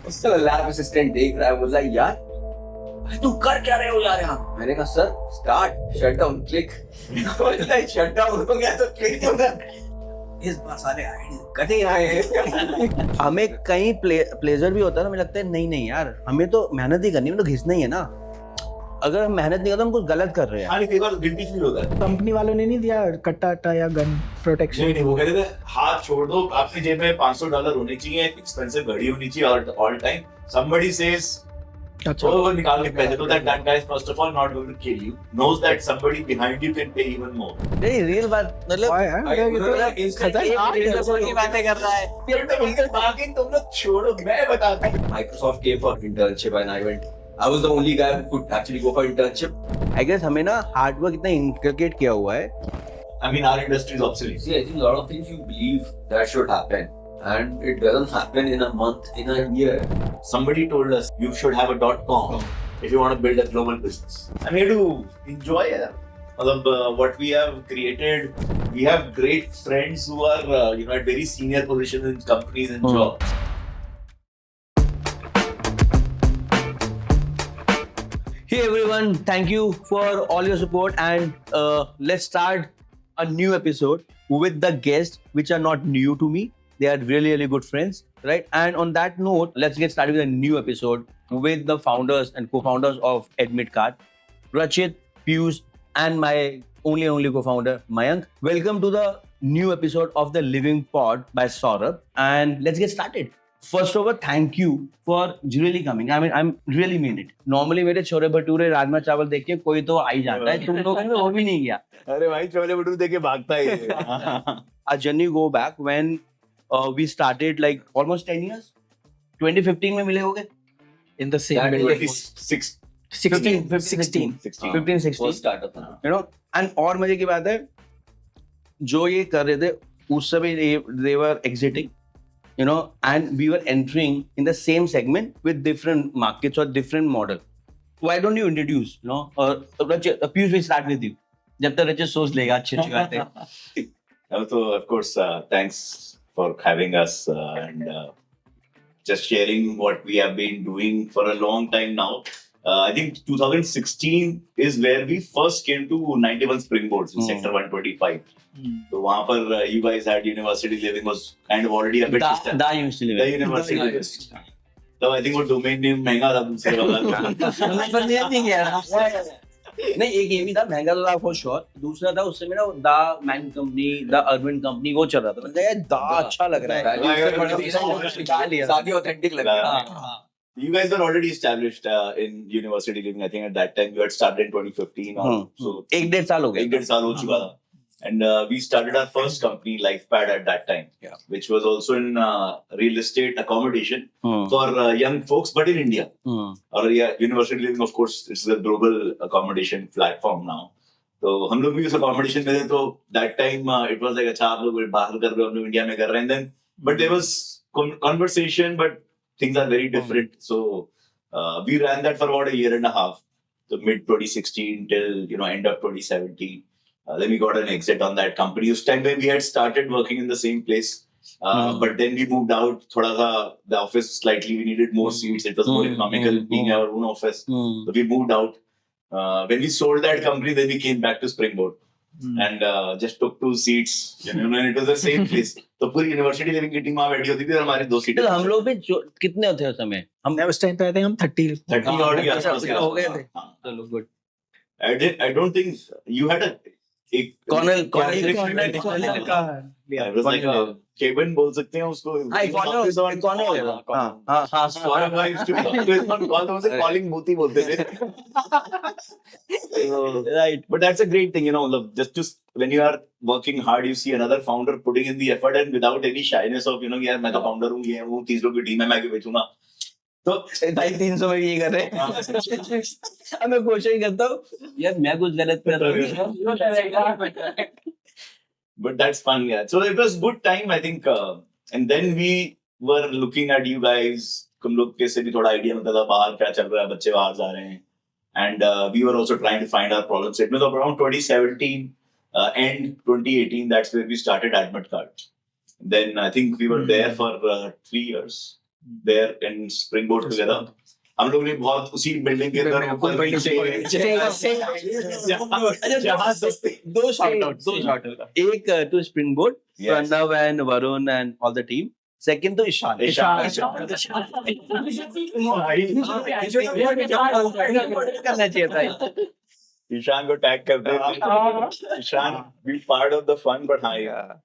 उसका lab assistant देख रहा है, बोला यार भाई तुम कर क्या रहे हो यार यहाँ? मैंने कहा sir start shut down click. Shut down हो गया तो क्लिक होगा। इस बार साले आईडी कटे आए हैं। हमें कहीं प्लेजर भी होता है ना, मुझे लगता है नहीं नहीं यार, हमें तो मेहनत ही करनी है, हमें तो घिसना ही है ना। अगर हम मेहनत नहीं करते हम कुछ गलत कर रहे हैं। हाँ, कई बार गिल्टी फील होता है। कंपनी वालों ने नहीं दिया कट्टा अट्टा या गन प्रोटेक्शन? नहीं, वो कहते थे हाथ छोड़ दो, आपकी जेब में $500 होने चाहिए, एक एक्सपेंसिव घड़ी होनी चाहिए ऑल टाइम। somebody says अच्छा, वो निकाल के पैसे दो, that guy is first of all not going to kill you, knows that somebody behind you can pay even more. नहीं रियल बात मतलब की बातें कर रहा है। बाकी तुम लोग छोड़ो, मैं बताता हूँ। Microsoft came for internship and I went. I was the only guy who could actually go for internship. I guess हमें ना हार्ड वर्क इतना इनकलकेट किया हुआ है। I mean, our industry is obsolete. See, I think a lot of things you believe that should happen, and it doesn't happen in a month, in a year. Somebody told us you should have a .com if you want to build a global business. I'm here to enjoy it. What we have created, we have great friends who are at very senior positions in companies and jobs. Hey everyone, thank you for all your support and let's start a new episode with the guests which are not new to me. They are really, really good friends, right? And on that note, let's get started with a new episode with the founders and co-founders of AdmitCard, Rachit, Piyush, and my only co-founder, Mayank. Welcome to the new episode of The Living Pod by Saurabh. And let's get started. First of all, thank you for really coming. I mean, I'm really mean it. Normally मेरे छोले भटूरे राजमा चावल देख के कोई तो आ ही जाता है, तुम लोगों ने वो भी नहीं किया. अरे भाई, छोले भटूरे देख के भागता है। Our journey go back when we started like almost 10 years. 2015 में मिले होगे? in the same That building. 16. 16. 15, 16. First startup था. You know, and और मजे की बात है, जो ये कर रहे थे उस समय they were exiting, you know, and we were entering in the same segment with different markets or different model. Why don't you introduce, you know, Rachit, Piyush, we start with you. जब तक रचित सोच लेगा अच्छी बातें. So, of course, thanks for having us and just sharing what we have been doing for a long time now. I think 2016 is where we first came to 91 Springboards in Sector 125. So, वहाँ पर you guys had University Living was kind of already a bit distant. Da University The University Living. So, I think वो domain name महंगा था दूसरे वाला. नहीं, एक ये भी था, महंगा तो था फॉर श्योर. दूसरा था उससे मेरा the man company, the urban company वो चल रहा था. मैंने यार दा अच्छा लग रहा है. साथ ही ऑथेंटिक लग रहा है. You guys were already established in University Living. I think at that time you had started in 2015 or so. एक डेढ़ साल हो गए. एक डेढ़ साल हो चुका था. And we started our first company, LifePad, at that time, which was also in real estate accommodation for young folks, but in India. Or University Living, of course, it's a global accommodation platform now. तो हम लोग भी उस accommodation में थे, तो that time it was like अच्छा आप लोग बाहर कर रहे हो, हम लोग इंडिया में कर रहे हैं. Then, but there was conversation, but things are very different. So we ran that for about a year and a half, so mid 2016 till end of 2017. Then we got an exit on that company. Us time when we had started working in the same place, but then we moved out. Thoda sa the office slightly we needed more seats. It was more economical being our own office. So we moved out. When we sold that company, then we came back to Springboard and just took 2 seats. And it was the same place. तो पूरी university living की team वहाँ बैठी होती थी और हमारी 2 सीटें. हम लोग भी कितने थे उस समय? हम उस टाइम पे आए थे, हम 30 और के आसपास हो गए थे. चलो good. I don't think you had एक कॉर्नर का I was like केबिन बोल सकते हैं उसको. कॉलिंग बूथ ही बोलते थे. Right. But that's a great thing, just when you are working hard, you see another founder putting in the effort and without any shyness of यार मैं तो founder हूँ, ये हूँ, 30 लोग की टीम है, मैं क्यों बेचूंगा. तो 300 में ये कर रहे हैं. अब मैं कोशिश ही करता हूँ यार मैं कुछ गलत कर रहा हूँ. But that's fun, yeah. So it was good time, I think. And then we were looking at you guys. हम लोग कैसे भी थोड़ा आइडिया मिलता था बाहर क्या चल रहा है, बच्चे बाहर जा रहे हैं. And we were also trying to find our problem statement. So around 2017 and 2018, that's where we started AdmitCard. Then I think we were there for 3 years. there in Springboard together. हम लोग ने बहुत उसी बिल्डिंग के अंदर ऊपर दो shot एक to spring board, Pranav and Varun and all the team. Second तो ईशान. करना चाहिए था. ईशान को टैग करते हैं. Ishan be part of the fun, but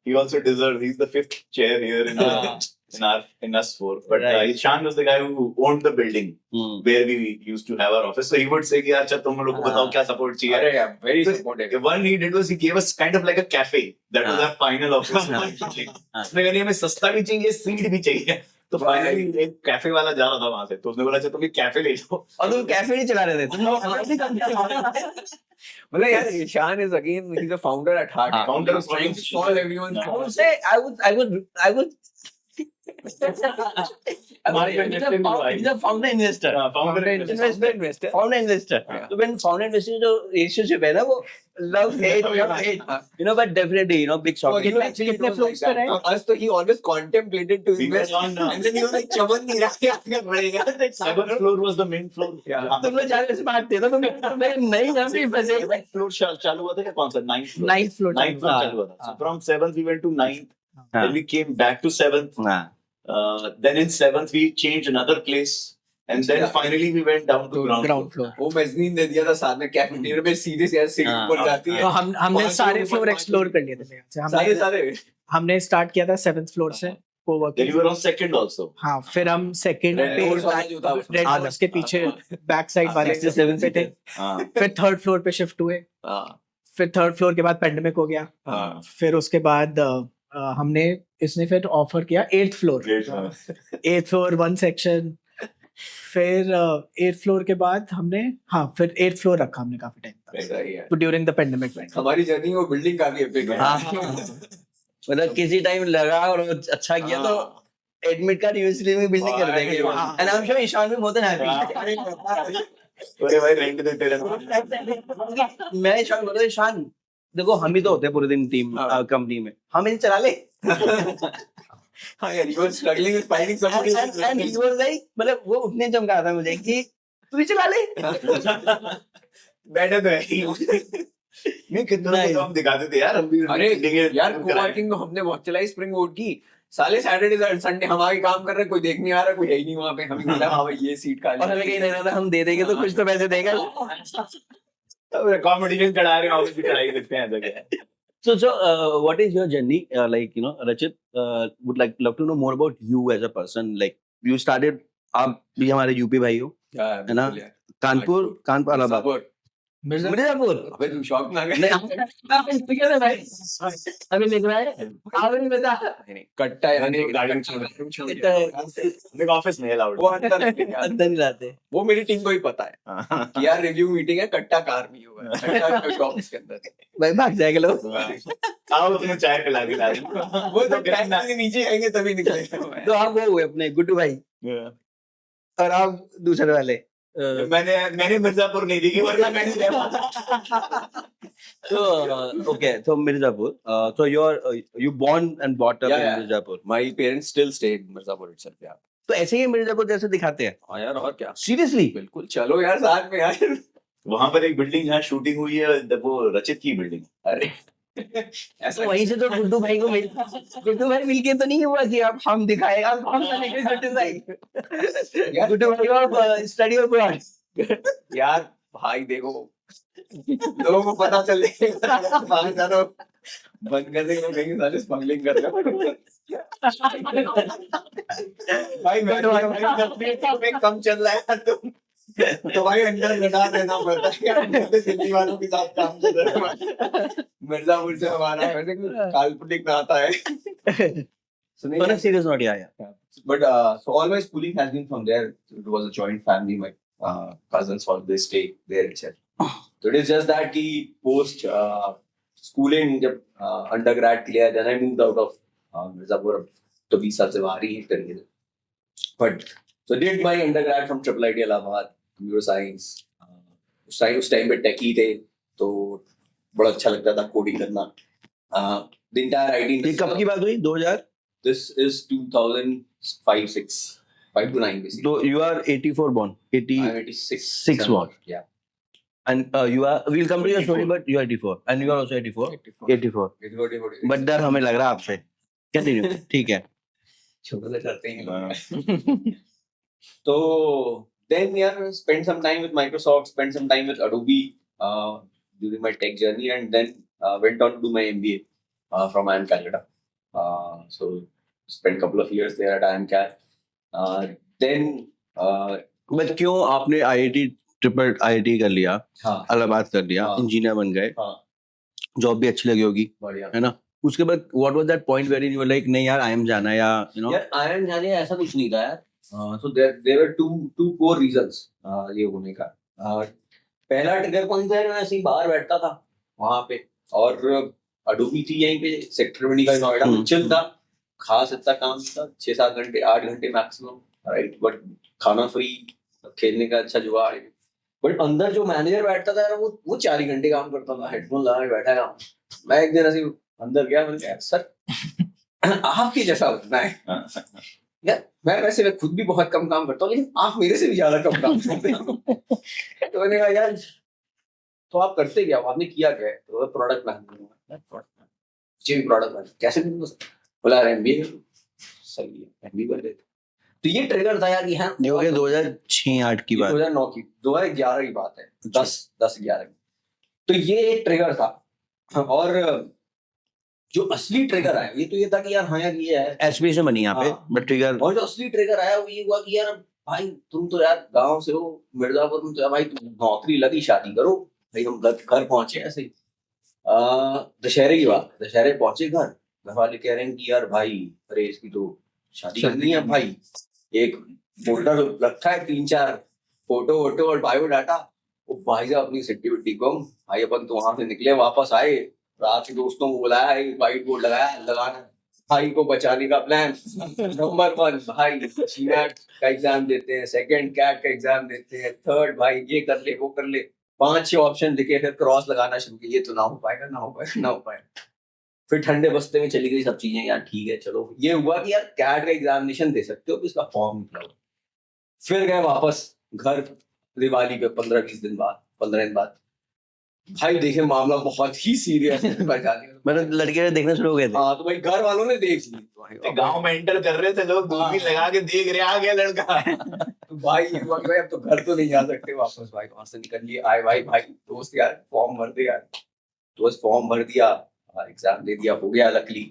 he also deserves. He's the fifth chair here in us four. But Ishan was the guy who owned the building where we used to have our office. So he would say कि अच्छा तुम लोग को बताओ क्या support चाहिए. अरे यार, very supportive. The one he did was he gave us kind of like a cafe. That was our final office. उसने कहा हमें सस्ता भी चाहिए, सीट भी चाहिए. तो फाइनली एक कैफे वाला जा रहा था वहां से, तो उसने बोला अच्छा तुम एक कैफे ले जाओ. और तुम कैफे नहीं चला रहे थे. मतलब यार, Ishan is again, he's a founder at heart. Founder He's trying to solve everyone's I would problems. say I would he's a founder investor. Investor. Founder investor. Yeah. So when founder investor जो relationship है ना, वो love hate, you know, but definitely, you know, big shock. Actually, it was like that. For us, so he always contemplated to We were invest, on, and then he was like, "चमन नहीं रहा, क्या कर रहे हैं?" Seventh floor was the main floor. तुम लोग जाने से बात थे ना, तुम नहीं जान भी फंसे. Seventh floor चालू हुआ था क्या? कौन सा? Ninth floor. Ninth floor. Ninth floor चालू हुआ था. So from seventh we went to ninth. Then we came back to seventh. Then in seventh we changed another place, and then finally we went down to ground floor. वो mezzanine दे दिया था साथ में, cafeteria में सीधे से सीढ़ी ऊपर जाती है. तो हमने पांच सारे floor फ्लोर ऊपर, एक्सप्लोर पांच कर लिए थे. सारे हमने स्टार्ट किया था 7th फ्लोर से Then you coworking. were on second also. हाँ, फिर हम सेकंड Red पे Doors वाला जो था, रेड डोर्स के पीछे बैक साइड वाले 6th, 7th पे थे. फिर 3rd फ्लोर पे शिफ्ट हुए. हाँ, फिर 3rd फ्लोर के बाद पेंडेमिक हो गया. हाँ. फिर उसके बाद हमने इसने फिर ऑफर किया 8th floor. Great. 8th floor 1 section. फिर 8th फ्लोर के बाद हमने फिर 8th फ्लोर रखा हमने काफी टाइम तक. ऐसा ही है. तो ड्यूरिंग द पेंडेमिक में हमारी जर्नी वो बिल्डिंग काफी एपिक है. मतलब किसी टाइम लगा और अच्छा किया तो एडमिट कार्ड यूएसडी में बिल्डिंग कर देंगे. And I am sure Ishaan भी मोर देन हैप्पी. अरे भाई रेंट देते रहना. मैं ईशान बोलता ईशान देखो हम ही तो होते हैं पूरे दिन टीम कंपनी में, हम इन्हें चला ले. हाँ यार, you were struggling with finding somebody. And he was like, मतलब वो उतने चमका था मुझे कि तू ही चला ले. बैठे तो है. नहीं कितना तो हम दिखाते थे यार. हम भी अरे यार, कोवर्किंग तो हमने बहुत चलाई स्प्रिंग बोर्ड की. साले सैटरडे संडे हम आगे काम कर रहे हैं, कोई देख नहीं आ रहा, कोई है ही नहीं वहाँ पे. हमें बोला हाँ भाई ये सीट और हमें कहीं रहना था, हम दे देंगे तो कुछ तो पैसे देगा. कॉम्पिटिशन चढ़ा रहे हैं, ऑफिस भी चढ़ाई सकते हैं. ऐसा क्या है? So, what is your journey? Like, you know, Rachit, would love to know more about you as a person. Like, you started, आप भी हमारे यूपी भाई हो, है ना? कानपुर इलाहाबाद, मिर्जापुर. अबे तुम शॉक ना गए? अभी लिख रहा है आप नहीं बता. नहीं, कट्टा यानी ऑफिस में अलाउड. वो अंदर नहीं आता. अंदर नहीं लाते. वो मेरी टीम को ही पता है कि यार रिव्यू मीटिंग है, कट्टा कार में हुआ है, कट्टा ऑफिस के अंदर. भाई भाग जाएंगे लोग. आओ तुम्हें चाय पिला के ला दूं. वो तो टैंक के नीचे आएंगे तभी निकलेंगे. तो आप वो हुए अपने गुड्डू भाई और आप दूसरे वाले. मैंने मिर्जापुर नहीं देखी, वरना मैंने So, okay, so Mirzapur. So you born and brought up in Mirzapur. My parents still stay in Mirzapur itself. Yeah. तो ऐसे ही मिर्जापुर जैसे दिखाते हैं. हाँ यार, और क्या. Seriously? बिल्कुल, चलो यार साथ में यार. वहां पर एक बिल्डिंग जहाँ शूटिंग हुई है, वो रचित की बिल्डिंग. अरे तो वहीं से तो गुड्डू भाई मिलके तो नहीं हुआ कि अब हम दिखाएगा हम बनेंगे गुड्डू भाई को स्टडी और प्लॉट. यार भाई देखो, लोगों को पता चल जाएगा, बंद कर देंगे कहीं साले स्मगलिंग कर रहे हैं. भाई मैं कम चल रहा है यार तुम, तो भाई अंदर लगा देना पड़ता है यार. दिल्ली वालों के साथ काम कर रहे हैं. मिर्जापुर से हमारा वैसे काल्पनिक नाता है. On a serious note, yeah. But so all my schooling has been from there. It was a joint family. My cousins all they stay there itself. So it is just that कि post schooling जब undergrad किया, then I moved out of Mirzapur. तो 20 साल से बाहर ही करेंगे. But so did my undergrad from IIT Allahabad, computer science. उस time पे टेक ही थे, तो बड़ा अच्छा लगता था कोडिंग करना. The entire IT ये कब की बात हुई? 2000? This is 2005-06. 5 to 9 basically. So you are 84 born, 80, I'm 86. 6 born. Yeah. And you are. We'll come to your story, but you are 84, and you are also 84. 84. 84. But डर हमें लग रहा है आपसे. Continue. ठीक है. छोटा सा करते हैं. So then spent some time with Microsoft, spent some time with Adobe during my tech journey, and then went on to do my MBA from IIM Calcutta. So spent a couple of years there at IIM Cal. Then But क्यों आपने IIT triple IIT कर लिया, हाँ इलाहाबाद कर लिया, हाँ। Engineer बन गए, हाँ जॉब भी अच्छी लगी होगी, बढ़िया. है ना? उसके बाद what was that point wherein you were like नहीं यार IIM जाना है, या you know? यार IIM जाने का ऐसा कुछ नहीं था यार. So there were two core reasons ये होने का. पहला ट्रिगर पॉइंट था, मैं ऐसे ही बाहर बैठता था वहाँ पे, और अडोबी थी यहीं पे सेक्टर 20 का नोएडा में, चिल था, खास इतना काम था, 6-7 घंटे 8 घंटे मैक्सिमम, राइट, बट खाना फ्री, खेलने का अच्छा जुगाड़. बट अंदर जो मैनेजर बैठता था यार, वो 4 ही घंटे काम करता था, हेडफोन लगा के बैठा था. मैं एक दिन ऐसे अंदर गया, मैंने कहा सर आपकी जैसा बनना है यार. मैं खुद भी बहुत कम काम करता हूँ, लेकिन आप मेरे से भी ज्यादा कम काम करते हो. तो मैंने कहा यार तो आप करते क्या, आपने किया क्या है? तो प्रोडक्ट मैनेजमेंट, प्रोडक्ट मैनेजर कैसे करूंगा? बोला एमबीए. सही है, एमबीए कर लेते. तो ये ट्रिगर था यार कि हाँ, ये हो गया 2006-8 की बात, 2009 की, 2011 की बात है, 10-11 की. तो ये एक ट्रिगर था. और जो असली ट्रिगर आया ये तो ये था कि यार हाँ यार ये है, एस्पिरेशन बनी यहाँ पे, हाँ. But trigger. और जो असली ट्रिगर आया वो ये हुआ कि यार भाई तुम तो यार गांव से हो, मिर्जापुर, तुम तो यार भाई तुम नौकरी लगी, शादी करो भाई. हम घर पहुंचे ऐसे ही, दशहरे की बात, दशहरे पहुंचे घर वाले कह रहे हैं कि यार भाई अरे इसकी तो शादी करनी है भाई. एक फोल्डर रखा है, 3-4 फोटो वोटो और बायोडाटा. वो भाई साहब अपनी सिट्टी विट्टी को भाई अपन तो वहां से निकले, वापस आए, रात के दोस्तों को बुलाया, व्हाइट बोर्ड लगाना भाई को बचाने का प्लान. नंबर 1 भाई सीमैट का एग्जाम देते हैं, सेकंड कैट का एग्जाम देते हैं, थर्ड भाई ये कर ले वो कर ले, 5-6 ऑप्शन लिखे, फिर क्रॉस लगाना शुरू किया, ये तो ना हो पाएगा. फिर ठंडे बस्ते में चली गई सब चीजें, यार ठीक है चलो. ये हुआ कि यार कैट का एग्जामिनेशन दे सकते हो, तो इसका फॉर्म निकला. फिर गए वापस घर दिवाली पे 15-20 दिन बाद, 15 दिन बाद, भाई देखे मामला बहुत ही सीरियस है. मतलब लड़के देखना शुरू हो गए थे. हाँ तो भाई घर वालों ने देख ली, गांव में एंटर कर रहे थे लोग, दूरबीन लगा के देख रहे आ गया लड़का. तो भाई अब तो घर तो नहीं जा सकते वापस. भाई वहां से निकल लिए, आए भाई दोस्त यार फॉर्म भर दे यार. तो बस फॉर्म भर दिया, एग्जाम दे दिया, हो गया लकली.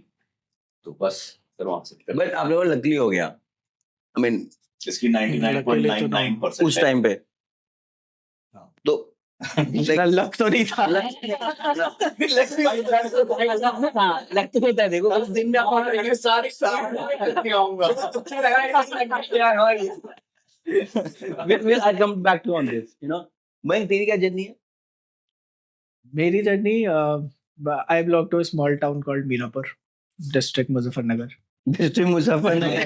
तो बस फिर वहां से बट आप लोगों को लकली हो गया, आई मीन इसकी 99.99% उस टाइम पे. तो लक तो नहीं था. लग तो होता है, देखो उस दिन में आप सारे I'll come back to on this, you know. मैं तेरी क्या जर्नी है? मेरी journey, I belong to a small town called Mirapur, district Muzaffarnagar. District Muzaffarnagar.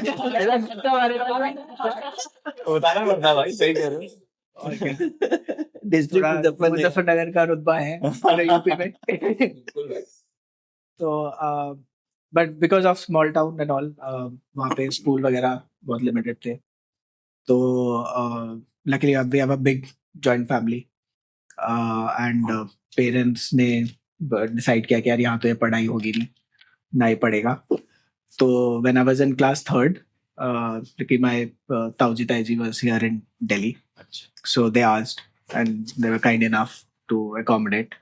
बताना पड़ता भाई, सही कह रहे हो. डिस्ट्रिक्ट मुजफ्फरनगर का रुतबा है हमारे यूपी में. तो but because of small town and all, वहाँ पे स्कूल वगैरह बहुत लिमिटेड थे. तो luckily we have a big joint family, and parents ने डिसाइड किया कि यार यहाँ तो ये पढ़ाई होगी नहीं, ना ही पढ़ेगा. तो when I was in class 3rd, because my Tauji Taiji was here in Delhi, so they asked and they were kind enough to accommodate.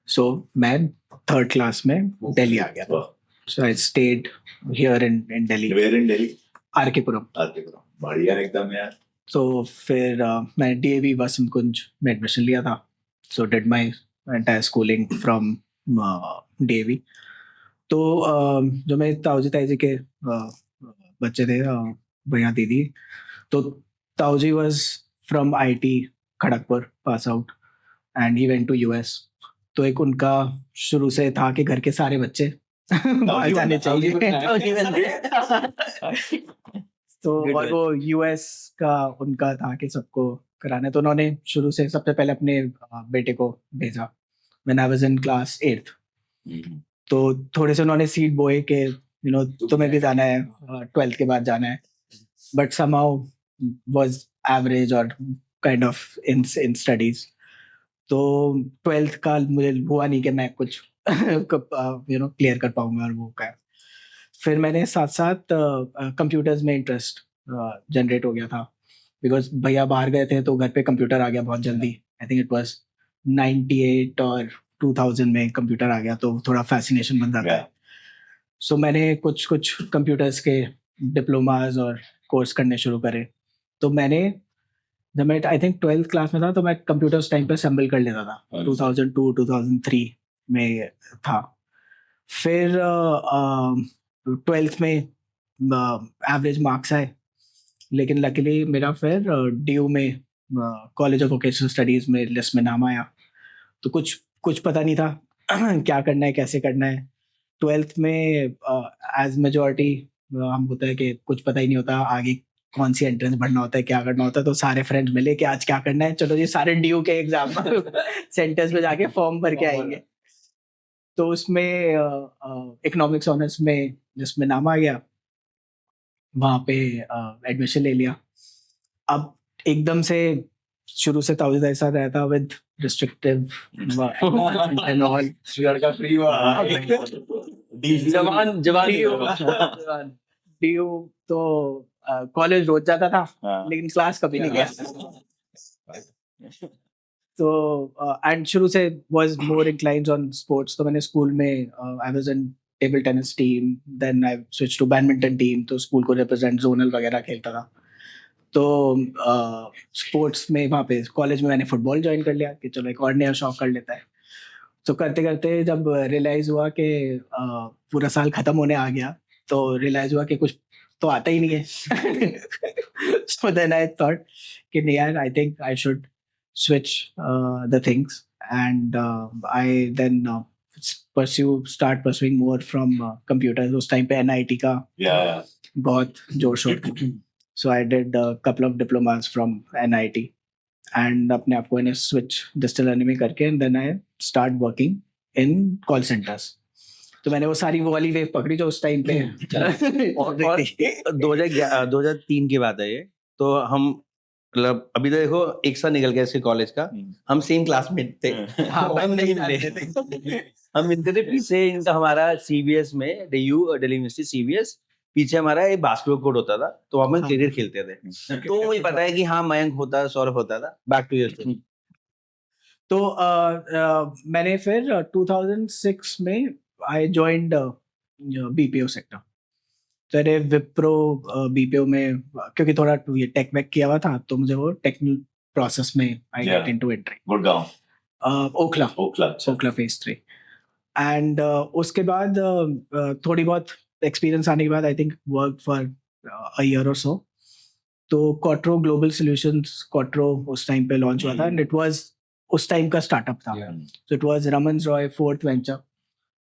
So मैं 3rd class में Delhi आ गया. So I stayed here in Delhi. Where in Delhi? RK Puram. बढ़िया एकदम यार. तो फिर मैं DAV वसंत कुंज में एडमिशन लिया था. So did my entire schooling from DAV. तो जो मेरे ताऊजी ताईजी के बच्चे थे, भैया दीदी, तो ताऊजी was from IT Kharagpur pass out and he went to US. तो एक उनका शुरू से था कि घर के सारे बच्चे बाहर जाने चाहिए. तो और वो US का उनका था कि सबको कराना. तो उन्होंने शुरू से सबसे पहले अपने बेटे को भेजा when I was in class 8th. तो थोड़े से उन्होंने सीड बोए कि तुम्हें भी जाना है, 12th के बाद जाना है. But somehow was average or kind of in studies. तो 12th का मुझे हुआ नहीं कि मैं कुछ क्लियर कर पाऊंगा और वो क्या. फिर मैंने साथ साथ कंप्यूटर्स में इंटरेस्ट जनरेट हो गया था बिकॉज भैया बाहर गए थे तो घर पे कंप्यूटर आ गया बहुत जल्दी. आई थिंक इट वाज 98 और 2000 में कंप्यूटर आ गया तो थोड़ा फैसिनेशन बन जाता है. सो मैंने कुछ कंप्यूटर्स के डिप्लोमाज और कोर्स करने शुरू करे. तो मैंने जब मैं आई थिंक 12th क्लास में था तो मैं कंप्यूटर उस टाइम पे असेंबल कर लेता था. 2002 2003 में था. फिर 12th में एवरेज मार्क्स आए लेकिन लकीली मेरा फिर DU में कॉलेज ऑफ वोकेशनल स्टडीज़ में लिस्ट में नाम आया. तो कुछ पता नहीं था क्या करना है कैसे करना है. 12th में एज मेजॉरिटी हम होता है कि कुछ पता ही नहीं होता आगे कौन सी एंट्रेंस भरना होता है क्या करना होता है. तो सारे फ्रेंड्स मिले कि आज क्या करना है, चलो जी सारे DU के एग्जाम सेंटर्स में जाके फॉर्म भर के आएंगे. तो उसमें इकोनॉमिक्स ऑनर्स में जिसमें नाम आ गया वहाँ पे एडमिशन ले लिया. अब एकदम से शुरू से ताउज ऐसा रहता विद रिस्ट्रिक्टिव एंड ऑल. लड़का फ्री हुआ. जवान DU तो कॉलेज रोज जाता था लेकिन क्लास कभी नहीं गया. तो एंड शुरू से was more inclined on sports. तो मैंने स्कूल में I was in table tennis team, then I switch to badminton team. तो स्कूल को रिप्रेजेंट जोनल वगैरह खेलता था. तो स्पोर्ट्स में वहाँ पे कॉलेज में मैंने फुटबॉल ज्वाइन कर लिया कि चलो एक और नया शौक कर लेता है. तो करते करते जब रियलाइज हुआ कि पूरा साल खत्म होने आ गया तो रियलाइज हुआ कि कुछ तो आता ही नहीं है. So then I thought कि नहीं यार, I think I should switch the things and I then start pursuing more from computers. उस टाइम पे NIT का बहुत जोर शोर था. So I did a couple of diplomas from NIT and अपने आप को इन्हें switch digital learning में करके and then I start working in call centers. तो मैंने वो सारी वाली वेव पकड़ी जो उस टाइम पे 2003 की बात है ये. तो हम मतलब अभी तो देखो एक साल निकल गया इसके कॉलेज का. हम सेम क्लासमेट थे. हम नहीं मिलते थे. हम मिलते थे पीछे इनका हमारा CBS में DU दिल्ली यूनिवर्सिटी CBS पीछे हमारा एक बास्केटबॉल कोर्ट होता था. तो वहाँ पे क्रिकेट खेलते थे. तो मुझे पता है कि हाँ मयंक होता सौरभ होता था. Back to your story. तो मैंने फिर 2006 में I joined BPO sector. तो अरे विप्रो BPO में क्योंकि थोड़ा ये टेक वेक किया हुआ था तो मुझे वो टेक्निकल प्रोसेस में I got into entry. Gurgaon Okhla phase 3. And उसके बाद थोड़ी बहुत एक्सपीरियंस आने के बाद I think worked for a year or so. तो क्वाट्रो ग्लोबल सॉल्यूशंस क्वाट्रो उस टाइम पे लॉन्च हुआ था एंड इट वाज उस टाइम का स्टार्टअप था. So it was Raman Roy fourth venture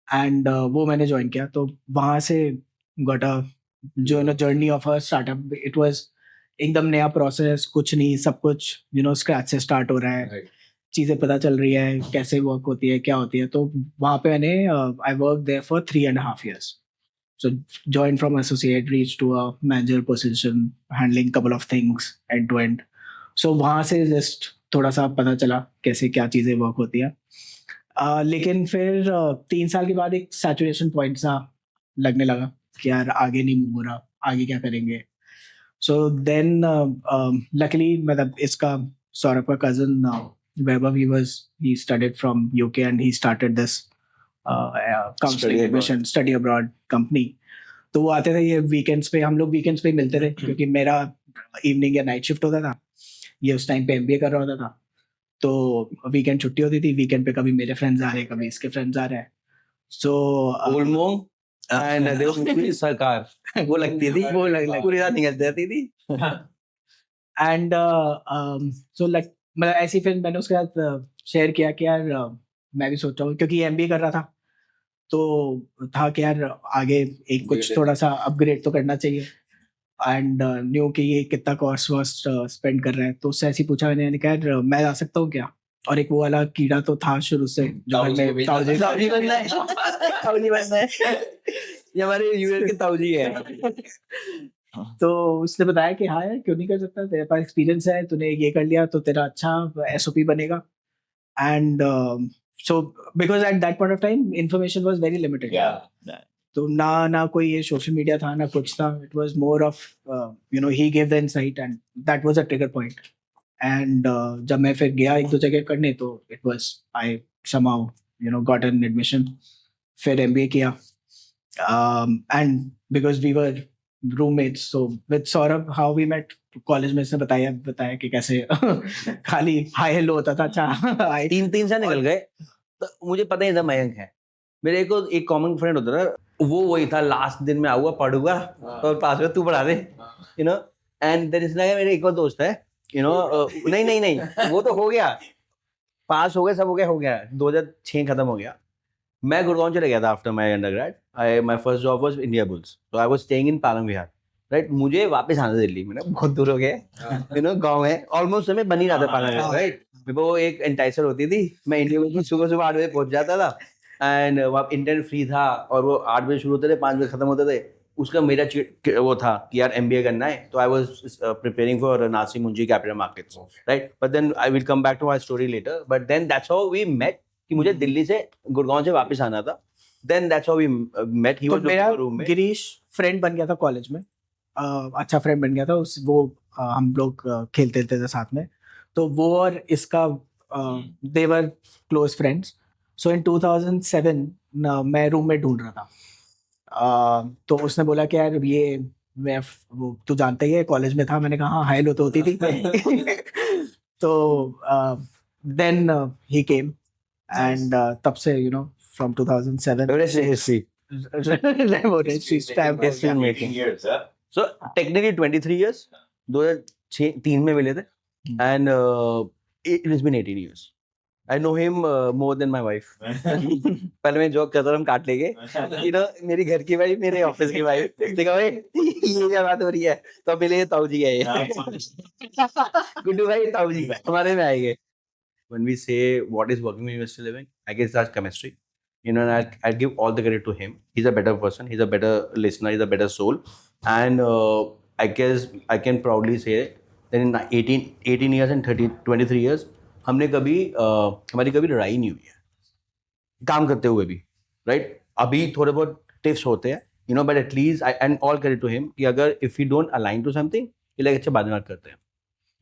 and वो मैंने ज्वाइन किया. तो वहाँ से got a journey of a startup. It was एकदम नया प्रोसेस, कुछ नहीं, सब कुछ स्क्रैच से स्टार्ट हो रहा है. चीज़ें पता चल रही है कैसे वर्क होती है क्या होती है. तो वहाँ पे मैंने I work there for 3.5 years. So joined from associate, reached to a manager position, handling couple of things end to end. So वहाँ से just थोड़ा सा पता चला कैसे क्या चीज़ें वर्क होती है. लेकिन फिर 3 साल के बाद एक सैचुरेशन पॉइंट सा लगने लगा कि यार आगे नहीं मूव हो रहा, आगे क्या करेंगे. सो देन लकीली मतलब इसका सौरभ का cousin Vaibhav, he studied from UK and he started this counselling admission study abroad company. तो वो आते थे ये वीकेंड्स पे, हम लोग वीकेंड्स पे मिलते थे क्योंकि मेरा इवनिंग या नाइट शिफ्ट होता था. ये उस टाइम पे MBA कर रहा होता था. तो वीकेंड छुट्टी होती थी. वीकेंड पे कभी मेरे फ्रेंड्स आ रहे हैं कभी इसके फ्रेंड्स आ रहे हैं. सो उलमोंग एंड देव सरकार वो लगती थी, वो पूरी रात निकल जाती थी. एंड सो लाइक मतलब ऐसी फिर मैंने उसके साथ शेयर किया कि यार मैं भी सोच रहा हूँ क्योंकि MBA कर रहा था तो था कि यार आगे एक कुछ थोड़ा सा अपग्रेड तो करना चाहिए. एंड न्यू कि ये कितना कॉस्ट वॉस्ट स्पेंड कर रहा है. तो उससे ऐसे पूछा मैंने कहा यार मैं जा सकता हूँ क्या. और एक वो वाला कीड़ा तो था शुरू से जो हमें ताऊजी बनना है. ये हमारे यूएस के ताऊजी है. तो उसने बताया कि हाँ यार क्यों नहीं कर सकता, तेरे पास एक्सपीरियंस है, तूने ये कर लिया तो तेरा अच्छा एसओपी बनेगा. And so because at that point of time information was very limited. Yeah. तो ना कोई ये सोशल मीडिया था ना कुछ था. It was more of he give the insight and that was a trigger point. And जब मैं फिर गया एक दो जगह करने तो it was I somehow got an admission. फिर एमबीए किया. And because we were roommates, so with Saurabh how we met college में. इसने बताया कि कैसे खाली हाई हेलो होता था. अच्छा 3 साल निकल गए तो मुझे पता ही था मयंक है. मेरे एक कॉमन फ्रेंड होता था, वो वही था, लास्ट दिन में आऊंगा पढ़ूंगा और पास में तू पढ़ा दे, एंड देयर इज मेरे एक और दोस्त है, नहीं वो तो हो गया, पास हो गया, सब हो गया 2006 खत्म हो गया. मैं गुड़गांव चले गया था after my undergrad. My first job was India bulls, so I was staying in Palam Vihar. Right, मुझे वापस आना दिल्ली. मैंने बहुत दूर हो गया, गांव है ऑलमोस्ट, हमें बन ही रहा था पालम विहार. राइट, वो एक एंटाइसर होती थी, मैं इंडिया बुल्स में सुबह 8 बजे पहुंच जाता था. एंड वहाँ इंटरनेट फ्री था और वो 8 बजे शुरू होते थे, 5 बजे खत्म होते थे. उसका मेरा वो था कि यार एमबीए करना है, तो I was preparing for Nasir Munshi capital markets. Right, but then I will come back to my story later. But then that's how we met, कि मुझे दिल्ली से गुड़गांव से वापस आना था. Then that's how we met. He तो वाज मेरा रूम में. गिरीश फ्रेंड बन गया था कॉलेज में. अच्छा फ्रेंड बन गया था. हम लोग खेलते थे साथ में. तो वो और इसका दे वर क्लोज फ्रेंड्स. सो इन 2007 मैं रूममेट ढूंढ रहा था. तो उसने बोला कि यार ये मैं वो तू जानता ही है, कॉलेज में था. मैंने कहा हाँ, हाई लो तो होती थी. तो देन ही केम एंड तब से from 2007 Rest is history. वो registry stamp हो History गया. making. Years, huh? So technically 23 years. 2003 में मिले थे. And it has been 18 years. I know him more than my wife. पहले मैं जॉब करता था, हम काट लेंगे. मेरी घर की वाइफ, मेरे ऑफिस की वाइफ. देखा भाई, ये क्या बात हो रही है. तो मिले ताऊ जी गए. गुड्डू भाई ताऊ जी हमारे में आएंगे. When we say what is working with university living, I guess that's chemistry. And I'd give all the credit to him. He's a better person. He's a better listener. He's a better soul. And I guess I can proudly say that in 18 years and 23 years, हमारी कभी लड़ाई नहीं हुई है काम करते हुए भी. राइट, अभी थोड़े बहुत टिप्स होते हैं, but at least and all credit to him कि अगर if you don't align to something, ये लाइक अच्छा बाद में बात करते हैं.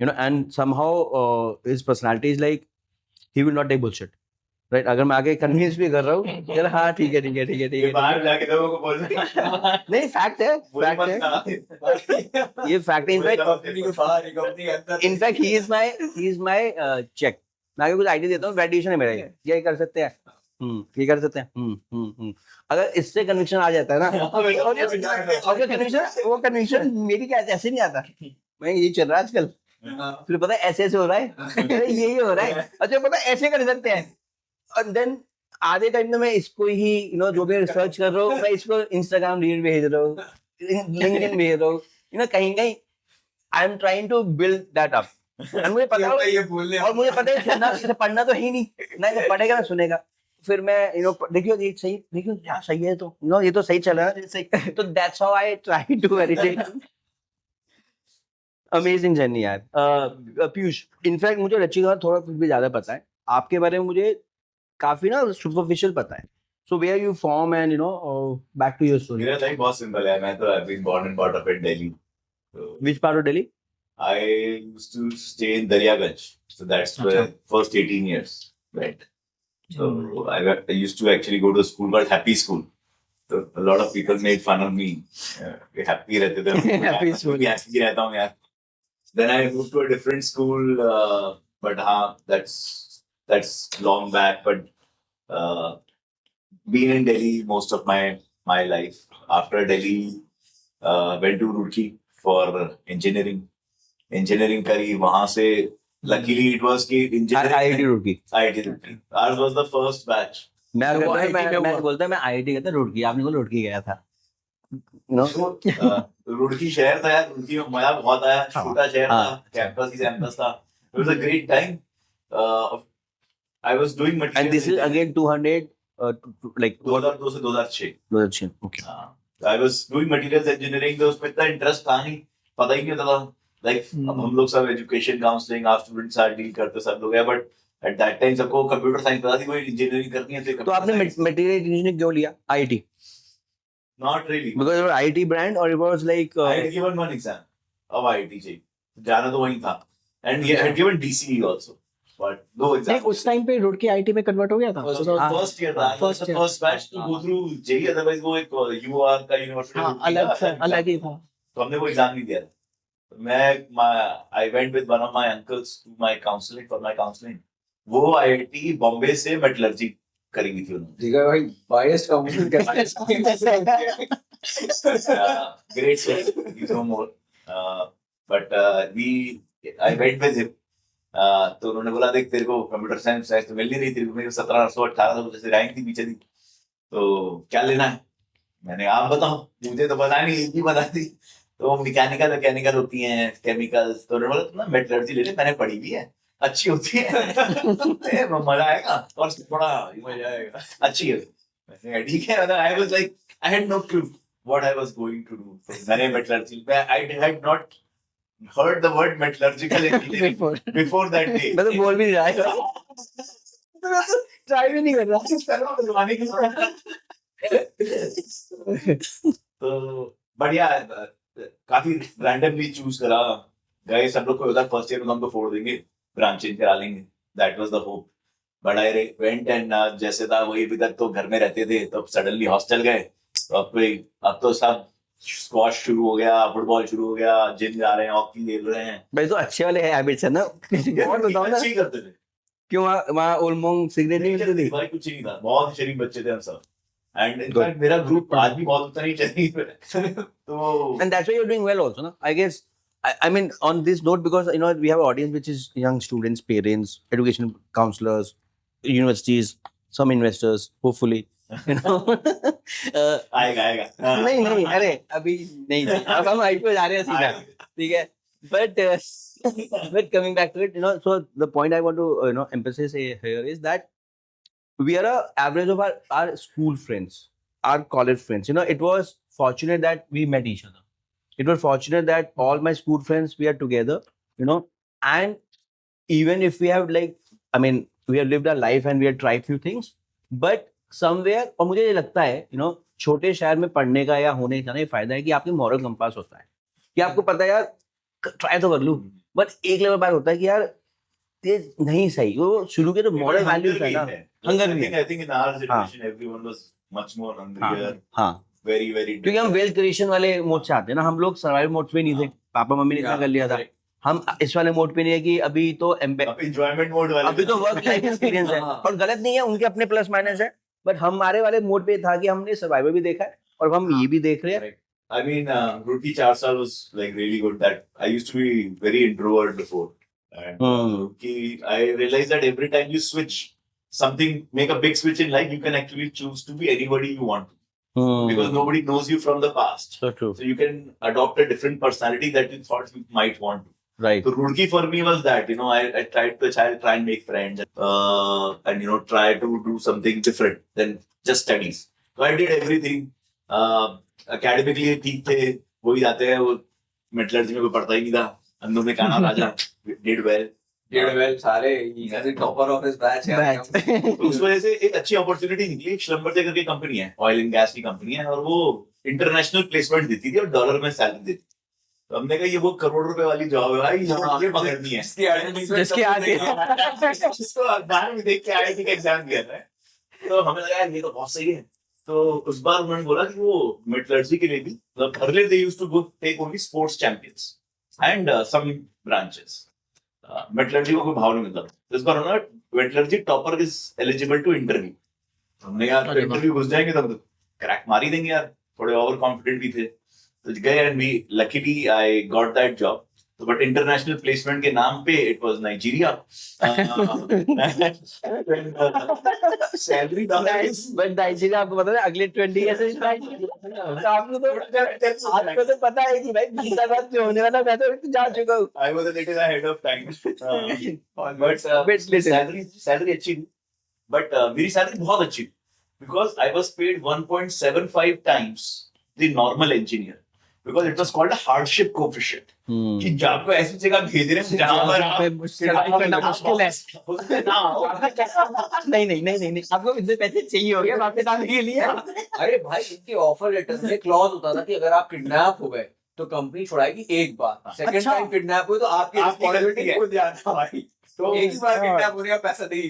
And somehow his personality is like he will not take bullshit. Right, अगर मैं आगे कन्विंस भी कर रहा हूँ, यार हाँ ठीक है बाहर जाके लोगों को बोल नहीं, फैक्ट है. ये फैक्ट है. In fact he is my check. मैं आगे कुछ आइडिया देता हूँ, वैल्यूएशन है मेरा, ये कर सकते हैं, ये कर सकते हैं. अगर इससे कन्विक्शन आ जाता है ना, और वो कन्विक्शन मेरी क्या ऐसे नहीं आता. मैं ये चल रहा है आजकल, फिर पता है ऐसे हो रहा है, यही हो रहा है. अच्छा पता है ऐसे कर सकते हैं. और देन आधे टाइम में मैं इसको ही जो भी रिसर्च कर रहा हूँ, मैं इसको इंस्टाग्राम रील भेज रहा हूँ, लिंक्डइन भेज रहा हूँ, कहीं I am trying to build that up. मुझे पता है, और मुझे पता है इसे पढ़ना तो है ही नहीं ना, इसे पढ़ेगा ना सुनेगा. फिर मैं देखियो ये सही, देखियो यार सही है, तो ये तो सही चल रहा है सही. तो that's how I try to meditate. Amazing journey यार. पीयूष, इनफैक्ट मुझे रची का थोड़ा कुछ भी ज्यादा पता है. आपके बारे में मुझे काफी ना सुपरफिशियल पता है. So where you from and back to your story. मेरा लाइफ बहुत सिंपल है. मैं तो I've been born and brought up in Delhi. So Which part of Delhi? I used to stay in Daryaganj. So that's where first 18 years, right? So I used to actually go to a school called Happy School. So a lot of people made fun of me. Happy रहते थे. Happy School. Happy रहता हूँ यार. Then I moved to a different school, but that's long back. But been in Delhi most of my life. After Delhi, went to Roorkee for engineering. Engineering करी वहाँ से. Luckily it was कि engineering. IIT Roorkee. IIT Roorkee. Ours was the first batch. मैं बोलता मैं IIT कहता Roorkee. आपने बोला Roorkee गया था. रुड़की शहर था यार. रुड़की में मजा बहुत आया. छोटा शहर था. कैंपस ही कैंपस था. It was a great time. I was doing material. And this is again 200 like 2002 से 2006. 2006. Okay. I was doing materials engineering, तो उसमें इतना इंटरेस्ट था नहीं, पता ही नहीं होता था. Like अब हम लोग सब एजुकेशन काउंसलिंग आप स्टूडेंट्स साथ डील करते सब लोग हैं, बट एट दैट टाइम सबको कंप्यूटर साइंस पता थी, कोई इंजीनियरिंग करनी है तो आपने मटेरियल इंजीनियरिंग क्यों लिया IIT? Not really. Because it was IIT brand or it was like I had given one exam of IIT JEE. जाना तो वहीं था, and I had given DCE also, but no नहीं exam. उस time पे Roorkee IT में convert हो गया था. First year था, First year. first batch to go through JEE, otherwise वो एक UR का यूनिवर्सिटी हाँ अलग ही था. तो हमने वो एग्जाम नहीं दिया था. I went with one of my uncles to my counseling for my counseling. वो IIT बॉम्बे से मेटलर्जी करेंगी थी उन्होंने. ठीक है भाई, biased counselling Great sir, he's no more. But I went with him. तो उन्होंने बोला देख तेरे को कंप्यूटर साइंस तो मिल नहीं रही, तेरे को मेरे 1718 जैसे रैंक थी पीछे थी, तो क्या लेना है? मैंने आप बताओ, मुझे तो पता नहीं, इतनी बता दी. तो मैकेनिकल होती हैं, केमिकल्स. तो उन्होंने बोला तुम ना मेटलर्जी ले ले, मैंने पढ़ी भी है, अच्छी होती है. मजा आएगा और थोड़ा मजा आएगा, अच्छी है. मैंने ठीक है. I was like I had no clue what I was going to do. So, मैंने metallurgy, I had not heard the word metallurgical engineering before that day. मैं तो बोल भी नहीं रहा, ट्राई भी नहीं कर रहा. तो बढ़िया, काफी रैंडमली चूज करा. गए सब लोग को होता फर्स्ट ईयर में हम तो फोड़ देंगे, ब्रांच चेंज करा लेंगे. That was the hope. But I went and जैसे था वही, अभी तक तो घर में रहते थे, तो सडनली हॉस्टल गए. तो अब तो सब स्क्वॉश शुरू हो गया, फुटबॉल शुरू हो गया, जिम जा रहे हैं, हॉकी खेल रहे हैं. भाई तो अच्छे वाले हैबिट्स है ना. और बताओ ना अच्छे ही करते थे. क्यों वहाँ ओलमोंग सिगरेट नहीं मिलती थी? भाई कुछ ही नहीं था, बहुत शरीफ बच्चे थे हम सब. एंड इनफैक्ट मेरा ग्रुप आज भी बहुत उतना ही शरीफ है. तो And that's why you're doing well also, no? I guess. I mean, on this note, because you know we have an audience which is young students, parents, education counselors, universities, some investors, hopefully. You know. आएगा. नहीं अरे अभी नहीं. अब हम height पे जा रहे हैं सीधा, ठीक है. But coming back to it, you know, so the point I want to emphasize here is that we are a average of our school friends, our college friends. You know, it was fortunate that we met each other. It was fortunate that all my school friends, we are together, you know, and even if we have we have lived our life and we have tried few things, but somewhere, और मुझे ये लगता है, you know, छोटे शहर में पढ़ने का या होने का ये फायदा है कि आपके मॉरल कंपास होता है, कि आपको पता है यार ट्राई तो कर लूं. बट एक लेवल बाद होता है कि यार ये नहीं सही, वो शुरू के तो मॉरल वैल्यूज है ना, हंगर भी है. I think in our generation everyone was much more hungrier. हाँ, very क्योंकि हम वेल्थ क्रिएशन वाले मोड से आते हैं ना. हम लोग सर्वाइव मोड पे नहीं थे, पापा मम्मी ने इतना कर लिया था. हम इस वाले मोड पे नहीं है कि अभी तो एंजॉयमेंट मोड वाले, अभी तो वर्क लाइफ एक्सपीरियंस है. और गलत नहीं है, उनके अपने प्लस माइनस है, बट हमारे वाले मोड पे था कि हमने सर्वाइवल भी देखा है और हम ये भी देख रहे हैं. I mean, Rookie 4 साल was like really good. That I used to be very introvert before. And Rookie, I realized that every time you switch something, make a big switch in life, you can actually choose to be anybody you want to. Because nobody knows you from the past. So true. So you can adopt a different personality that you thought you might want to. Right. So Rookie for me was that, you know, I tried to try and make friends and, you know, try to do something different than just studies. So I did everything. Academically ठीक थे, वही जाते हैं, वो metallurgy में कोई पढ़ता ही नहीं था. अंदर में काना राजा did well सारे टॉपर ऑफ हिज बैच है. तो उस वजह से एक अच्छी अपॉर्चुनिटी निकली. श्लम्बरजे करके कंपनी है, ऑयल एंड गैस की कंपनी है, और वो इंटरनेशनल प्लेसमेंट देती थी और डॉलर में सैलरी देती. तो हमने कहा ये वो करोड़ रुपए वाली जॉब है भाई, ये पकड़नी है. जिसके आगे जिसको अखबार में देख के IIT का एग्जाम दिया था. तो हमें लगा ये तो बहुत सही है. तो उस बार उन्होंने बोला कि वो मेटलर्जी के लिए भी, मतलब earlier they used to go take only sports champions and some branches. Metallurgy को कोई भाव नहीं मिलता. तो इस बार उन्होंने metallurgy topper is eligible to interview. हमने यार इंटरव्यू घुस जाएंगे तब क्रैक मार ही देंगे यार, थोड़े ओवर कॉन्फिडेंट भी थे. तो गए and we luckily I got that job. तो बट इंटरनेशनल प्लेसमेंट के नाम पे it was Nigeria. Salary but Nigeria आपको पता है अगले 20 ईयर से आपको तो पता है कि भाई 20 साल जो होने वाला, मैं तो जा चुका हूँ. I was a little ahead of time. But salary अच्छी थी. But मेरी सैलरी बहुत अच्छी थी because I was paid 1.75 times the normal engineer because it was called a hardship coefficient. कि आपको ऐसी जगह भेज रहे हैं जहाँ पर आप करना मुश्किल है। नहीं आपको इतने पैसे चाहिए होंगे वापस आने के लिए। अरे भाई इनके ऑफर लेटर में क्लॉज होता था कि अगर आप किडनैप हो गए तो कंपनी छुड़ाएगी एक बार, सेकंड टाइम किडनैप हुए तो आपकी रिस्पांसिबिलिटी खुद जाना भाई। तो एक ही बार किडनैप होने का पैसा देगी।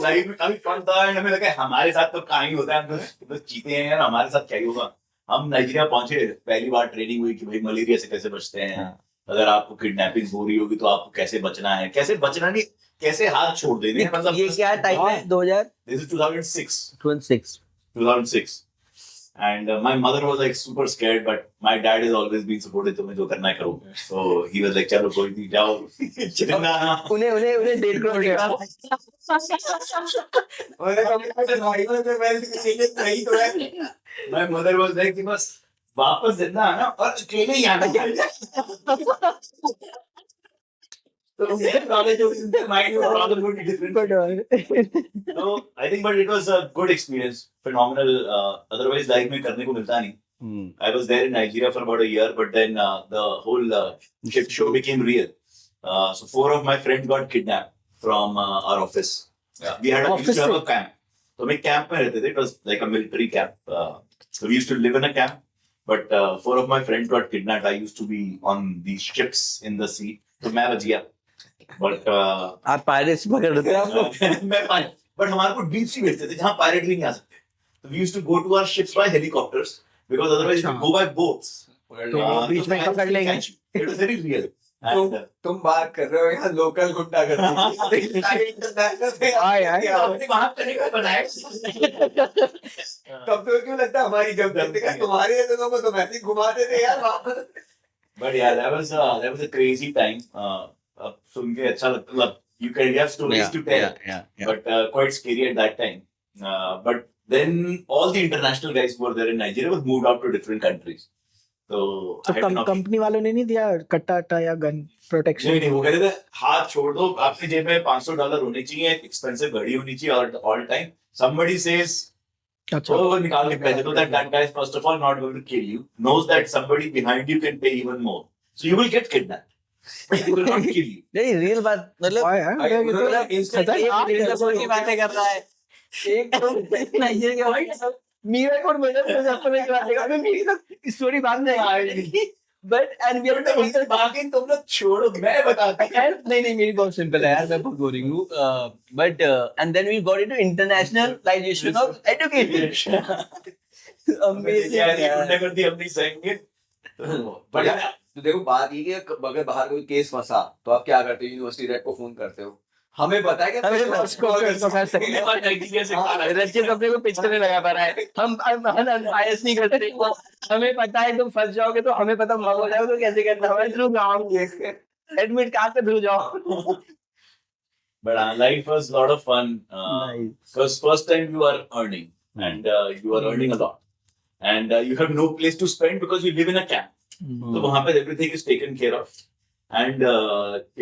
लाइफ में काफी फन था एंड हमें लगा हमारे साथ तो कहाँ ही होता है, हम तो चीते हैं यार, हमारे साथ क्या ही होगा। हम नाइजीरिया पहुंचे, पहली बार ट्रेनिंग हुई कि भाई मलेरिया से कैसे बचते हैं, अगर आपको किडनैपिंग हो रही होगी तो आपको कैसे बचना है, कैसे बचना नहीं कैसे हाथ छोड़ देने हैं, मतलब ये क्या टाइम है? 2000 this is 2006 2006 and my mother was like super scared but my dad has always been supportive, तुम्हें जो करना है करो, so he was like चलो कोई नहीं जाओ चिल्ला उन्हें 1.5 करोड़ के my mother was like कि बस वापस जिंदा आना और अकेले ही आना तो mind was rather good different. So I think but it was a good experience, phenomenal, otherwise life में करने को मिलता नहीं. I was there in Nigeria for about a year, but then the whole ship show became real. So 4 of my friends got kidnapped from our office. We used to have a camp. So we camp में रहते थे. It was like a military camp. So we used to live in a camp. But 4 of my friends got kidnapped. I used to be on these ships in the sea. तो मैं बच गया. But आप pirates पकड़ रहे थे आपको? मैं but हमारे को डीप सी मिलते थे जहाँ पायरेट भी नहीं आ सकते. So we used to go to our ships by helicopters because otherwise if you go by boats. तो बीच में पकड़ लेंगे। It was very real. And तुम बात कर रहे हो यहाँ लोकल गुंडा करते तब तो क्यों लगता है हमारी जब तुम्हारे ऐसे को तुम ऐसे घुमाते थे यार। But yeah, that was a crazy time. अब सुन के अच्छा लगता, मतलब you can have stories to tell, but quite scary at that time. But then all the international guys who were there in Nigeria were moved out to different countries. So company वालों ने नहीं दिया कट्टा अट्टा या gun protection? नहीं, वो कहते थे हाथ छोड़ दो, आपकी जेब में $500 होने चाहिए, एक्सपेंसिव घड़ी होनी चाहिए और ऑल टाइम somebody says अच्छा वो निकाल के पैसे दो, that guy is first of all not going to kill you, knows that somebody behind you can pay even more, so you will get kidnapped. He will not kill you. नहीं real बात मतलब की बातें कर रहा है एक तो मेरा कौन बोला मुजफ्फरपुर की बात है, अबे मेरी तो स्टोरी बाद में आएगी but and we are the बाकी तुम लोग छोड़ो, मैं बताता हूं। नहीं मेरी बहुत सिंपल है यार, मैं बहुत बोरिंग हूँ but and then we got into internationalization of education. Amazing यार कर दी अपनी सहेंगे बट यार तो देखो बात ये कि अगर बाहर कोई केस फंसा तो आप क्या करते हो? यूनिवर्सिटी रेड को फोन करते हो, हमें पता है कि रचित अपने को पिच करने लगा पा रहा है, हम अनबायस नहीं करते, हमें पता है तुम फंस जाओगे तो हमें पता हो जाओगे तो कैसे करना है, थ्रू जाओगे एडमिट कहाँ से थ्रू जाओ। But life was a lot of fun because first time you are earning and you are earning a lot and you have no place to spend because you live in a camp. तो वहाँ पे everything is taken care of. And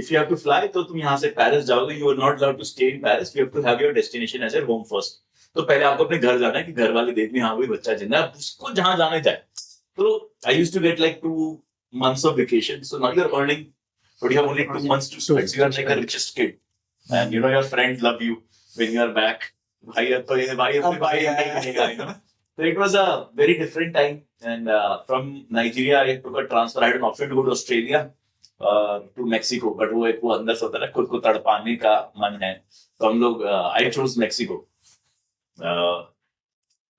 if you have to fly, तो तुम यहाँ से Paris जाओगे, you are not allowed to stay in Paris. You have to have your destination as your home first. तो पहले आपको अपने घर जाना है कि घर वाले देख में हाँ वही बच्चा जिंदा है, उसको जहाँ जाने जाए। तो I used to get like 2 months of vacation. So now you're earning, but you have only 2 months to spend. So you are like the richest kid, and you know your friends love you when you are back. भाई अब तो ये भाई you know. So it was a very different time. And from Nigeria, I took a transfer. I had an option to go to Australia. To Mexico, but वो अंदर से होता है खुद को तड़पाने का मन है, तो हम लोग I chose Mexico.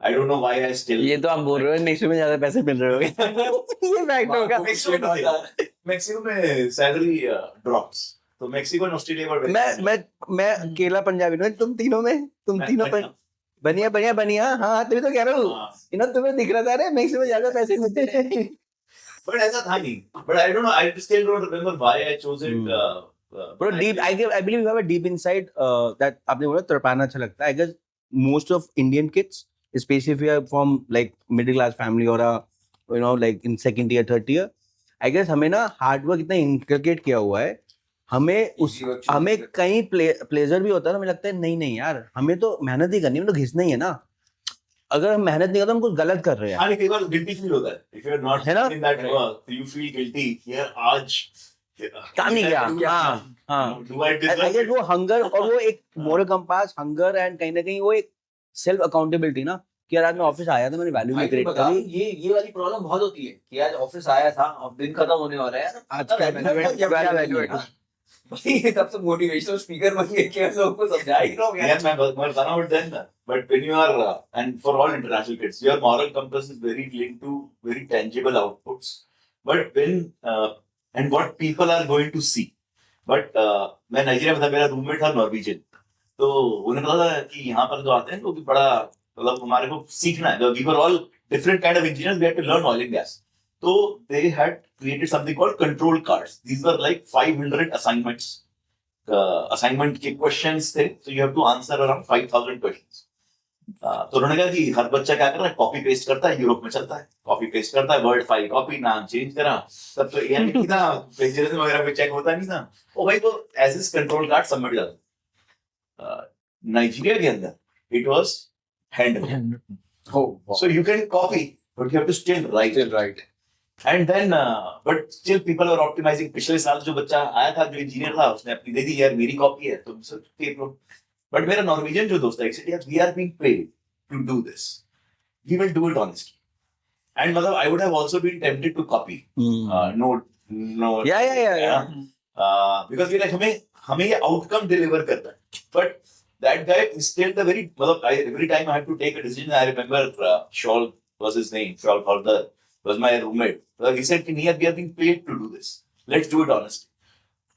I don't know why I still. ये तो आप बोल रहे हो मेक्सिको में ज्यादा पैसे मिल रहे होंगे ये फैक्ट होगा। मेक्सिको में सैलरी ड्रॉप्स, तो मेक्सिको और ऑस्ट्रेलिया मैं अकेला पंजाबी हूँ, तुम तीनों बनिया हाँ तभी तो कह रहा हूँ तुम्हें दिख रहा था अरे मेक्सिको में ज्यादा पैसे मिलते हैं। But ऐसा था नहीं. But I don't know. I still don't remember why I chose it. Bro, deep. I believe you have a deep insight that आपने बोला तड़पाना अच्छा लगता है. I guess most of Indian kids, especially if you are from like middle class family or like in second tier, third tier, I guess हमें ना hard work इतना inculcate किया हुआ है. हमें कहीं प्लेजर भी होता है ना, मुझे लगता है नहीं यार हमें तो मेहनत ही करनी है, तो घिसना ही है ना. अगर हम मेहनत नहीं करते हम कुछ गलत कर रहे हैं. हाँ, लेकिन कई बार गिल्टी फील होता है if you're not है ना? in that work you feel guilty यार आज काम नहीं किया. हाँ. do I I deserve guess it? वो हंगर और वो एक मोरल कंपास, हंगर एंड कहीं ना कहीं वो एक सेल्फ अकाउंटेबिलिटी ना कि यार आज मैं ऑफिस आया था मैंने वैल्यू भाई नहीं क्रिएट बता, करी. ये वाली प्रॉब्लम बहुत होती है कि आज ऑफिस आया था, अब दिन खत्म होने वाला है यार, आज क्या value add? भाई तब से मोटिवेशनल स्पीकर बन गए कि लोगों को समझा ही रहा हूँ यार. Yes, मैं बता रहा हूँ then but when you are and for all international kids your moral compass is very linked to very tangible outputs but when and what people are going to see but मैं Nigeria में था, मेरा roommate था Norwegian, तो उन्हें पता था कि यहाँ पर जो आते हैं तो बड़ा मतलब हमारे को सीखना है. We were all different kind of engineers, we had to learn oil and gas. So they had created something called control cards. These were like 500 assignments. Assignment के questions थे, so you have to answer around 5,000 questions. तो उन्होंने कहा कि हर बच्चा क्या कर रहा है, कॉपी पेस्ट करता है, यूरोप में चलता है, कॉपी पेस्ट करता है, वर्ड फाइल कॉपी, नाम चेंज करा, तब तो ये नहीं था, प्लेजरिज्म वगैरह पे चेक होता नहीं था. ओ भाई तो एज इस कंट्रोल कार्ड सबमिट जाता. नाइजीरिया के अंदर it was hand, so you can copy but you have to still write. And then but still people are optimizing. पिछले साल जो बच्चा आया था जो इंजीनियर था उसने अपनी दे दी यार मेरी कॉपी है तुम सब टेप लो. बट मेरा नॉर्वेजियन जो दोस्त है actually we are being paid to do this, we will do it honestly. And मतलब I would have also been tempted to copy no या बिकॉज़ वी लाइक हमें ये आउटकम डिलीवर करना है. बट that guy instilled the very every time I had to take a decision I remember Shaul was his name, Shaul Halder was my roommate. So he said we are being paid to do this, let's do it honestly.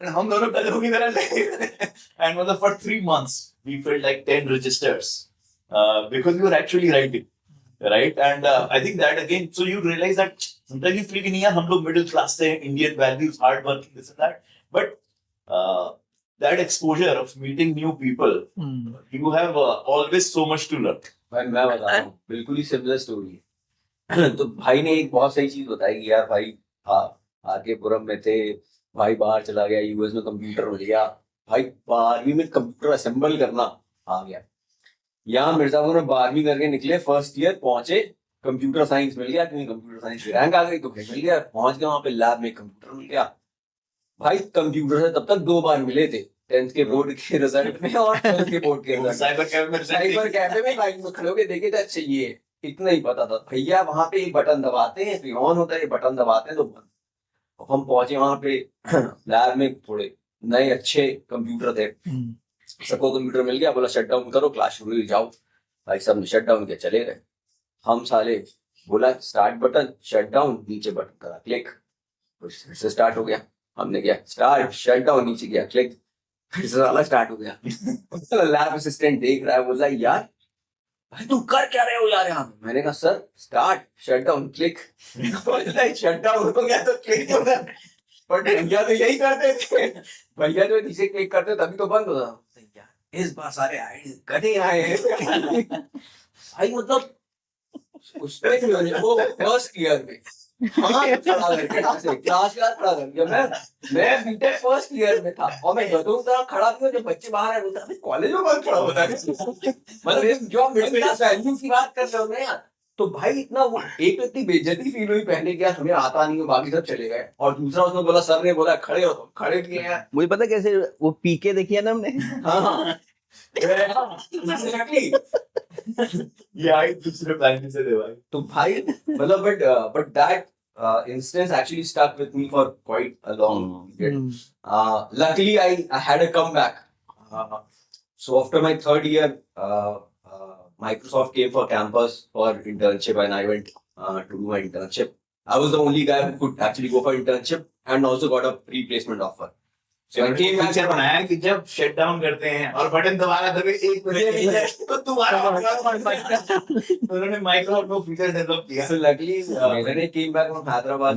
And हम दोनों कल होगी तरह and मतलब for 3 months we filled like 10 registers because we were actually writing, right? And I think that again, so you realize that sometimes you feel कि नहीं यार हम लोग middle class से Indian values, hard working, this and that, but that exposure of meeting new people, you have always so much to learn. भाई मैं बता रहा हूँ बिल्कुल ही सिमिलर स्टोरी है. तो भाई ने एक बहुत सही चीज बताई कि यार भाई आगे पुरम में थे, भाई बाहर चला गया, यूएस में कंप्यूटर मिल गया, भाई 12वीं में कंप्यूटर असेंबल करना आ गया. यहाँ मिर्जापुर में 12वीं करके निकले, फर्स्ट ईयर पहुंचे, कंप्यूटर साइंस मिल गया, क्योंकि कंप्यूटर साइंस की रैंक आ गई तो मिल गया, पहुंच गया वहां पे लैब में कंप्यूटर मिल गया. भाई कंप्यूटर से तब तक 2 बार मिले थे, 10th के बोर्ड के रिजल्ट में और 12th के बोर्ड के रिजल्ट. साइबर कैफे में लाइन में खड़े होके देखे थे, अच्छा ये इतना ही पता था भैया वहां पे एक बटन दबाते हैं तो ऑन होता है, बटन दबाते हैं तो बंद. हम पहुंचे वहां पे लैब में, थोड़े नए अच्छे कंप्यूटर थे, सबको कंप्यूटर मिल गया, बोला शट डाउन करो, क्लास शुरू हो जाओ. भाई सब ने शट डाउन किया, चले गए. हम साले बोला स्टार्ट बटन, शट डाउन, नीचे बटन करा क्लिक, फिर से स्टार्ट हो गया. हमने किया स्टार्ट, शट डाउन, नीचे किया क्लिक, फिर से साला स्टार्ट हो गया. लैब असिस्टेंट देख रहा है, बोला यार भाई तुम कर क्या रहे हो यार यहाँ पे. मैंने कहा sir start, shut down, click. Shut down हो गया तो क्लिक हो गया. बट भैया तो यही करते थे, भैया जो नीचे क्लिक करते तभी तो बंद होता. यार इस बार सारे आए गधे आए हैं. भाई मतलब उसमें वो फर्स्ट ईयर में क्लास खड़ा कर दिया. मैं बीटेक फर्स्ट ईयर में था और मैं गधों की तरह खड़ा था. जब बच्चे बाहर आए बोलते कॉलेज में कौन खड़ा होता है. मतलब जो आप मिडिल क्लास वैल्यूज की बात कर रहे हो ना यार, तो भाई इतना वो एक तो इतनी बेइज्जती फील हुई पहले कि यार हमें आता नहीं है, बाकी सब चले गए. और दूसरा उसने बोला, सर ने बोला खड़े हो, तो खड़े किए यार. मुझे पता कैसे वो पीके देखी है ना हमने. हाँ ये आई दूसरे प्लान से दे भाई. तो भाई मतलब but that instance actually stuck with me for quite a long period. Luckily I had a comeback. So after my 3rd year, Microsoft came for campus for internship and I went to do my internship. I was the only guy who could actually go for internship and also got a pre-placement offer. So I came back. Feature बनाया कि जब shut down करते हैं और button दबाना दबे 1 minute तो तुम्हारा उन्होंने माइक्रोसॉफ्ट को फीचर डेवलप किया. So luckily when I came back from Hyderabad,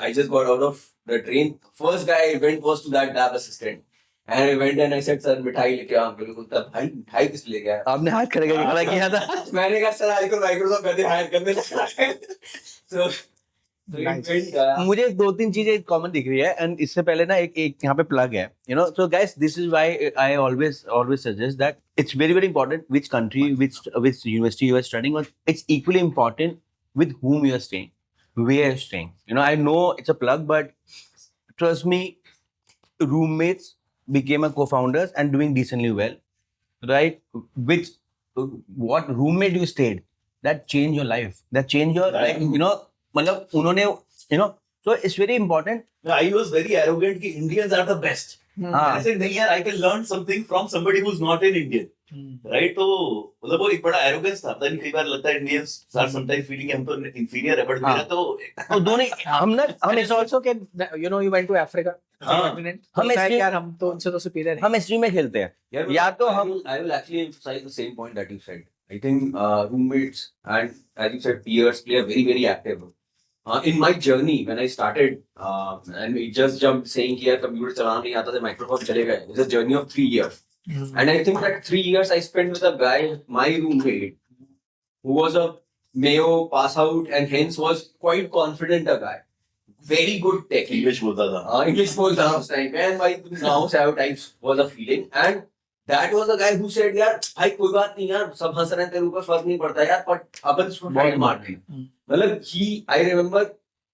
I just got out of the train. First guy I went was to that lab assistant. And I went and I said, sir मिठाई लेके आओ. बिल्कुल तब भाई मिठाई किस ले गया. आपने हाथ खड़े करके किया था. मैंने कहा सर आजकल माइक्रोसॉफ्ट गधे हायर करने लगा है. So मुझे दो तीन चीजें कॉमन दिख रही है एंड इससे पहले ना एक यहाँ पे प्लग है so guys this is why I always suggest that it's very important which country which university you are studying और it's equally important with whom you are staying, where you're staying. I know it's a plug, but trust me, roommates became a co-founders and doing decently well, right? Which what roommate you stayed, that changed your life. That changed your life. मतलब उन्होंने so it's very important. I was very arrogant कि Indians are the best. I said नहीं यार, I can learn something from somebody who's not an Indian. Right तो मतलब वो एक बड़ा एरोगेंस था पता नहीं कई बार लगता है इंडियंस आर समटाइम्स फीलिंग हम तो इंफीरियर है बट मेरा तो दोनों हम इस आल्सो के you went to Africa continent हम यार हम तो उनसे तो सुपीरियर हैं हम एक्सट्रीम में खेलते हैं या तो हम I will actually emphasize the same point that you said. I think roommates and as you said peers play a very active role. In my journey when I started and we just jumped saying कि यार computer चलाना नहीं आता था Microsoft चले गए. It's a journey of 3 years. And I think that 3 years I spent with a guy, my roommate, who was a Mayo pass out and hence was quite confident a guy. Very good tech. English बोलता था English बोलता था उस time पे and my now stereotypes was a feeling and that was the guy who said यार भाई कोई बात नहीं यार सब हंस रहे हैं तेरे ऊपर फर्क नहीं पड़ता यार but अपन इसको try मारते हैं मतलब I remember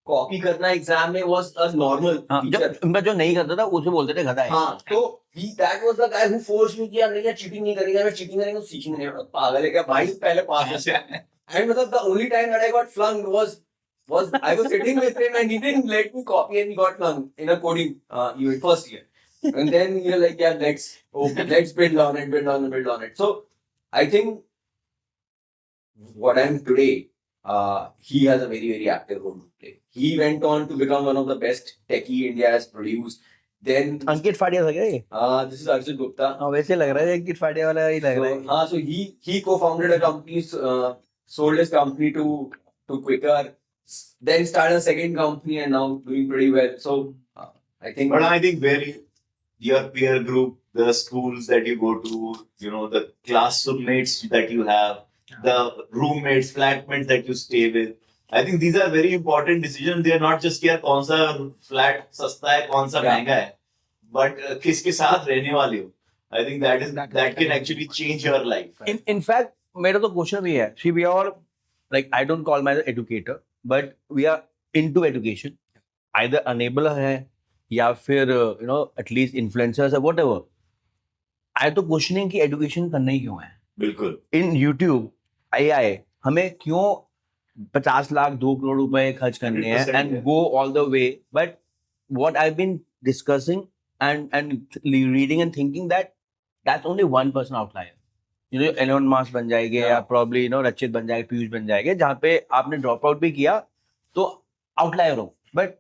कॉपी करना एग्जाम में was a normal feature. जो नहीं करता था उसे बोलते थे गधा है हाँ तो that was the guy who forced me कि यार नहीं यार चीटिंग नहीं करेगा मैं चीटिंग करेंगे तो सीखेंगे नहीं पागल है क्या भाई पहले पास है and मतलब the only time that I got flung was I was sitting with him and he didn't let me copy and he got flung in a coding unit first year and then you're like yeah let's build on it so I think what I am today he has a very active role to play. He went on to become one of the best techie India has produced. Then अंकित फाड़िया था क्या ये this is Arjun Gupta. हाँ वैसे लग रहा है अंकित फाड़िया वाला ही लग रहा है हाँ so he co-founded a company, sold his company to Quicker, then started a second company and now doing pretty well. So I think. But I think your peer group, the schools that you go to, the classmates that you have, the roommates, flatmates that you stay with. I think these are very important decisions. They are not just कि यार कौन सा flat सस्ता है, कौन सा महंगा है, but किसके साथ रहने वाले हो. I think that can actually change your life. In fact, मेरा तो क्वेश्चन भी है. See, we are like I don't call myself educator, but we are into education. Either enabler है या फिर at least influencers or whatever. I तो questioning कि education करना ही क्यों है? बिल्कुल. In YouTube, AI हमें क्यों 50 लाख 2 करोड़ रुपए खर्च करने हैं and go all the way. But what I've been discussing and reading and thinking that's only one person outlier. Elon Musk बन जाएंगे या probably रचित बन जाएंगे, पीयूष बन जाएंगे, जहाँ पे आपने ड्रॉप आउट भी किया तो outlier हो. But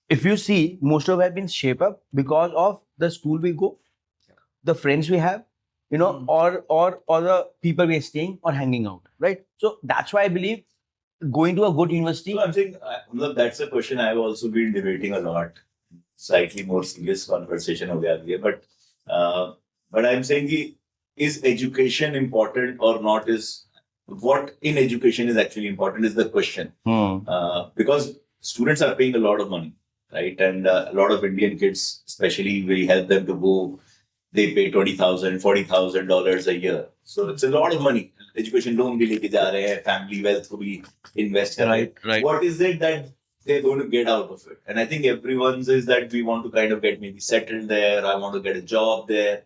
if you see, most of have been shaped up because of the school we go, the friends we have, or the people we are staying or hanging out, right? So that's why I believe going to a good university. So I'm saying that's a question I've also been debating a lot. Slightly more serious conversation over here, but I'm saying is education important or not? Is what in education is actually important is the question. Because students are paying a lot of money, right? And a lot of Indian kids, especially, will help them to go. They pay $20,000, $40,000 a year. So it's a lot of money. Education loan bhi leke ja rahe hain, family wealth ko bhi invest kar rahe hain. Right. What is it that they're going to get out of it? And I think everyone's is that we want to kind of get maybe settled there. I want to get a job there.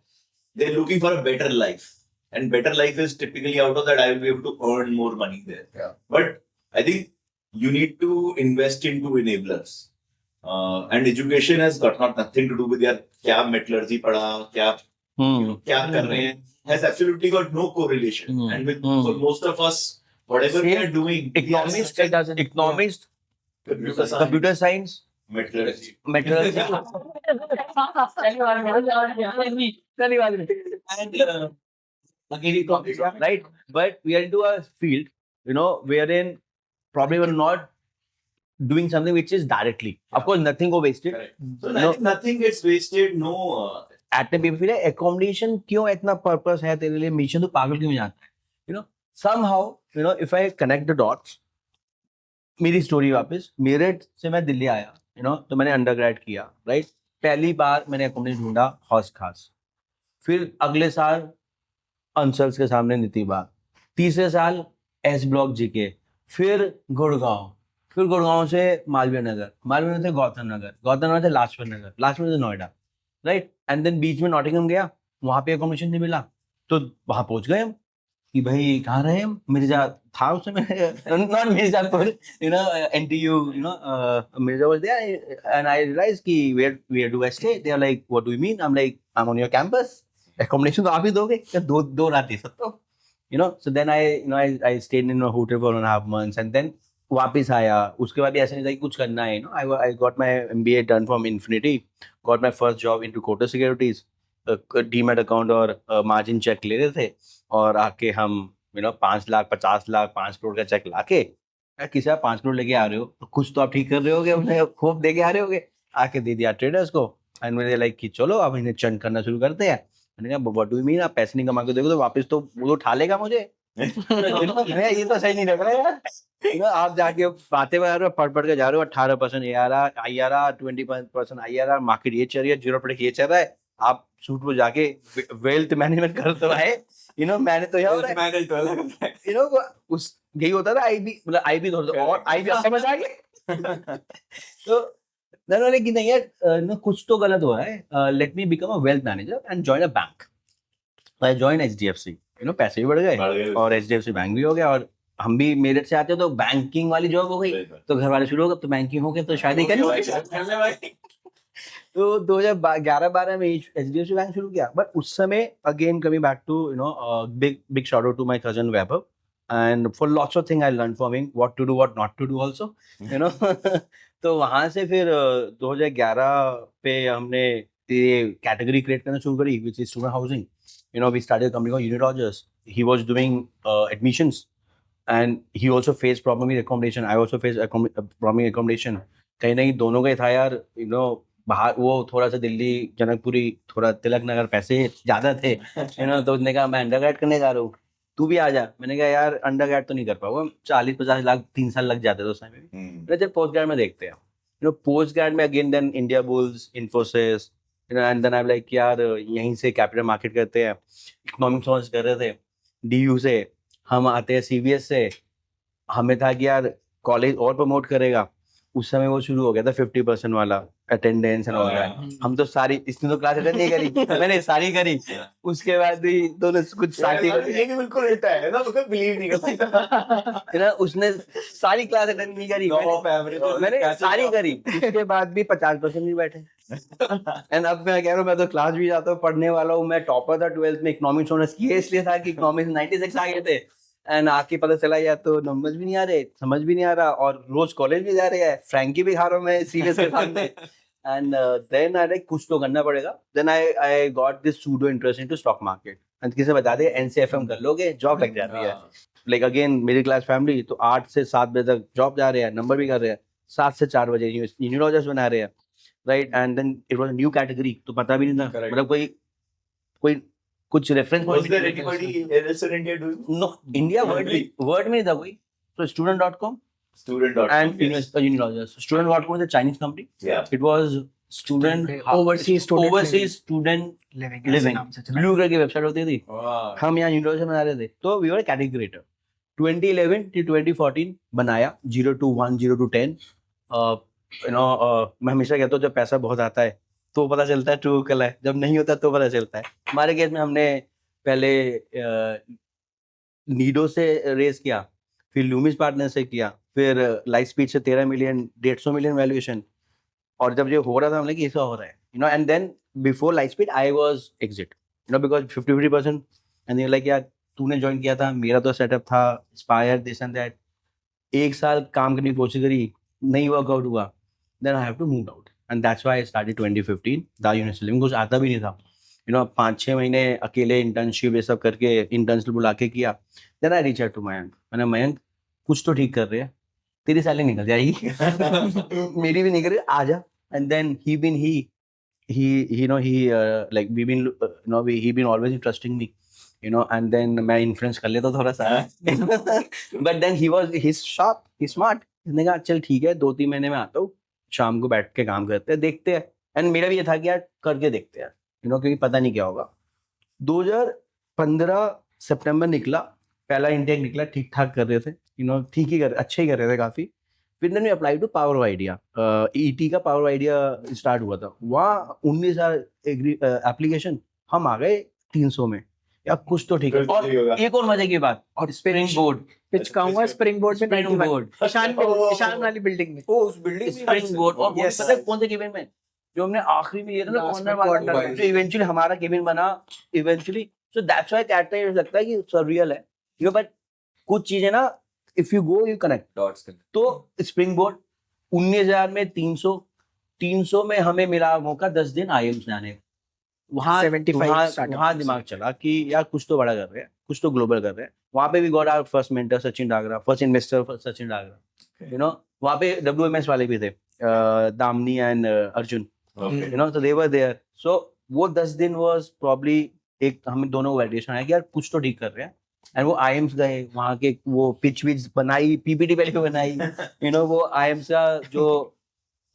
They're looking for a better life. And better life is typically out of that I will be able to earn more money there. Yeah. But I think you need to invest into enablers. And education has got nothing to do with your क्या metallurgy पढ़ा, क्या कर रहे हैं, has absolutely got no correlation. And with for most of us, whatever we are doing, economist, computer science, metallurgy. And right, but we are into a field, wherein probably we're not doing something which is directly. Of course, nothing go wasted. Correct. So nothing gets wasted. No. At the people feel accommodation क्यों इतना purpose है तेरे लिए mission तो पागल क्यों जाता है? Somehow, if I connect the dots, मेरी स्टोरी वापस, मेरठ से मैं दिल्ली आया, तो मैंने अंडरग्रेड किया, राइट। पहली बार मैंने अकोमोडेशन ढूंढा हौस खास, फिर अगले साल अंसल्स के सामने नीति बाग, तीसरे साल एस ब्लॉक जीके, फिर गुड़गांव से मालवीय नगर से गौतम नगर से लाजपत से नोएडा, राइट। एंड देन बीच में नॉटिंघम गया, वहां पे अकोमोडेशन नहीं मिला, तो वहां पहुंच गए हम कि भाई कहाँ रहे हम, मिर्जा था उस समय, not Mirzapur, NTU, Mirza was there, and I realized कि where do I stay? They are like, what do you mean? I'm like, I'm on your campus. Accommodation तो आप ही दोगे, दो रात दे सकते हो, so then I stayed in a hotel for 1.5 months, and then वापस आया। उसके बाद भी ऐसा नहीं था कि कुछ करना है, I got my MBA done from Infinity, got my first job into Kotak Securities, demat account और मार्जिन चेक ले रहे थे, और आके हम 5 लाख 50 लाख 5 करोड़ का चेक लाके, किसी आप 5 करोड़ लेके आ रहे हो तो कुछ तो आप ठीक कर रहे होगे, उन्हें खूब दे के आ रहे होगे, आके दे दिया ट्रेडर्स को। एंड मैंने लाइक कि चलो अब इन्हें चंड करना शुरू करते हैं। मैंने कहा व्हाट डू यू मीन, आप पैसे नहीं कमा के दोगे तो वापस तो वो तो उठा लेगा मुझे। ये तो सही नहीं लग रहा यार, आप जाके बातें बता रहे हो, पढ़ के जा रहे हो, 18% IRR 20% IRR, मार्केट ये चल रही है, 0% ये चल रहा है, आप सूट में जाके वेल्थ मैनेजमेंट कर तो है, मैंने तो मैनेज तो अलग उस यही होता था, IB मतलब IB और IB समझ आ गए। तो लेकिन नहीं यार, कुछ तो गलत हो रहा है, let me become a wealth manager and join a bank. I join HDFC, पैसे भी बढ़ गए और HDFC बैंक भी हो गया, और हम भी मेरठ से आते हो तो बैंकिंग वाली जॉब हो गई, तो घर वाले शुरू हो गए, तो बैंकिंग हो गया तो शायद ही करें। तो 2011-12 में HDFC बैंक शुरू किया, बट उस समय again coming back to big shout out to my cousin Vaibhav, and for lots of thing I learn from him, what to do what not to do also, तो वहां से फिर 2011 पे हमने ये कैटेगरी क्रिएट करना शुरू करी, which is student housing. We started a company called Unit Rogers. He was doing admissions, and he also faced problem with accommodation. I also faced problem with accommodation. कहीं नहीं दोनों का ही था यार, बाहर वो थोड़ा सा दिल्ली जनकपुरी, थोड़ा तिलक नगर पैसे ज्यादा थे, तो उसने कहा मैं अंडरग्रेड करने जा रहा हूँ, तू भी आ जा। मैंने कहा यार अंडरग्रेड तो नहीं कर पाऊंगा, 40-50 लाख 3 साल लग जाते थे उस टाइम में। जब पोस्ट ग्रेड में देखते हैं, पोस्ट ग्रेड में again then Indiabulls, Infosys, and then I like यार यहीं से कैपिटल मार्केट करते हैं, इकोनॉमिक साइंस कर रहे थे DU से, हम आते हैं CBS से, हमें था कि यार कॉलेज और प्रमोट करेगा। उस समय वो शुरू हो गया था 50% वाला अटेंडेंस एंड ऑल दैट, हम तो सारी, इसने तो क्लास अटेंड नहीं करी, मैंने सारी करी, उसके बाद भी दोनों कुछ साथी बिल्कुल उल्टा है ना, उसको बिलीव नहीं कर सकता, उसने सारी क्लास अटेंड नहीं करी, मैंने सारी करी, उसके बाद भी 50% नहीं बैठे। एंड अब मैं कह रहा हूँ, मैं तो क्लास भी जाता हूँ, पढ़ने वाला हूँ, मैं टॉपर था 12th में, इकोनॉमिक्स ऑनर्स किए इसलिए था कि इकोनॉमिक्स 96 आ गए थे, एंड आके पता चला या तो नंबर्स भी नहीं आ रहे, समझ भी नहीं आ रहा, और रोज कॉलेज भी जा रहे हैं, फ्रैंकी भी खा रहा हूँ मैं सीरियस के सामने, एंड देन आई लाइक कुछ तो करना पड़ेगा। Then I got this pseudo interest into stock market, and किसी बता दे NCFM कर लोगे, जॉब लग जाती है। Like again middle class family, तो 8 से 7 बजे तक जॉब जा रहे हैं, नंबर भी कर रहे हैं, 7 से 4 बजे यूनिट रॉजर्स बना रहे हैं, right. And then it was a new category, तो पता भी नहीं था, मतलब कोई कुछ reference Was there anybody else in India doing? No, India word में नहीं था कोई, so student.com and Unit Rogers. Student.com is a Chinese company. Yeah. It was overseas student living. Blue colour की वेबसाइट होती थी, हम यहाँ यूनिट रॉजर्स बना रहे थे, तो we were category creator. 2011 to 2014 बनाया, 0 to 1, 0 to 10। मैं हमेशा कहता हूँ जब पैसा बहुत आता है तो पता चलता है ट्रू कलर है, जब नहीं होता तो पता चलता है। हमारे केस में हमने पहले नीडो से रेस किया, फिर लूमिस पार्टनर से किया, फिर लाइट स्पीड से 13 मिलियन 150 मिलियन वैल्यूएशन, और जब ये हो रहा था हमने कि ऐसा हो रहा है, and then before light speed I was exit, because 50% and you like यार तूने ज्वाइन किया था, मेरा तो सेटअप था, इंस्पायर दिस एंड दैट, 1 साल काम करने की कोशिश करी, नहीं वर्कआउट हुआ, then I have to move out, and that's why I started 2015 the unit living. कुछ आता भी नहीं था, 5-6 महीने अकेले इंटर्नशिप ये सब करके इंटर्नशिप बुला के किया। Then I reach out to Mayank, मैंने मयंक कुछ तो ठीक कर रहे हैं, तेरी सैलरी निकल जाएगी मेरी भी निकल रही, आ जा। And then he been always trusting me, and then मैं इन्फ्लुएंस कर लेता थोड़ा सा, but then he's sharp, he's smart, इसने कहा चल ठीक है 2-3 महीने में आता हूँ, शाम को बैठ के काम करते हैं, देखते हैं। एंड मेरा भी ये था कि यार करके देखते हैं, क्योंकि पता नहीं क्या होगा। 2015 सितंबर निकला, पहला इंटेक निकला, ठीक ठाक कर रहे थे, ठीक ही अच्छे ही कर रहे थे काफी। फिर then we apply to power idea, ET का पावर आइडिया स्टार्ट हुआ था। वहाँ 19,000 एप्लीकेशन, हम आ गए 300 में। या कुछ तो ठीक है। और एक और मजे की बात, और स्प्रिंग बोर्ड पिच कहूंगा स्प्रिंग बोर्ड में स्प्रिंग 91 बोर्ड ईशान वाली बिल्डिंग में। उस बिल्डिंग स्प्रिंग बोर्ड। और Yes. पता है कौन से केबिन में, जो हमने आखिरी में ये था ना Last कॉर्नर में वाला, corner जो इवेंचुअली हमारा केबिन बना eventually. So that's why that time लगता है कि सररियल है, बट कुछ चीजें ना if you go you connect dots. तो स्प्रिंग बोर्ड 19,000 में 300 में हमें मिला मौका 10 दिन आईएम्स जाने का। वहाँ 75 startups. वहाँ दिमाग चला कि यार कुछ तो बड़ा कर रहे हैं, कुछ तो ग्लोबल कर रहे हैं। वहाँ पे भी got our first mentor Sachin Dagra, first investor Sachin Dagra. वहाँ पे WMS वाले भी थे, Damini and Arjun, so they were there. So वो 10 दिन was probably एक हम दोनों वैलिडेशन है कि यार कुछ तो ठीक कर रहे हैं। एंड वो आईएम्स गए, वहाँ के वो पिच विच बनाई, पीपीटी पहले बनाई, वो आईएम्स का जो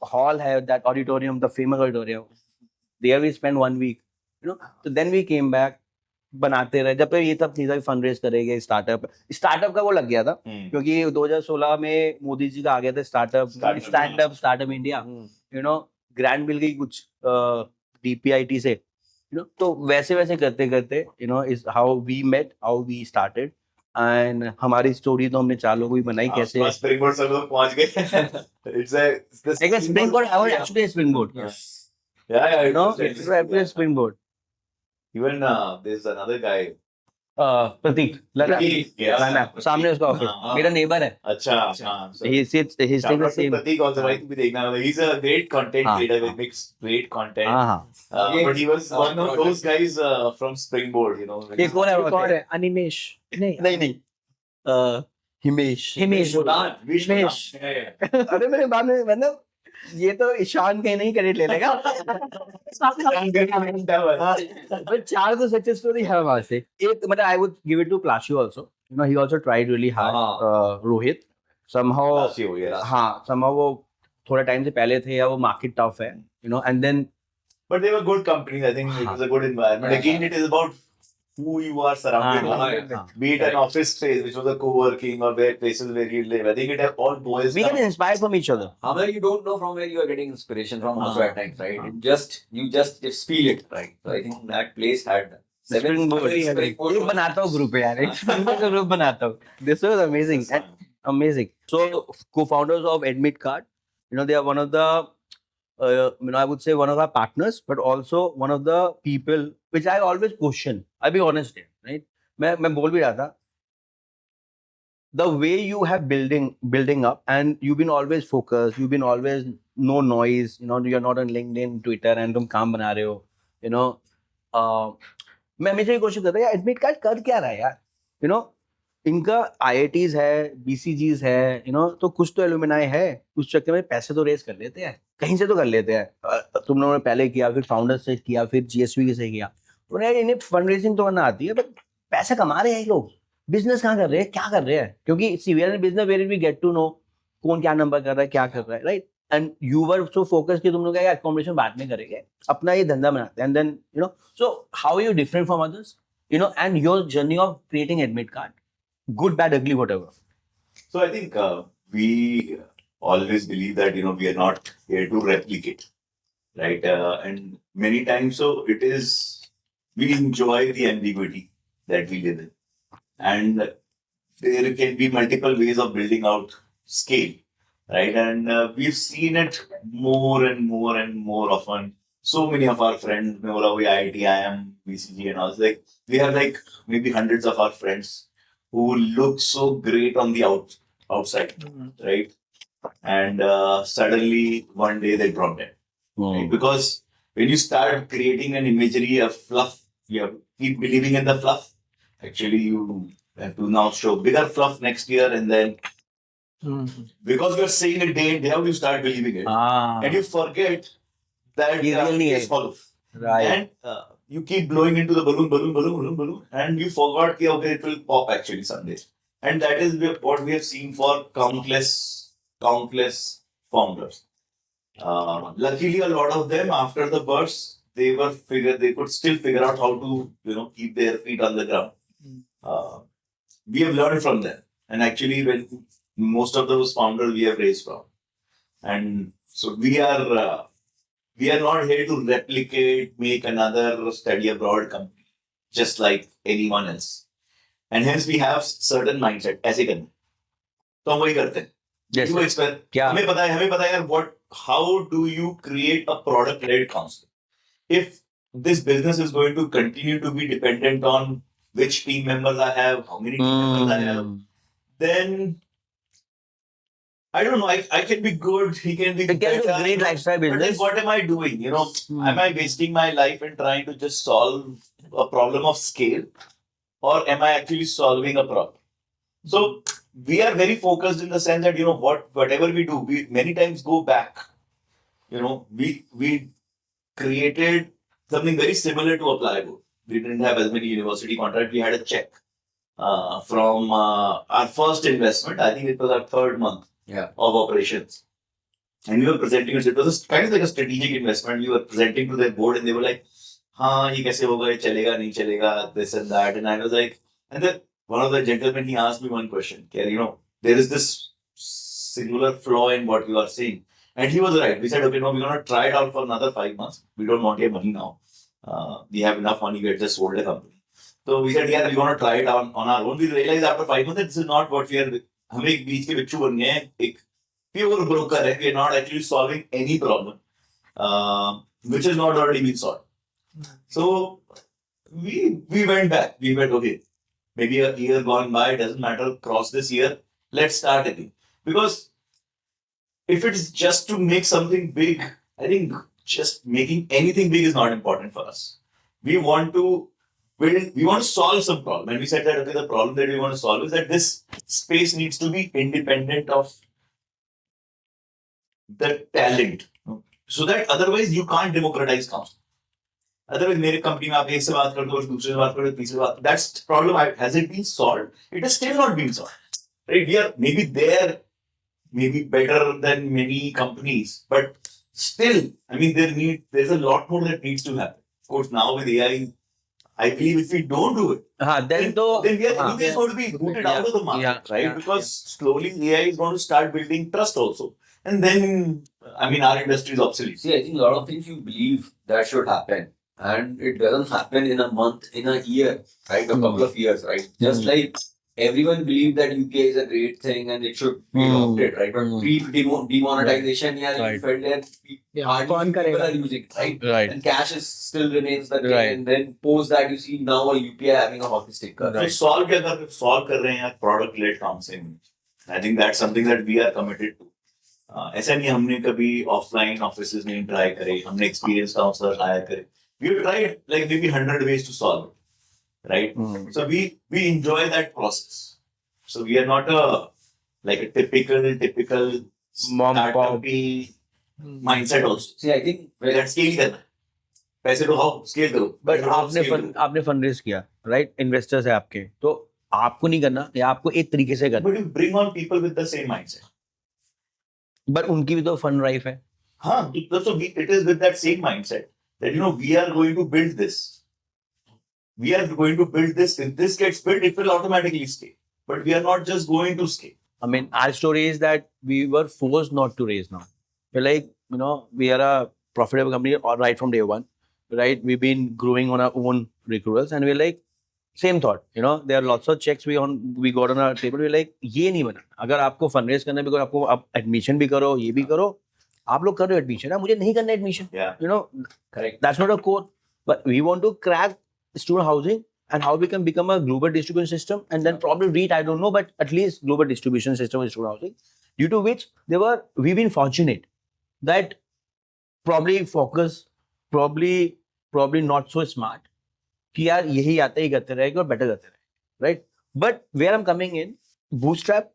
हॉल है, that auditorium, the famous auditorium, there we spend 1 week, तो देन वी केम बैक, बनाते रहे। जब तक ये सब चीजें फंड रेज करेंगे, स्टार्टअप का वो लग गया था, क्योंकि 2016 में मोदी जी का आ गया था स्टार्टअप इंडिया, ग्रांट मिल गई कुछ DPIT से, तो वैसे वैसे करते करते is how we met, how we started. And हमारी स्टोरी तो हमने 4 लोगों की बनाई कैसे। स्प्रिंग बोर्ड सब लोग पहुंच गए। Spring board, I was actually a spring board. It's actually a spring board. Even there's another guy. प्रतीक लाना, सामने उसका ऑफिस, मेरा नेबर है। अच्छा, He sits the same. Pratik also, भाई तू भी देखना, he's a great content creator with makes great content. हाँ, But he was one of those guys from Springboard, एक और एक और है, है अनिमेश, नहीं, हिमेश। हिमेश। अरे मेरे बाद में मतलब ये तो ईशान कहीं नहीं क्रेडिट ले लेगा। But 4 तो सक्सेस स्टोरी है वहां से। एक मतलब I would give it to Placio also, he also tried really hard. Rohit somehow, हाँ, somehow वो थोड़ा टाइम से पहले थे, या वो मार्केट टफ है, and then But they were good companies. I think it was a good environment. Again, it is about who you are surrounded with. Be it an office space, which was a co-working, or where places where you live. I think it all boils we down. get inspired from each other. However, you don't know from where you are getting inspiration from also at times, right? You just feel it, right? So I think that place had Spring board. एक बनाता हूँ group यार, एक Spring Board का group बनाता हूँ। This was amazing and amazing. So co-founders of Admit Card, they are one of the I would say one of our partners, but also one of the people which I always question. I'll be honest here, right? मैं बोल भी रहा था, the way you have building up, and you've been always focused, you've been always no noise, you're not on LinkedIn, Twitter, and तुम काम बना रहे हो, मैं हमेशा ये कोशिश करता हूँ यार, एडमिट कार्ड कर क्या रहा है यार, इनका IITs है, BCGs है, तो कुछ तो एलुमिनाई है, उस चक्कर में पैसे तो रेज कर लेते हैं, कहीं से तो कर लेते हैं। तुम लोगों ने पहले किया, फिर फाउंडर से किया, फिर GSV से किया, तो यार इन्हें फंड रेजिंग तो करना आती है, बट पैसा कमा रहे हैं ये लोग, बिजनेस कहाँ कर रहे हैं, क्या कर रहे हैं? क्योंकि severe business where we get to know कौन क्या नंबर कर रहा है, क्या कर रहा है, right? And you were so focus कि तुम लोग क्या अकोमोडेशन बाद में करेंगे, अपना ये धंधा बनाते हैं, and then so how are you different from others, and your journey of creating admit card, good, bad, ugly, whatever. So I think we always believe that we are not here to replicate, right? And many times, so it is we enjoy the ambiguity that we live in, and there can be multiple ways of building out scale, right? And we've seen it more and more and more often. So many of our friends, IIT, IIM, BCG, and all, like we have like maybe hundreds of our friends who look so great on the outside, right? And suddenly one day they drop dead, right? Because when you start creating an imagery of fluff, you have to keep believing in the fluff. Actually, you have to now show bigger fluff next year, and then because you're saying it day in day out, you start believing it, and you forget that it is hollow, right? And you keep blowing into the balloon, and you forgot that okay, it will pop actually someday. And that is what we have seen for countless countless founders. Luckily, a lot of them after the burst, they could still figure out how to keep their feet on the ground. We have learned from them, and actually, when most of those founders we have raised from, and so we are not here to replicate, make another study abroad company just like anyone else, and hence we have certain mindset. ऐसे करना, तो हम वही करते हैं. Yes, You sir. expect. क्या? हमें पता है यार how do you create a product-led concept? If this business is going to continue to be dependent on which team members I have, how many team members I have, then I don't know. I can be good. He can be It can be better, a great lifestyle But then business. what am I doing? Am I wasting my life in trying to just solve a problem of scale, or am I actually solving a problem? So we are very focused in the sense that whatever we do, we many times go back. We created something very similar to Apply Board. We didn't have as many university contracts. We had a check from our first investment. I think it was our third month of operations. And we were presenting it. It was kind of like a strategic investment. We were presenting to their board and they were like, ye kaise hoga, ye chalega, nahi chalega, this and that. And I was like, and then one of the gentlemen, he asked me one question. There is this singular flaw in what you are saying. And he was right. We said, okay, no, we're going to try it out for another 5 months. We don't want your money now. We have enough money. We had just sold the company. So we said, yeah, we're going to try it on our own. We realized after 5 months that this is not what we are. हम एक बीच के बिच्छू बन गए हैं, एक pure broker है. We are not actually solving any problem, which has not already been solved. So we went back. We went, okay, maybe a year gone by, doesn't matter, cross this year, let's start again. Because if it's just to make something big, I think just making anything big is not important for us. We want to solve some problem. And we said that, okay, the problem that we want to solve is that this space needs to be independent of the talent. So that otherwise you can't democratize counseling. Otherwise, मेरे company में आप एक से बात कर दो, दूसरे से बात कर दो, तीसरे से बात. That's the problem. Has it been solved? It has still not been solved. Right? We are maybe better than many companies, but still, I mean, there's a lot more that needs to happen. Of course, now with AI, I believe if we don't do it, then we are anyways going to be rooted out of the market, right? Because slowly AI is going to start building trust also. And then, I mean, our industry is obsolete. See, I think a lot of things you believe that should happen, and it doesn't happen in a month, in a year, right? A couple of years, right? Just like everyone believed that UPI is a great thing and it should be adopted, right? But pre-demonetization, you felt that hardly people are using it, right? Right. And cash still remains the thing. Right. And then post that, you see now a UPI having a hockey stick. So solve कर रहे हैं product-led counseling. I think that's something that we are committed to. ऐसा नहीं हमने कभी offline offices नहीं try करे, हमने experienced counselors hire करे. We've tried like maybe 100 ways to solve it. Right? So we enjoy that process. So we are not a typical startup-y mindset also. See, I think Let's scale करना है. पैसे तो how scale करो. But आपने fund raise किया, right? Investors है आपके, तो आपको नहीं करना या आपको एक तरीके से करना. But you bring on people with the same mindset. But उनकी भी तो फंड ड्राइव है. हाँ, so it is with that same mindset that we are going to build this. We are going to build this. If this gets built, it will automatically scale. But we are not just going to scale. I mean, our story is that we were forced not to raise now. We're like, we are a profitable company right from day one, right? We've been growing on our own recruiters and we're like, same thought, there are lots of checks we got on our table. We're like, ये नहीं बना. अगर आपको fundraise करना है, because आपको आप admission भी करो, ये भी करो, आप लोग कर रहे हो admission, मुझे नहीं करना admission. Yeah. Correct. That's not a core. But we want to crack student housing and how we can become a global distribution system and then probably reach, I don't know, but at least global distribution system with student housing, due to which we've been fortunate that probably focus, probably not so smart, कि यार यही आता ही करते रहेगा और better करते रहेगा, right? But where I'm coming in, bootstrap,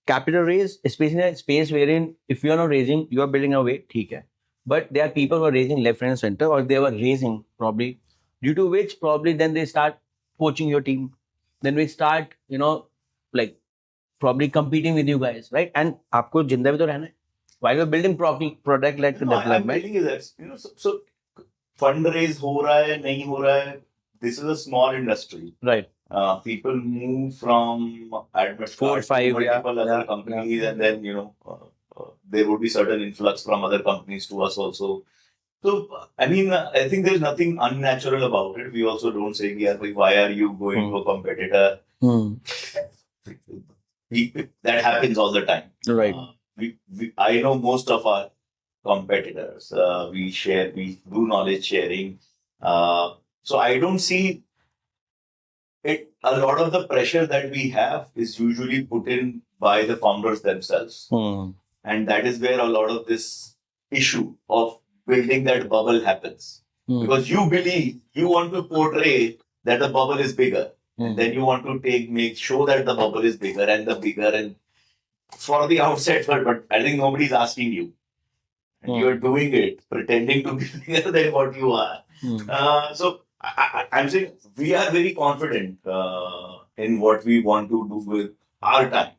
capital raise, especially in a space wherein if you are not raising, you are building a way, ठीक है. But there are people who are raising left, right, and center, or they were raising probably, due to which probably then they start poaching your team. Then we start, like probably competing with you guys, right? And आपको जिंदा भी तो रहना है. While you're building product like No, I'm development, telling you that, so fundraise हो रहा है, नहीं हो रहा है. This is a small industry. right? People move from Admit 4 or Card to 5, multiple other companies, and then there would be certain influx from other companies to us also. So I mean, I think there's nothing unnatural about it. We also don't say, yeah, why are you going to a competitor? That happens all the time. Right. I know most of our competitors. We do knowledge sharing. So I don't see it. A lot of the pressure that we have is usually put in by the founders themselves. And that is where a lot of this issue of building that bubble happens. Because you believe, you want to portray that the bubble is bigger. And then you want to make sure that the bubble is bigger and for the outset, but I think nobody's asking you. And you're doing it, pretending to be bigger than what you are. So I'm saying we are very confident in what we want to do with our time,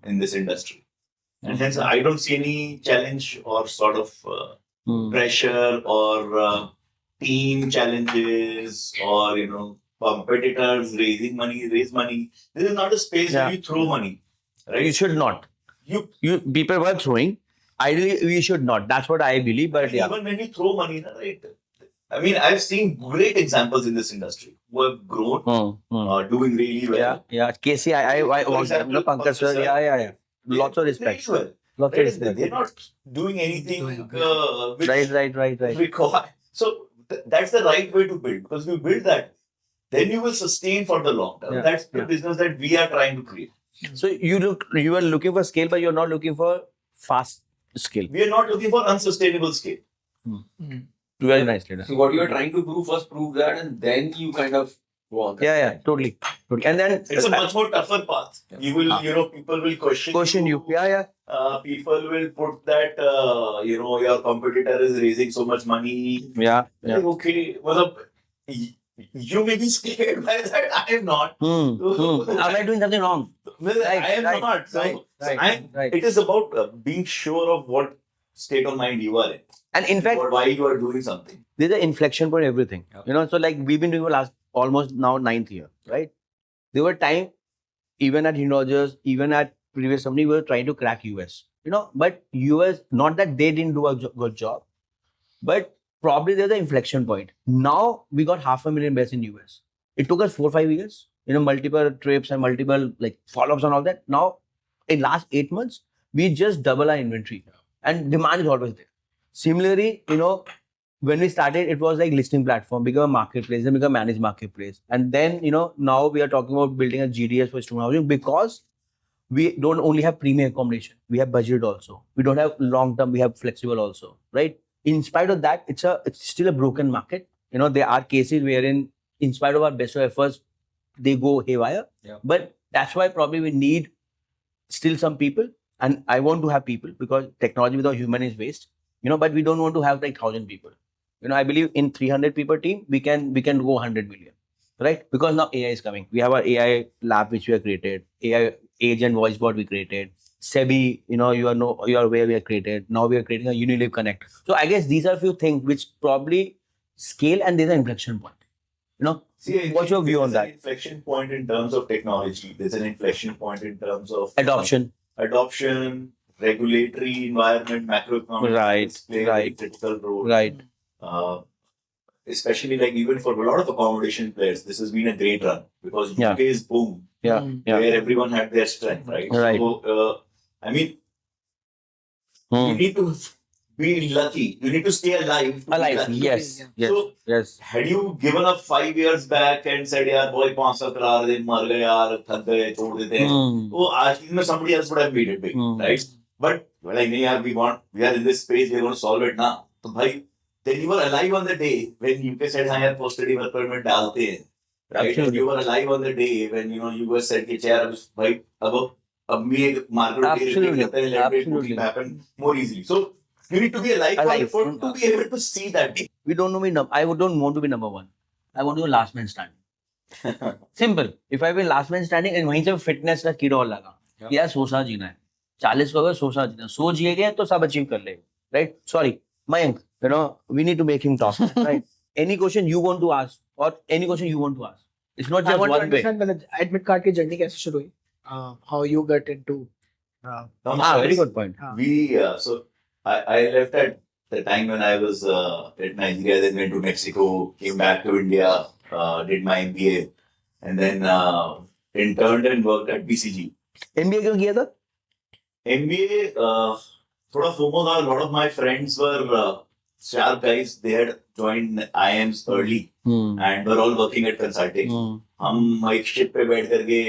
in this industry. And hence, I don't see any challenge or sort of pressure or team challenges or, competitors raise money. This is not a space where you throw money, right? You should not. You people were throwing. Ideally, we should not. That's what I believe. But yeah, Even when you throw money, right? I mean, I've seen great examples in this industry who have grown, doing really well. yeah. Casey, I For example, Pankaj sir. Yeah. Lots of respect. Really well. Lots of Right? respect. They're not doing anything which Right. require. So that's the right way to build, because if you build that, then you will sustain for the long term. Yeah, That's the business that we are trying to create. So you are looking for scale, but you're not looking for fast scale. We are not looking for unsustainable scale. Very nicely done. So what you are trying to prove, first prove that, and then you kind of go on. Yeah, totally. And then It's a much more tougher path. You will, people will question you. Yeah. People will put that, your competitor is raising so much money. Yeah. Like, okay, well, you may be scared by that. I am not. Am I doing something wrong? Well, I am not. So Right. it is about being sure of what state of mind you are in, And in fact, or why you are doing something. there's an inflection point in everything. So like we've been doing for last almost now 9th year, right? There were time, even at Hinrogers, even at previous company, we were trying to crack US. But US, not that they didn't do a good job, but probably there's an inflection point. Now we got 500,000 beds in US. It took us 4 or 5 years, multiple trips and multiple like follow-ups and all that. Now, in last 8 months, we just double our inventory, and demand is always there. Similarly, when we started, it was like listing platform, become a marketplace, then become managed marketplace. And then, now we are talking about building a GDS for student housing, because we don't only have premium accommodation, we have budget also. We don't have long term, we have flexible also, right? In spite of that, it's still a broken market. There are cases wherein, in spite of our best of efforts, they go haywire. Yeah. But that's why probably we need still some people. And I want to have people, because technology without human is waste. But we don't want to have like 1,000 people. I believe in 300 people team, we can go 100 million, right? Because now AI is coming. We have our AI lab which we have created, AI agent voice bot we created, SEBI, you are aware we have created. Now we are creating a Unilive Connect. So I guess these are a few things which probably scale, and there's an inflection point. See, What's your view on that? There's an inflection point in terms of technology. There's an inflection point in terms of Adoption. Regulatory environment, macroeconomic Right, play a right. critical role. Right. Especially like even for a lot of accommodation players, this has been a great run, because Yeah. UK is boom, Yeah. where everyone had their strength, right? Right. So, you need to be lucky. You need to stay alive. To be Alive. lucky. Yes. So, Yes. had you given up 5 years back and said, "यार boy 5-7 करा रहे, मर गए यार, थक गए, छोड़ देते हैं," तो आज की में somebody else would have made it big, right? But like, नहीं यार, we are in this space, we are going to solve it now. तो भाई, then you were alive on the day when UK said, हाँ यार post study work permit डालते हैं, right? Absolutely. And you were alive on the day when you were said कि यार भाई अब भी एक market Absolutely. करते हैं, let it Absolutely. happen more easily. So you need to be alive to be able to see that day. We don't know I don't want to be number one. I want to be last man standing. Simple. If I be last man standing, and वहीं से fitness का कीड़ा और लगा. यार सोचना जीना है, 40 को अगर सोचना जीना, सोच ये गए तो सब अचीव कर लेगा, right? Sorry Mayank, you know, we need to make him talk, right? Any question you want to ask or any question you want to ask, it's not I just want to one way. understand मतलब admit card की journey कैसे शुरू हुई? How you got into Very good point. We so I left at the time when I was at Nigeria, then went to Mexico, came back to India, did my MBA, and then interned and worked at BCG. MBA क्यों किया था? MBA, thoda FOMO tha. A lot of my friends were sharp guys. They had joined IIMs early and were all working at consulting. हम एक ship पे बैठ करके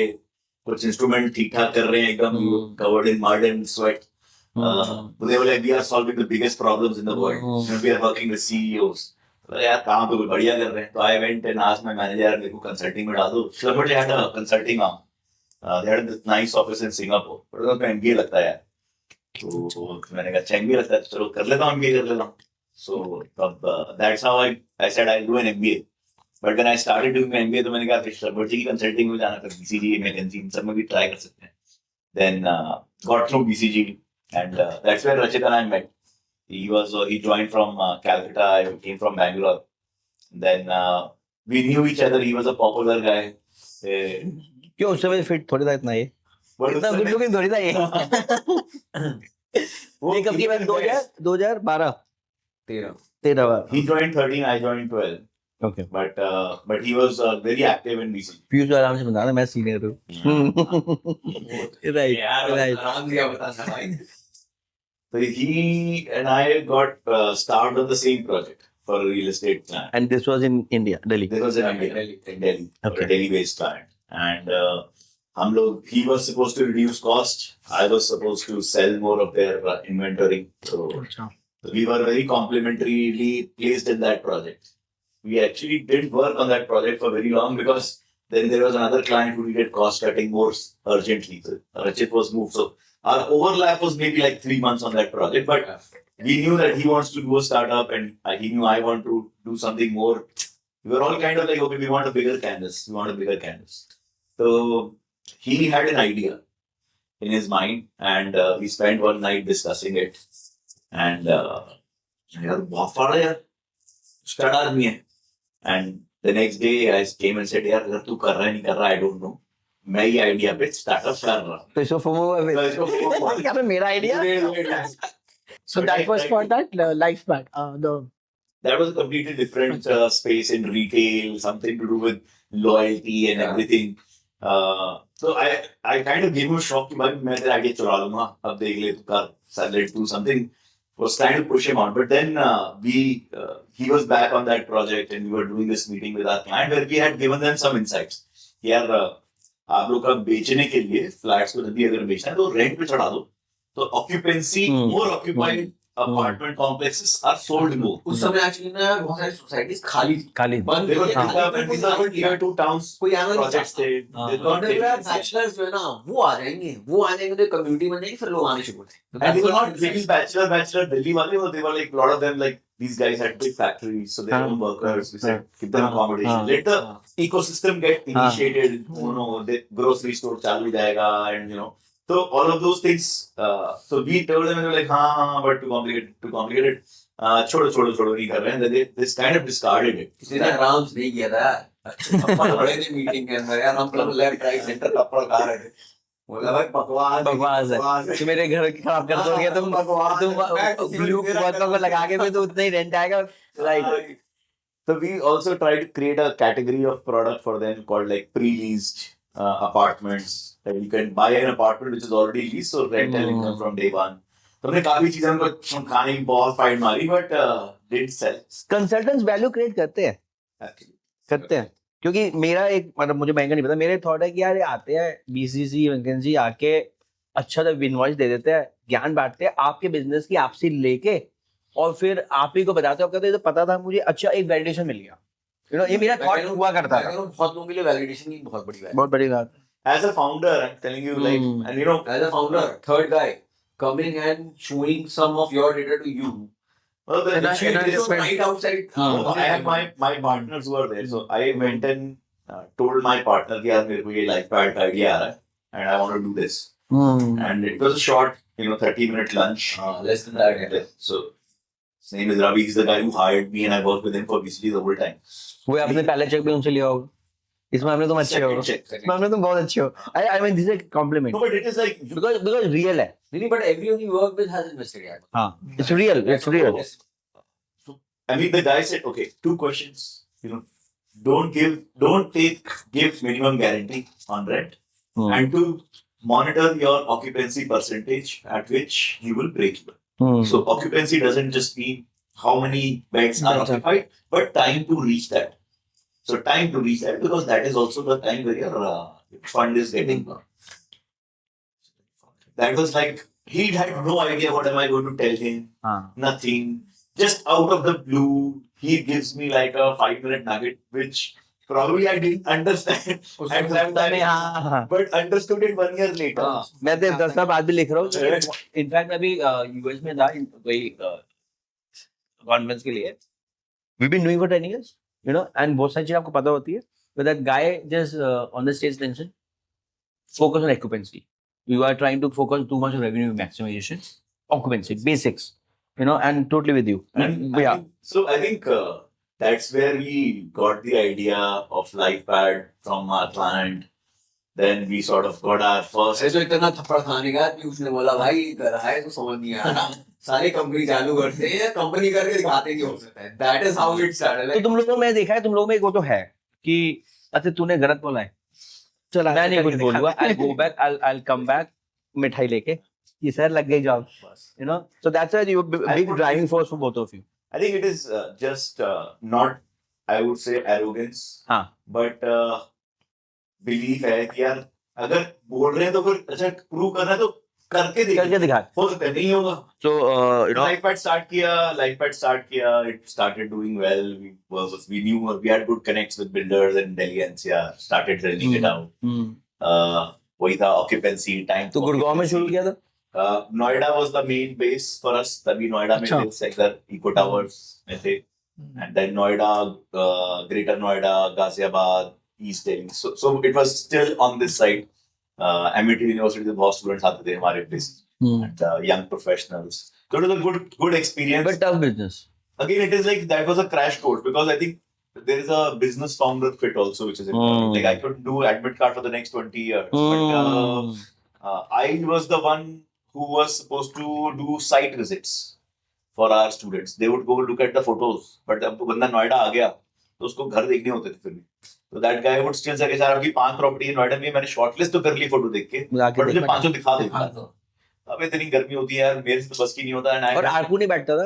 कुछ instrument ठीक ठाक कर रहे हैं, एकदम covered in mud and sweat. They were like, we are solving the biggest problems in the world. And we are working with CEOs. तो यार काम तो कुछ बढ़िया कर रहे हैं. तो I went and asked my manager, यार मेरे को consulting में डाल दो. Schlumberger had a consulting arm. They had this nice office in Singapore. पर उसमें MBA लगता है यार. तो मैंने कहा MBA लगता है, चलो कर लेता हूँ, MBA कर लेता हूँ. So that's how I said I'll do an MBA. But when I started doing my MBA, तो मैंने कहा फिर Schlumberger की consulting में जाना, फिर BCG, McKinsey, इन सब में भी try कर सकते हैं. Then got through BCG, and that's where Rachit and I met. He joined from Calcutta. I came from Bangalore. Then we knew each other. He was a popular guy. क्यों उससे वजह fit थोड़ी था इतना ये? But इतना good looking थोड़ी था ये? ये कब की बात? 2012 13 He joined 13. I joined 12. Okay. But he was very active in BCG. Piyush आराम से बता, मैं सीनियर हूँ. Right. So he and I got started on the same project for a real estate client. And this was in India, Delhi. This was in India, in Delhi, for Okay. a Delhi-based client. And he was supposed to reduce cost. I was supposed to sell more of their inventory. So we were very complementarily placed in that project. We actually didn't work on that project for very long because then there was another client who needed cost cutting more urgently. So Rachit was moved. So our overlap was maybe like 3 months on that project, but we knew that he wants to do a startup and he knew I want to do something more. We were all kind of like, okay, we want a bigger canvas. We want a bigger canvas. So he had an idea in his mind and we spent one night discussing it. And यार बहुत फाड़ा यार, start आदमी है. And the next day I came and said, यार अगर तू कर रहा है नहीं कर रहा, I don't know. मैं ये आइडिया पे स्टार्टअप कर रहा हूँ. तो इसको FOMO हुआ क्या था मेरा idea? So that was for that life bag. That was a completely different space in retail, something to do with loyalty and everything. So I kind of gave him a shock कि भाई मैं तेरा idea चुरा लूँगा, अब देख ले तू कर, let's do something. Was trying to push him on, but then he was back on that project and we were doing this meeting with our client where we had given them some insights. यार आप लोग का बेचने के लिए flats को जल्दी अगर बेचना है तो रेंट पे चढ़ा दो, तो occupancy more occupied apartment complexes are sold more. उस समय एक्चुअली ना बहुत सारी सोसाइटीज खाली बंद They were tier 2 towns कोई आना नहीं projects थे. They thought they were bachelors जो है ना वो आ जाएंगे तो कम्युनिटी बन जाएगी, फिर लोग आने शुरू होते हैं. and they were not really bachelor Delhi wale, they were like a lot of them, like these guys had big factories, so their own workers. We said give them accommodation, let the ecosystem get initiated. You know, the grocery store chalu jayega, and you know, so all of those things. So we told them and they were like, हाँ, but too complicated. छोड़ो नहीं कर रहे हैं. Then they kind of discarded it. किसी ने आराम से नहीं किया था. बड़े थे मीटिंग के अंदर यार, हम लोग लेफ्ट राइट सेंटर थप्पड़ खा रहे थे. बोला भाई बकवास है, तो मेरे घर खराब कर दोगे तुम ब्लू बॉटल को लगा के भी तो उतना ही रेंट आएगा. Right. So we also try to create a category of product for them called like pre-leased apartments. That you can buy an apartment which is already leased, so rental income from day one. तो हमने काफी चीजें हमको खाने की बहुत fight मारी, but didn't sell. Consultants value create करते हैं क्योंकि मेरा एक मतलब मुझे महंगा नहीं पता, मेरे थॉट है कि यार ये आते हैं बीसीसी मैकेंजी आके अच्छा सा इनवॉइस दे देते हैं, ज्ञान बांटते हैं आपके बिजनेस की आपसे लेके, और फिर आप ही को बताते हो. कहते हैं तो पता था मुझे, अच्छा एक वैलिडेशन मिल गया. यू नो ये मेरा थॉट हुआ करता है. बहुत लोगों के लिए वैलिडेशन की बहुत बड़ी बात है. बहुत बड़ी बात. As a founder, I'm telling you, like, and you know, As a founder, third guy coming and showing some of your data to you. well, the It was right outside. I had my partners who were there, so I went and told my partner कि यार मेरे को ये LifePad का idea आ रहा है and I want to do this. and it was a short, 30-minute lunch. Less than that. Yeah. So his name is Ravi. He's the guy who hired me, and I worked with him for basically the whole time. वो आपने पहले check भी उनसे लिया होगा. इस मामले में तुम अच्छे हो. Second check. इस मामले में तुम बहुत अच्छे हो. I mean this is a compliment. No, but it is like Because real है. Really, but everyone you work with has invested. Yeah. हाँ. It's real. It's real. So, I mean, the guy said, okay, 2 questions. Don't give minimum guarantee on rent, and to monitor your occupancy percentage at which you will break even. So occupancy doesn't just mean how many beds are occupied, but time to reach that. So time to reach that, because that is also the time where your fund is getting. That was like, he had no idea what am I going to tell him. Nothing. Just out of the blue, he gives me like a 5-minute nugget, which probably I didn't understand at that time, but understood it 1 year later. मैं तो 10 साल बाद भी लिख रहा हूँ. In fact मैं अभी यूएस में था कोई कॉन्फ्रेंस के लिए. We've been doing for 10 years, and बहुत सारी चीजें आपको पता होती है. But that guy just on the stage mentioned, focus on occupancy. You are trying to focus too much on revenue maximization, occupancy, basics, and totally with you. And Yeah. I think that's where we got the idea of LifePad from our client. Then we sort of got our first. ऐसे तो इतना थप्पड़ खाने का कि उसने बोला भाई घर आए तो समझ नहीं आ रहा. सारी कंपनी चालू करते हैं, कंपनी करके दिखाते नहीं हो सकता है. That is how it started. तो तुम लोगों में देखा है, तुम लोगों में एक वो तो है कि अच्छा तूने गलत बोला है, चला मैं नहीं कुछ बोलूंगा. I'll go back, I'll come back, मिठाई लेके. ये सर लग गई job. So that's why you big driving force for both of you. I think it is just not, I would say, arrogance, but belief है कि यार अगर बोल रहे हैं तो फिर अच्छा प्रूव करना है तो करके दिखा. हो सकता है नहीं होगा. So LifePad start किया, it started doing well. We knew we had good connects with builders in Delhi NCR, started rolling it out. वही था occupancy time. तो गुड़गांव में शुरू किया था. Noida was the main base for us. तभी नोएडा में थे सेक्टर इको टावर्स में थे, and then Noida, Greater Noida, Ghaziabad, East Delhi. So it was still on this side. Amity University से बहुत students आते थे हमारे place, and young professionals. So it was a good experience. But tough business. Again, it is like that was a crash course, because I think there is a business founder fit also, which is important. Like I couldn't do admit card for the next 20 years, but I was the one who was supposed to do site visits for our students. They would go look at the photos, but अब तो बंदा नोएडा आ गया तो उसको घर देखने होते थे फिर भी. So that guy would still say कि सर आपकी 5 प्रॉपर्टी है नोएडा में, मैंने शॉर्टलिस्ट तो कर ली फोटो देख के, बट मुझे 5 दिखा दो. अब इतनी गर्मी होती है यार, मेरे से तो बस की नहीं होता है. और आरपू नहीं बैठता था.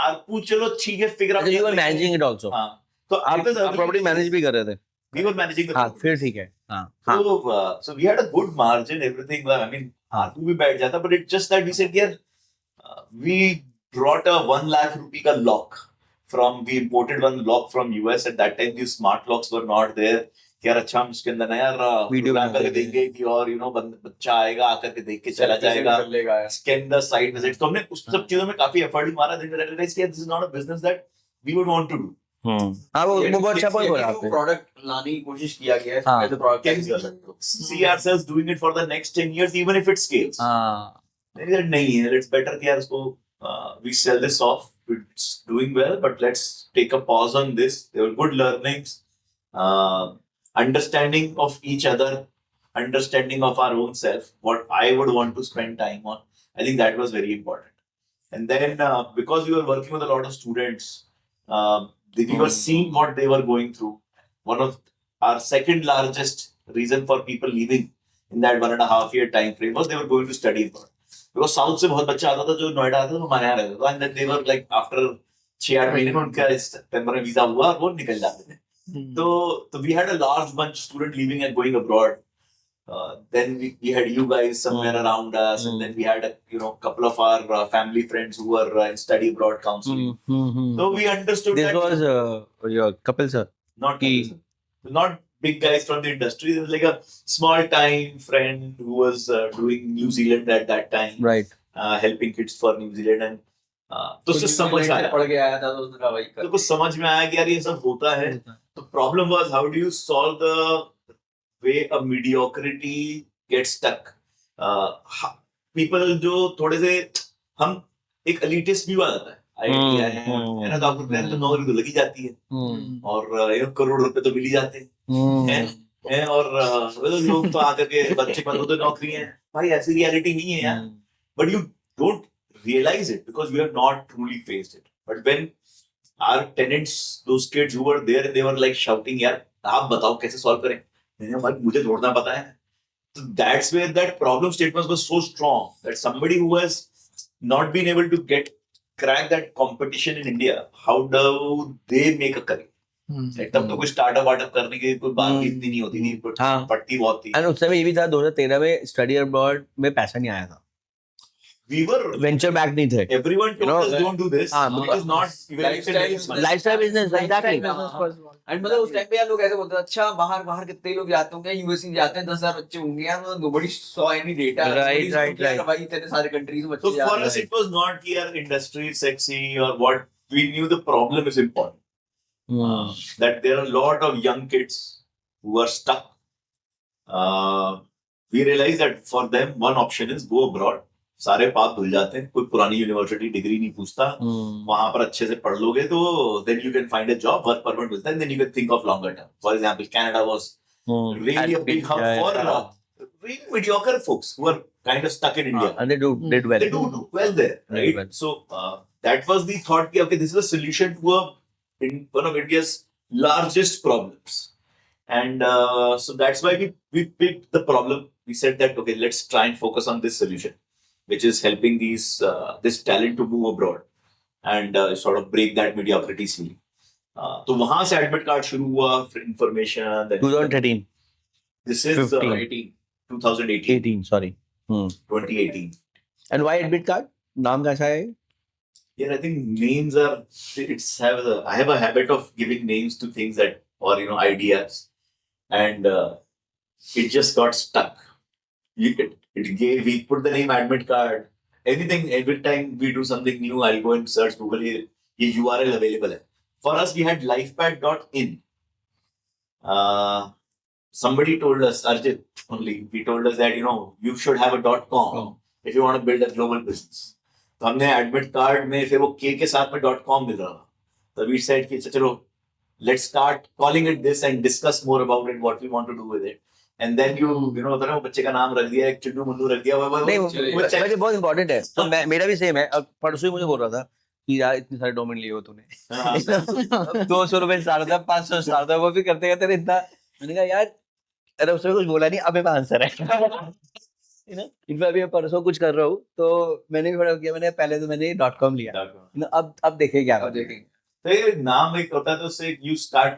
आरपू चलो ठीक है, figure out. You were managing it also. हाँ, तो आप प्रॉपर्टी मैनेज भी कर रहे थे. We were managing the. हाँ, फिर ठीक है. हाँ. So we had a good margin, everything. I mean, ARPU भी बैठ जाता, but it's just that we said यार, we brought a 1 lakh rupee का lock we imported one lock from US. At that time these smart locks were not there. यार अच्छा हम इसके अंदर ना यार वीडियो बना करके देंगे कि और बच्चा आएगा आकर के देख के चला जाएगा, स्कैन द साइट विजिट. तो हमने उस सब चीजों में काफी एफर्ट भी मारा. then we realized this is not a business that we would want to do. हाँ, वो बहुत अच्छा पॉइंट बोला आपने. प्रोडक्ट लाने की कोशिश किया गया है, तो product Can we see ourselves doing it for the next 10 years even if it scales? Then we said नहीं है, it's better कि यार इसको we sell this off. It's doing well, but let's take a pause on this. There were good learnings, understanding of each other, understanding of our own self, what I would want to spend time on. I think that was very important. And then because we were working with a lot of students, we were seeing what they were going through. One of our second largest reason for people leaving in that 1.5 year time frame was they were going to study abroad. Because south से बहुत बच्चा आता था जो नोएडा आता था, वो हमारे यहाँ रहता था, and then they were like after 6-8 महीने में उनका टेम्पररी वीजा हुआ, वो निकल जाते थे. So we had a large bunch of students leaving and going abroad. Then we had you guys somewhere around us, and then we had a couple of our family friends who were in study abroad counseling. So we understood this that was your Kapil sir. Not big guys from the industry. There was like a small time friend who was doing New Zealand at that time, right? Helping kids for New Zealand, and तो उससे समझ आया, पढ़ के आया था तो उसने कहा भाई तो कुछ समझ में आया कि यार ये सब होता है. The problem was how do you solve the way a mediocrity gets stuck. People जो थोड़े से हम एक एलिटिस्ट व्यू आ जाता है आइडिया है ना, तो आपको तो नौकरी तो लगी जाती है और करोड़ रुपए तो मिल ही जाते हैं और लोग तो आकर के बच्चे पर तो नौकरी है भाई, ऐसी रियलिटी नहीं है यार, but you don't realize it because you have not truly faced it. But when our tenants, those kids who were there, they were like shouting, "यार आप बताओ कैसे solve करें?" मैंने कहा मुझे ढूंढना पता है. So that's where that problem statement was so strong that somebody who has not been able to crack that competition in India, how do they make a career? तब तो कोई स्टार्टअप वार्टअप करने की कोई बात भी इतनी नहीं होती थी, पट्टी बहुत थी. एंड उस समय ये भी था 2013 में स्टडी अब्रॉड में पैसा नहीं आया था. We were वेंचर बैक नहीं थे. everyone told us don't do this. It is not lifestyle business exactly. And मतलब उस टाइम पे यार लोग ऐसे बोलते थे अच्छा बाहर कितने लोग जाते होंगे, यूएसए जाते हैं 10,000 बच्चे होंगे यार, मतलब nobody saw any data. Right. भाई इतने सारे कंट्रीज में So बच्चे for us it was not कि यार industry is sexy or what. We knew the problem is important. That there are a lot of young kids who are stuck. We realized that for them one option is go abroad. सारे पाप धुल जाते हैं, कोई पुरानी university degree नहीं पूछता, वहां पर अच्छे से पढ़ लोगे तो then you can find a job, work permit मिलता है, then you can think of longer term. For example, Canada was really a big hub for really mediocre folks who are kind of stuck in India. And they did well. They do well there, right? So that was the thought कि okay, this is a solution to one of India's largest problems. And so that's why we picked the problem. We said that okay, let's try and focus on this solution, which is helping this talent to move abroad and sort of break that mediocrity ceiling. तो वहां से admit card शुरू हुआ, information. 2013. This is 2018. Sorry. 2018. And why admit card? नाम कैसा है? Yeah, I think names are. I have a habit of giving names to things that or ideas, and it just got stuck. We put the name admit card. Anything, every time we do something new, I'll go and search Google. ये URL available है. For us, we had lifepad.in. Somebody told us, Arjit only, he told us that you should have a .com if you want to build a global business. तो हमने admit card में फिर वो K के साथ में .com मिल रहा था. So we said कि चलो let's start calling it this and discuss more about it, what we want to do with it. And then होता है वो बच्चे का नाम रख दिया, एक चिन्नू मुन्नू रख दिया. नहीं, मुझे बहुत इंपॉर्टेंट है. तो मेरा भी सेम है. अब परसों ही मुझे बोल रहा था कि यार इतने सारे डोमेन लिए हो तूने. 200 रुपए स्टार्टअप, 500 स्टार्टअप, वो भी करते करते इतना. मैंने कहा यार अरे उसमें कुछ बोला नहीं, अब मेरा आंसर है. इनफैक्ट अभी मैं परसों कुछ कर रहा हूँ तो मैंने भी बड़ा किया. मैंने पहले तो मैंने .com लिया. अब देखें क्या देखेंगे. तो ये नाम एक होता है तो उससे you start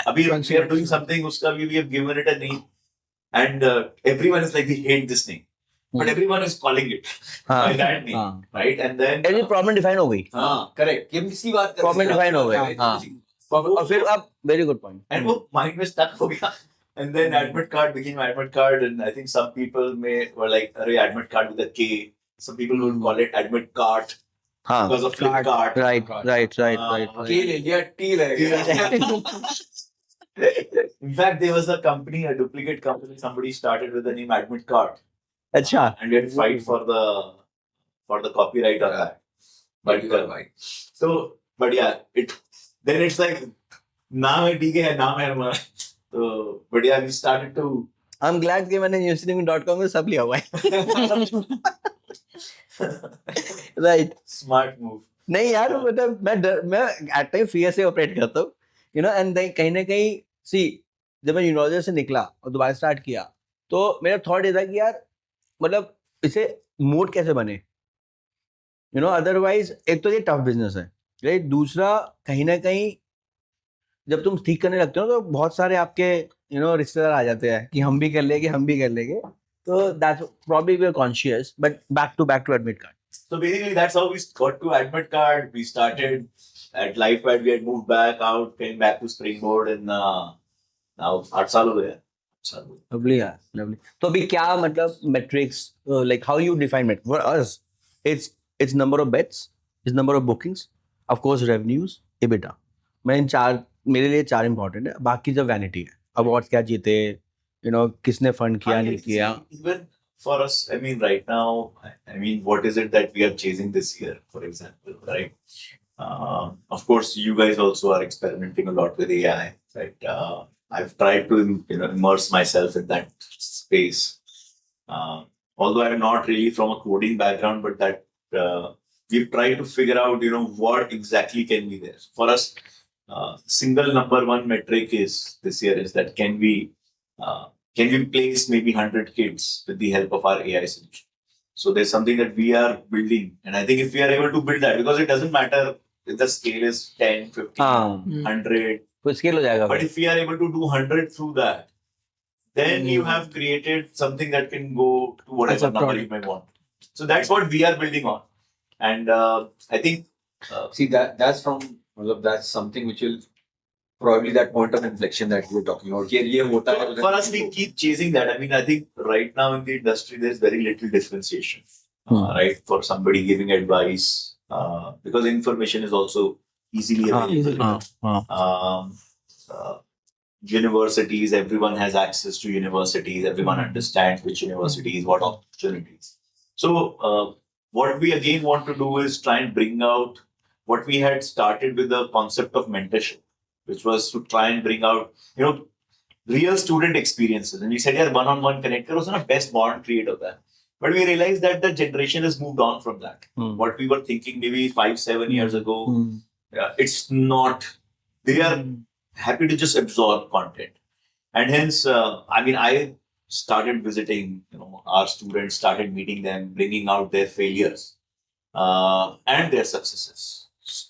अभी we are doing something, उसका भी we have given it a name and everyone is like we hate this name, but everyone is calling it by that name, right? And then every problem define हो गई. Correct, ये किसी बात का problem define हो गई. और फिर अब very good point. And वो mind में stuck हो गया. And then admit card became admit card, and I think some people were like, "अरे admit card with a K." Some people would call it admit cart because of Flipkart. Right. K ले लिया, T रह गया. In fact, there was a company, a duplicate company, somebody started with the name Admit Card. अच्छा. And they had fight for the copyright on that. But yeah, then it's like नाम है ठीक है, नाम है हमारा. तो but yeah, we started to. I'm glad कि मैंने newsstream.com में सब लिया हुआ है. Right. Smart move. नहीं यार, मतलब मैं at time fear से ऑपरेट करता हूँ. And then कहीं ना कहीं जब मैं यूनिवर्सिटी से निकला और दोबारा स्टार्ट किया तो मेरा थॉट ये था कि यार मतलब इसे मोड कैसे बने. अदरवाइज एक तो ये टफ बिजनेस है, राइट. दूसरा कहीं ना कहीं जब तुम ठीक करने लगते हो तो बहुत सारे आपके रिश्तेदार आ जाते हैं कि हम भी कर लेंगे. तो that's probably we are conscious, but back to admit card. So basically that's how we got to admit card. We started at Lifepad, we had moved back out, came back to Springboard, and now 8 साल हो गए. Lovely. तो अभी क्या मतलब metrics, like how you define it? For us, it's number of bets, it's number of bookings, of course revenues, EBITDA. मेरे लिए 4 important है. बाकी जब vanity है, awards क्या जीते, किसने फंड किया नहीं किया. Even for us, I mean, right now, I mean, what is it that we are chasing this year, for example, right? Of course, you guys also are experimenting a lot with AI, right? I've tried to immerse myself in that space. Although I'm not really from a coding background, but that we've tried to figure out, what exactly can be there. For us, single number one metric is this year is that can we place maybe 100 kids with the help of our AI solution? So there's something that we are building, and I think if we are able to build that, because it doesn't matter if the scale is 10, 50, 100, कोई scale हो जाएगा. but if we are able to do 100 through that, then you have created something that can go to As whatever a number you product. may want. So that's what we are building on, and I think See that's something which will probably that point of inflection that you were talking about. ये होता है. for us we keep chasing that. I mean, I think right now in the industry there's very little differentiation, right? For somebody giving advice, because information is also easily available. Universities, everyone has access to universities. Everyone understands which universities, what opportunities. So what we again want to do is try and bring out what we had started with the concept of mentorship, which was to try and bring out, real student experiences. And we said, yeah, one-on-one connect karo, so na best bond create of that. But we realized that the generation has moved on from that. What we were thinking maybe 5-7 years ago, it's not. They are happy to just absorb content. And hence, I mean, I started visiting, our students, started meeting them, bringing out their failures and their successes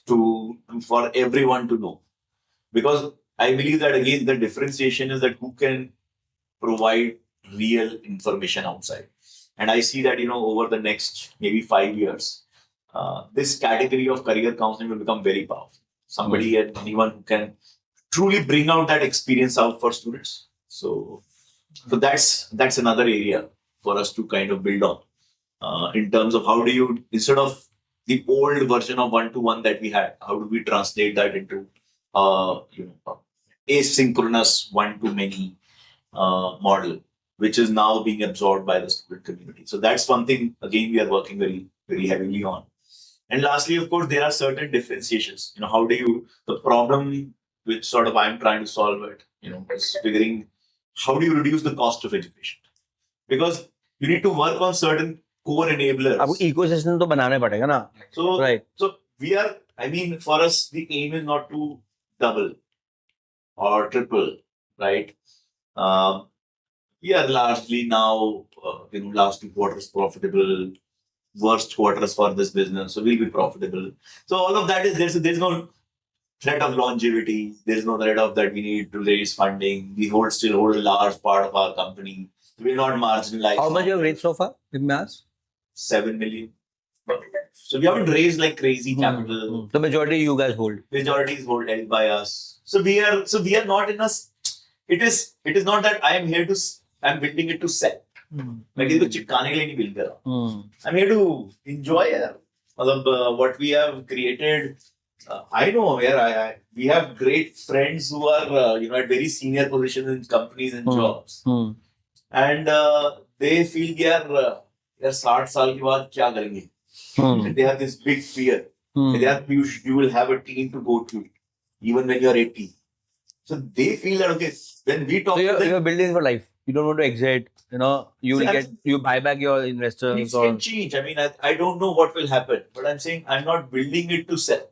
for everyone to know. Because I believe that again, the differentiation is that who can provide real information outside. And I see that, over the next maybe 5 years, this category of career counseling will become very powerful. Somebody and anyone who can truly bring out that experience out for students. So that's another area for us to kind of build on in terms of how do you, instead of the old version of one-to-one that we had, how do we translate that into asynchronous one-to-many model, which is now being absorbed by the student community. So that's one thing, again, we are working very, very heavily on. And lastly, of course, there are certain differentiations. How do you, the problem which sort of I'm trying to solve it, is figuring how do you reduce the cost of education? Because you need to work on certain core enablers. आपको ecosystem तो बनाने पड़ेगा ना. So, right. So we are, I mean, for us, the aim is not to double or triple, right? We are largely now, last 2 quarters profitable, worst quarters for this business, so we'll be profitable. So all of that is there. So there's no threat of longevity. There's no threat of that we need to raise funding. We still hold a large part of our company. We're not marginalized. How much you have raised so far? If may ask? 7 million. So we haven't raised like crazy capital. The majority you guys hold. Majority is held by us. So we are not in a. It is not that I am here to. I'm building it to sell. मैं किसी को चिपकाने के लिए नहीं build कर रहा. I'm here to enjoy it. मतलब what we have created. I know where we have great friends who are at very senior positions in companies and jobs, and they feel यार 60 साल के बाद क्या करेंगे? They have this big fear. You will have a team to go to even when you are 80. So they feel that okay, when we talk. So you're building for life. You don't want to exit. You buy back your investors. Things can change. I mean, I don't know what will happen, but I'm saying I'm not building it to sell.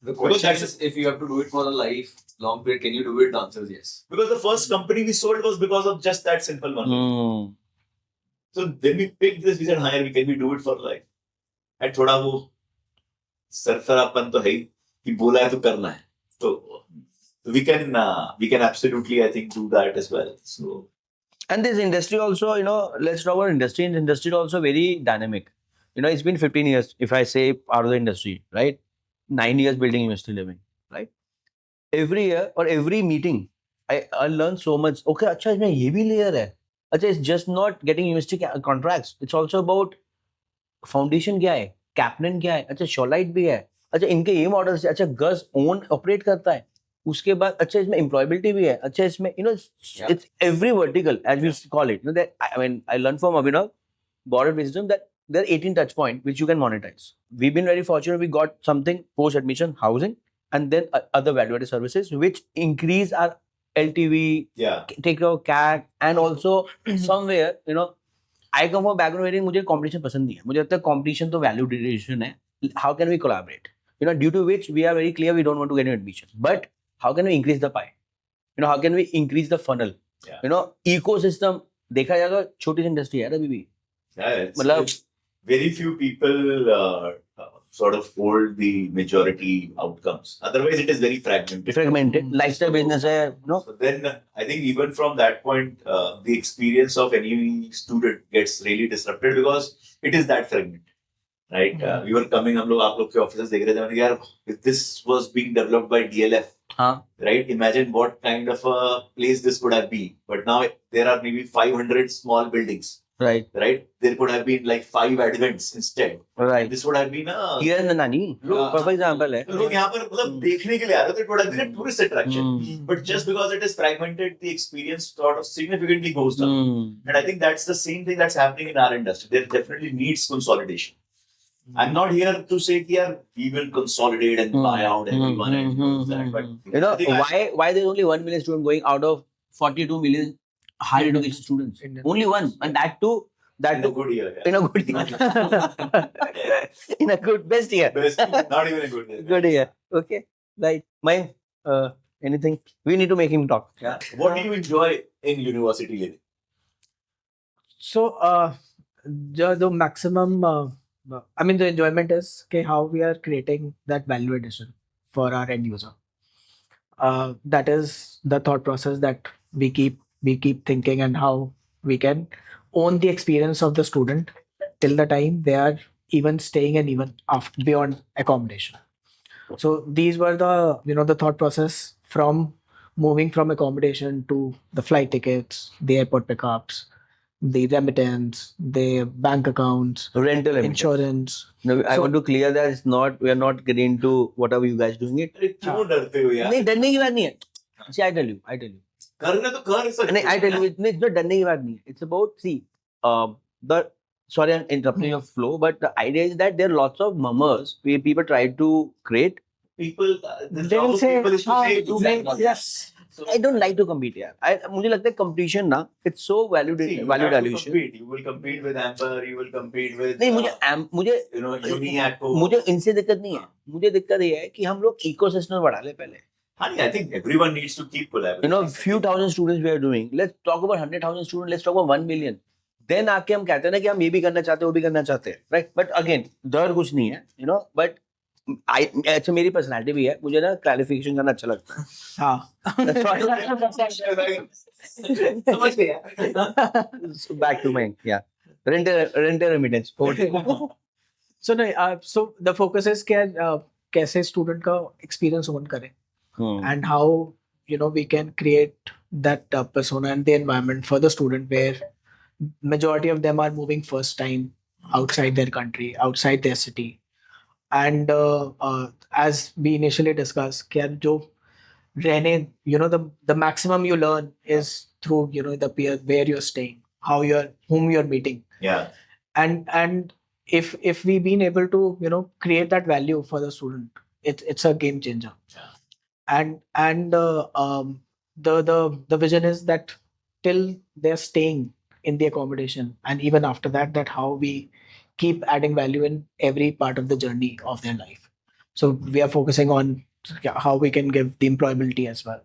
The question is, if you have to do it for a life long period, can you do it? The answer is yes. Because the first company we sold was because of just that simple one. So then we picked this, we said, can we do it for life? And थोड़ा वो सरफरापन तो है ही कि बोला है तो करना है. So we can absolutely, I think, do that as well. So. And this industry also, let's talk about industry. And industry is also very dynamic. It's been 15 years, if I say out of the industry, right? 9 years building University Living, right? Every year or every meeting, I learn so much. Okay, अच्छा इसमें ये भी layer है. अच्छा, it's just not getting university contracts. It's also about foundation क्या है, Kaplan क्या है, अच्छा Shawlite भी है. अच्छा इनके ये models है. अच्छा Gus own operate करता है. उसके बाद अच्छा इसमें employability भी है, अच्छा इसमें it's every vertical as we call it. That I learned from Abhinav, Border Wisdom, that there are 18 touch points which you can monetize. We've been very fortunate. We got something post admission, housing, and then other value-added services which increase our LTV, take care of CAC, and also somewhere I come from a background wherein मुझे competition पसंद नहीं है. मुझे लगता है competition तो value creation है. How can we collaborate? Due to which we are very clear we don't want to get an admission. But how can we increase the pie? How can we increase the funnel? Ecosystem देखा जाए तो छोटी सी industry है अभी भी. मतलब very few people sort of hold the majority outcomes. Otherwise, it is very fragmented. Fragmented. Lifestyle business है, So then, I think even from that point, the experience of any student gets really disrupted because it is that fragmented. Right? We were coming, हम लोग आप लोग के offices देख रहे थे, मैंने कहा यार, if this was being developed by DLF, right? Imagine what kind of a place this could have been. But now there are maybe 500 small buildings. Right. There could have been like 5 advents instead. Right. This would have been a. Here in Nani, perfect example है. लोग यहाँ पर मतलब देखने के लिए आ रहे थे. It would have been a tourist attraction. But just because it is fragmented, the experience sort of significantly goes down. And I think that's the same thing that's happening in our industry. There definitely needs consolidation. I'm not here to say that we will consolidate and buy out everyone and do that. But why there's only 1 million students going out of 42 million higher education students? Only one, and that too. In a good year. In a good year. In a good best year. Best year, not even a good year. Good year. Okay. Right. Anything? We need to make him talk. Yeah. What do you enjoy in university living? So the maximum the enjoyment is how we are creating that value addition for our end user. That is the thought process that we keep thinking, and how we can own the experience of the student till the time they are even staying and even after, beyond accommodation. So these were the the thought process from moving from accommodation to the flight tickets, the airport pickups, the remittance, the bank accounts, rental insurance. No, I want to clear that we are not getting into whatever you guys doing it. क्यों डरते हो यार? नहीं, डरने की बात नहीं है. See, I tell you. करने तो कर सकते. नहीं, I tell you, it's not डरने की बात नहीं है. It's about sorry, I'm interrupting your flow, but the idea is that there are lots of mummers where people try to create. People, they will say, yes. So, I don't like to compete यार. मुझे लगता है competition ना, it's so value dilution. You will compete with Amber, you will compete with. नहीं, मुझे Uniaco. मुझे इनसे दिक्कत नहीं है. मुझे दिक्कत ये है कि हम लोग ecosystem बढ़ा ले पहले. I think everyone needs to keep collaborating. Few thousand students we are doing. Let's talk about 100,000 students. Let's talk about 1 million. Then आके हम कहते हैं ना कि हम ये भी करना चाहते हैं, वो भी करना चाहते हैं, right? But again, डर कुछ नहीं है, but अच्छा मेरी पर्सनालिटी भी है, मुझे ना क्लैरिफिकेशन करना अच्छा लगता है. हाँ. समझ गया. So back to my rental remittance. So no, so the focus is कैसे student का experience own करें, and how we can create that persona and the environment for the student where majority of them are moving first time outside their country, outside their city. And as we initially discussed, the maximum you learn is through the peer, where you're staying, whom you're meeting. Yeah. And if we've been able to create that value for the student, it's a game changer. Yeah. And the vision is that till they're staying in the accommodation, and even after that how we keep adding value in every part of the journey of their life. So we are focusing on how we can give the employability as well,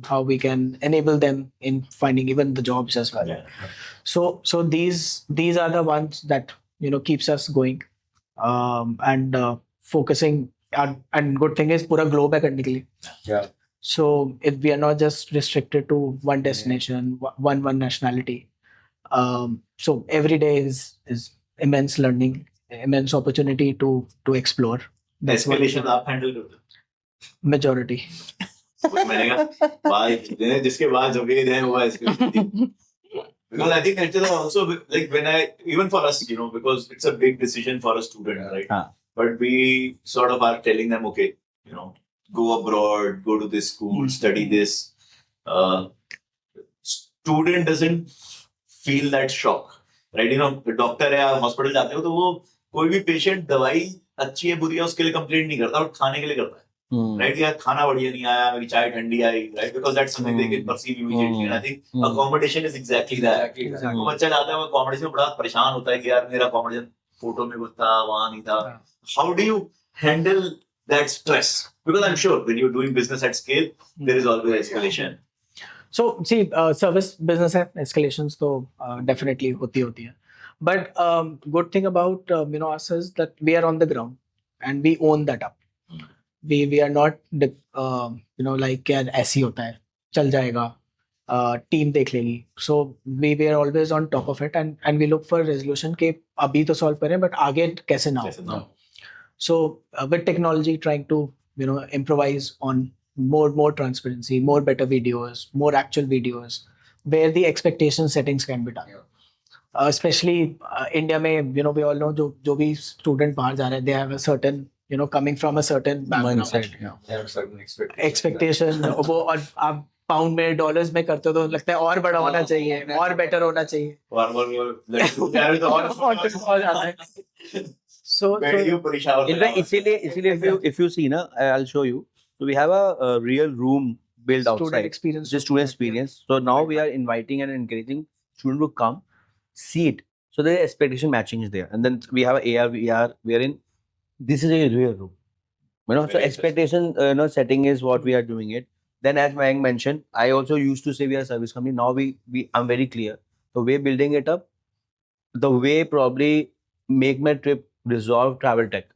how we can enable them in finding even the jobs as well. Yeah. So these are the ones that keeps us going, and focusing. And good thing is pura globe hai karne ke liye. Yeah. So if we are not just restricted to one destination, one nationality. So every day is immense learning, immense opportunity to explore. That's escalation आप handle करते हो? Majority. मैंने कहा जिसके बाद जो भी है वो escalation. Because I think it's also like even for us, because it's a big decision for a student, right? But we sort of are telling them, okay, go abroad, go to this school, study this. Student doesn't feel that shock, right? You know, doctor है, आप hospital जाते हो तो वो कोई भी patient दवाई अच्छी है बुरी है उसके लिए कंप्लेंट नहीं करता, और खाने के लिए करता है, राइट? यार खाना बढ़िया नहीं आया, मेरी चाय ठंडी आई, right? Because that's something they can perceive immediately, and I think accommodation is exactly that. वो बच्चा जाता है, वो अकोमोडेशन में बड़ा परेशान होता है कि यार मेरा अकोमोडेशन फोटो में कुछ था, वहां नहीं था. How do you handle that stress? Because I'm sure when you're doing business at scale, there is always escalation. So see, service business है, escalations तो definitely होती है. But good thing about us is that we are on the ground and we own that up. We are not like यार ऐसी होता है, चल जाएगा, टीम देख लेगी. So we are always on top of it and we look for resolution के अभी तो solve करें but आगे कैसे ना हो. So with technology, trying to improvise on more transparency, more better videos, more actual videos, where the expectation settings can be done. Especially India में, we all know जो भी student बाहर जा रहे हैं, they have a certain coming from a certain background. Mindset, yeah. They have certain Expectation. वो और आप पाउंड में डॉलर्स में करते हो तो लगता है और बड़ा होना चाहिए, और बेटर होना चाहिए. So In fact, इसीलिए if you see ना, I'll show you. So we have a real room built outside. student experience. Just student experience. So now we are inviting and encouraging students to come, see it. So the expectation matching is there. And then we have AR, VR. We are in. This is a real room. So Very expectation setting is what we are doing it. Then as Mayank mentioned, I also used to say we are a service company. Now I'm very clear. The way building it up, the way probably Make My Trip resolve travel tech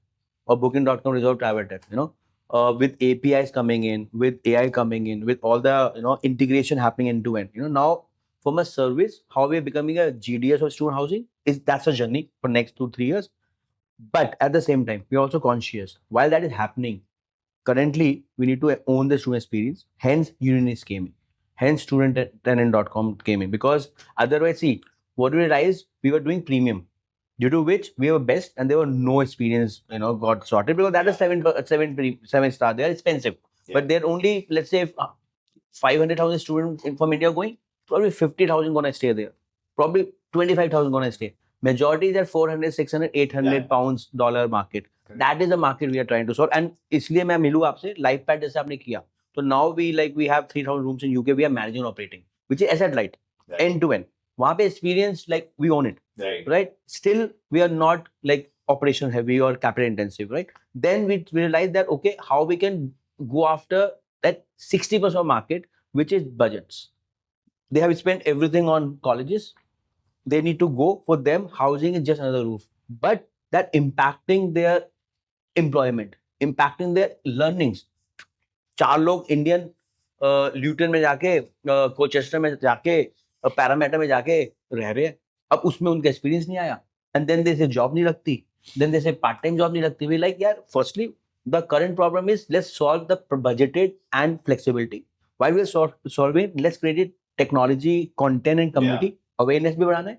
or Booking.com resolve travel tech, with APIs coming in, with AI coming in, with all the integration happening end to end. Now from a service, how we are becoming a GDS of student housing that's a journey for next 2-3 years. But at the same time, we are also conscious while that is happening. Currently, we need to own the student experience. Hence, Uninis came in. Hence, studenttenant.com came in. Because otherwise, see, what we realized, we were doing premium, due to which we were best and there were no experience, got sorted. Because that is 7 star. They are expensive. Yeah. But they're only, let's say, 500,000 students from India going, probably 50,000 going to stay there. Probably 25,000 going to stay. Majority is at 400, 600, 800 pounds, dollar market. Correct. That is the market we are trying to solve. And इसलिए मैं मिलूँ आपसे, LifePad जैसे आपने किया. So now we have 3,000 rooms in UK. We are managing and operating, which is asset light, end to end. वहाँ पे experience we own it, right? Still we are not operation heavy or capital intensive, right? Then we realize that okay, how we can go after that 60% of market, which is budgets. They have spent everything on colleges. They need to go. For them, housing is just another roof. But that impacting their employment, impacting their learnings. 4 लोग Indian Luton में जाके, कोचेस्टर में जाके, Parramatta में जाके रह रहे हैं. अब उसमें उनका एक्सपीरियंस नहीं आया. And then they say job नहीं लगती. Then they say part time job नहीं लगती. We यार, firstly, the current problem is let's solve the budgeted and flexibility. While we are solving, let's create technology, content and community. Awareness भी बढ़ाना है,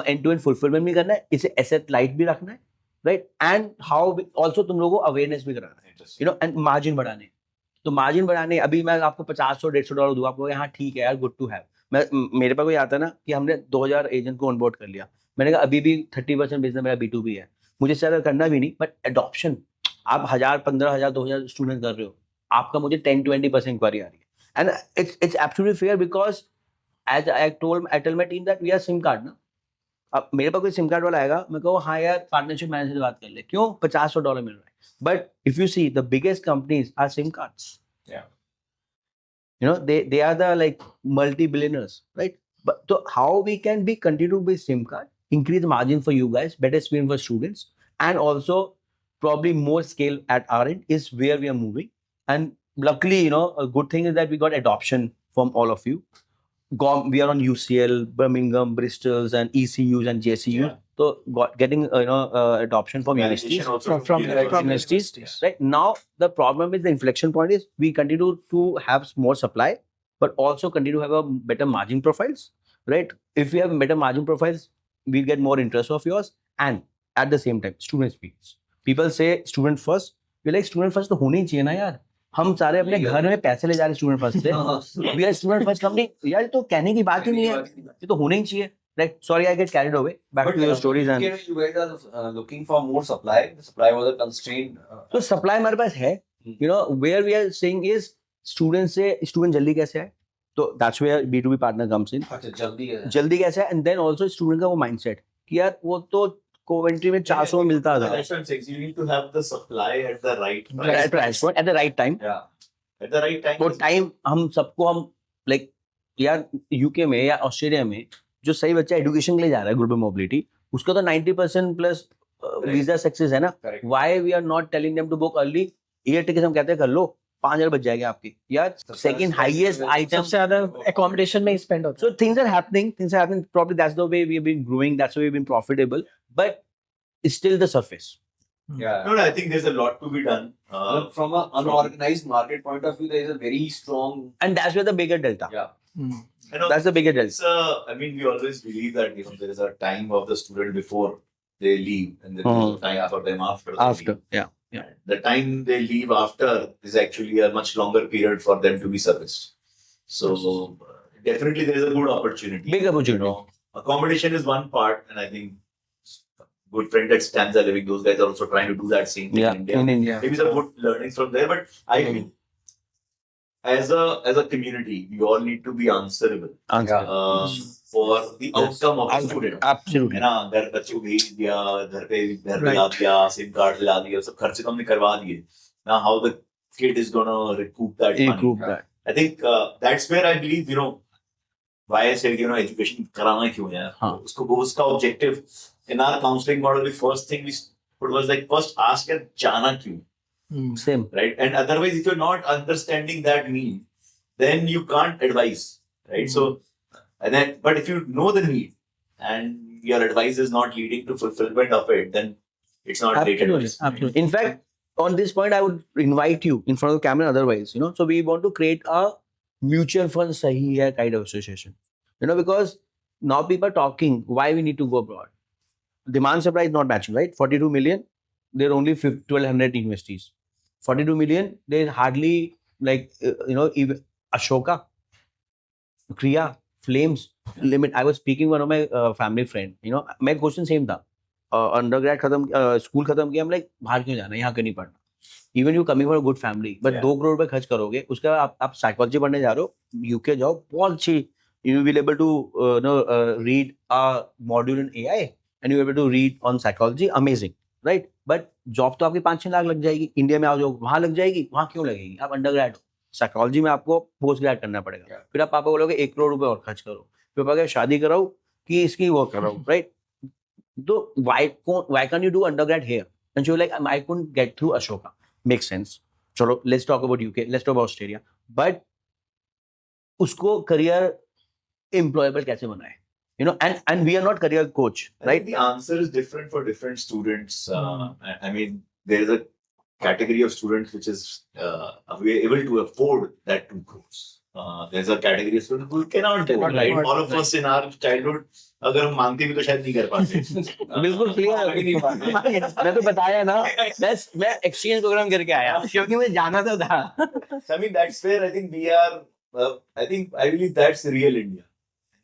and to and fulfilment भी करना है, इसे एसेट लाइट भी रखना है, राइट? एंड हाउ ऑल्सो तुम लोगों को अवेयरनेस भी कराना है, एंड मार्जिन बढ़ाने. तो मार्जिन बढ़ाने, अभी मैं आपको $50-150 दूँ, आपको हाँ ठीक है यार, गुड टू हैव. मेरे पास कोई आता ना कि हमने 2000 एजेंट को ऑनबोर्ड कर लिया, मैंने कहा अभी भी 30% बिजनेस मेरा B2B है, मुझे ज्यादा करना भी नहीं, बट एडॉप्शन आप 1000, 15,000, 2000 स्टूडेंट कर रहे हो, आपका मुझे 10-20% इंक्वायरी आ रही है. And it's absolutely fair because as I tell my team that we are SIM card ना. अब मेरे पास कोई SIM card वाला आएगा, मैं कहूँ हाँ यार पार्टनरशिप मैनेजर से बात कर ले, क्यों $50 मिल रहा है. But if you see the biggest companies are SIM cards. Yeah. They are the multi-billionaires, right? But so how we can continue to be SIM card, increase margin for you guys, better experience for students, and also probably more scale at our end is where we are moving. And luckily, a good thing is that we got adoption from all of you. We are on UCL, Birmingham, Bristol's, and ECUs and JCUs. Yeah. So getting adoption from universities, from universities. Yes. Right now, the problem is the inflection point is we continue to have more supply, but also continue to have a better margin profiles. Right? If we have better margin profiles, we get more interest of yours, and at the same time, student experience. People say student first. Like student first तो होनी ही चाहिए ना यार. हम सारे अपने घर में पैसे ले जा रहे स्टूडेंट फर्स्ट से. We are student first company. यार ये तो कहने की बात ही नहीं है, ये तो होना ही चाहिए. Like, sorry, I get carried away. Back to your stories and. You guys are looking for more supply. The supply was a constraint. तो सप्लाई हमारे पास है. You know where we are saying is student से student जल्दी कैसे आए. तो that's where B2B partner comes in. अच्छा जल्दी है. जल्दी कैसे है, and then also student का वो mindset कि यार वो तो Coventry में 400 में miलता था. That's what I'm saying. You need to have the supply at the right Right price point at the right time. Yeah. At the right time. वो टाइम हम सबको हम लाइक यार यूके में या ऑस्ट्रेलिया में जो सही बच्चा एजुकेशन के लिए जा रहा है ग्लोबल मोबिलिटी, उसका तो 90% प्लस वीजा सक्सेस है ना. Correct. Why we are not telling them to book early. Air ticket हम कहते हैं कर लो, 5,000 बच जाएंगे आपकी यार. Second highest item. सबसे ज्यादा accommodation में spend होता So things are happening. Probably that's the way we have been growing. That's the way we've been profitable. But it's still the surface. Yeah. No, I think there's a lot to be done. But from an unorganized market point of view, there is a very strong. And that's where the bigger delta. Yeah. है. You know, That's the bigger delta. it's, I mean, we always believe that there is a time of the student before they leave, and there is a time for them after. They After. leave. Yeah. Yeah. The time they leave after is actually a much longer period for them to be serviced. So definitely there is a good opportunity. Big opportunity. Accommodation is one part, and I think good friend at Stanza Living, those guys are also trying to do that same thing Yeah. in India. In India. Maybe some good learnings from there, but I feel as a community, we all need to be answerable Answer. for the outcome of the student. Absolutely. है ना, घर बच्चे को भेज दिया, घर पे Right. ला दिया, सिम कार्ड ला दिया, सब खर्चे तो हमने करवा दिए. Now how the kid is gonna recoup that money? Recoup that. I think that's where I believe, why I said, education कराना क्यों है? हाँ. उसका objective in our counseling model, the first thing we put was like, first ask यार जाना क्यों? Same. Right? And otherwise, if you're not understanding that need, then you can't advise, right? So, but if you know the need and your advice is not leading to fulfillment of it, then it's not great Absolutely. advice. Absolutely. In fact, on this point, I would invite you in front of the camera. Otherwise, so we want to create a mutual fund sahi hai kind of association. Because now people are talking why we need to go abroad. Demand supply is not matching, right? 42 million, there are only 1,200 investees. 42 million, there is hardly even Ashoka, Kriya, Flames, Limit. I was speaking with one of my family friend. My question same था. Undergrad खत्म, school खत्म किया. I'm like, बाहर क्यों जाना? यहाँ क्यों नहीं पढ़ना? Even you coming from a good family, but 2 crore रुपए खर्च करोगे. उसके बाद आप psychology पढ़ने जा रहे हो, UK जाओ, बहुत अच्छी. You will be able to read a module in AI, and you will be able to read on psychology. Amazing, right? But job तो आपकी 5-6 लाख लग जाएगी. इंडिया में आओ जो वहां लग जाएगी, वहां क्यों लगेगी? आप अंडरग्रेड हो, साइकोलॉजी में आपको पोस्ट ग्रेड करना पड़ेगा. फिर आप पापा बोलोगे 1 करोड़ रुपए और खर्च करो, फिर पापा शादी कराओ कि इसकी वो कराओ, राइट? तो why can't you do undergrad here? And she was like, I couldn't get through Ashoka. Makes sense. चलो, let's talk about UK, let's talk about Australia. But उसको career employable कैसे बनाए? And we are not career coach, I right? think the answer is different for different students. I mean, there is a category of students which is able to afford that 2 crores. There's a category of students who cannot do it, right? Right. All of us in our childhood, अगर हम मांगते भी तो शायद नहीं कर पाते. बिल्कुल क्लियर. मैं तो बताया ना, मैं एक्सचेंज प्रोग्राम करके आया क्योंकि मैं जाना तो था. I mean, that's where I think we are. I believe that's real India.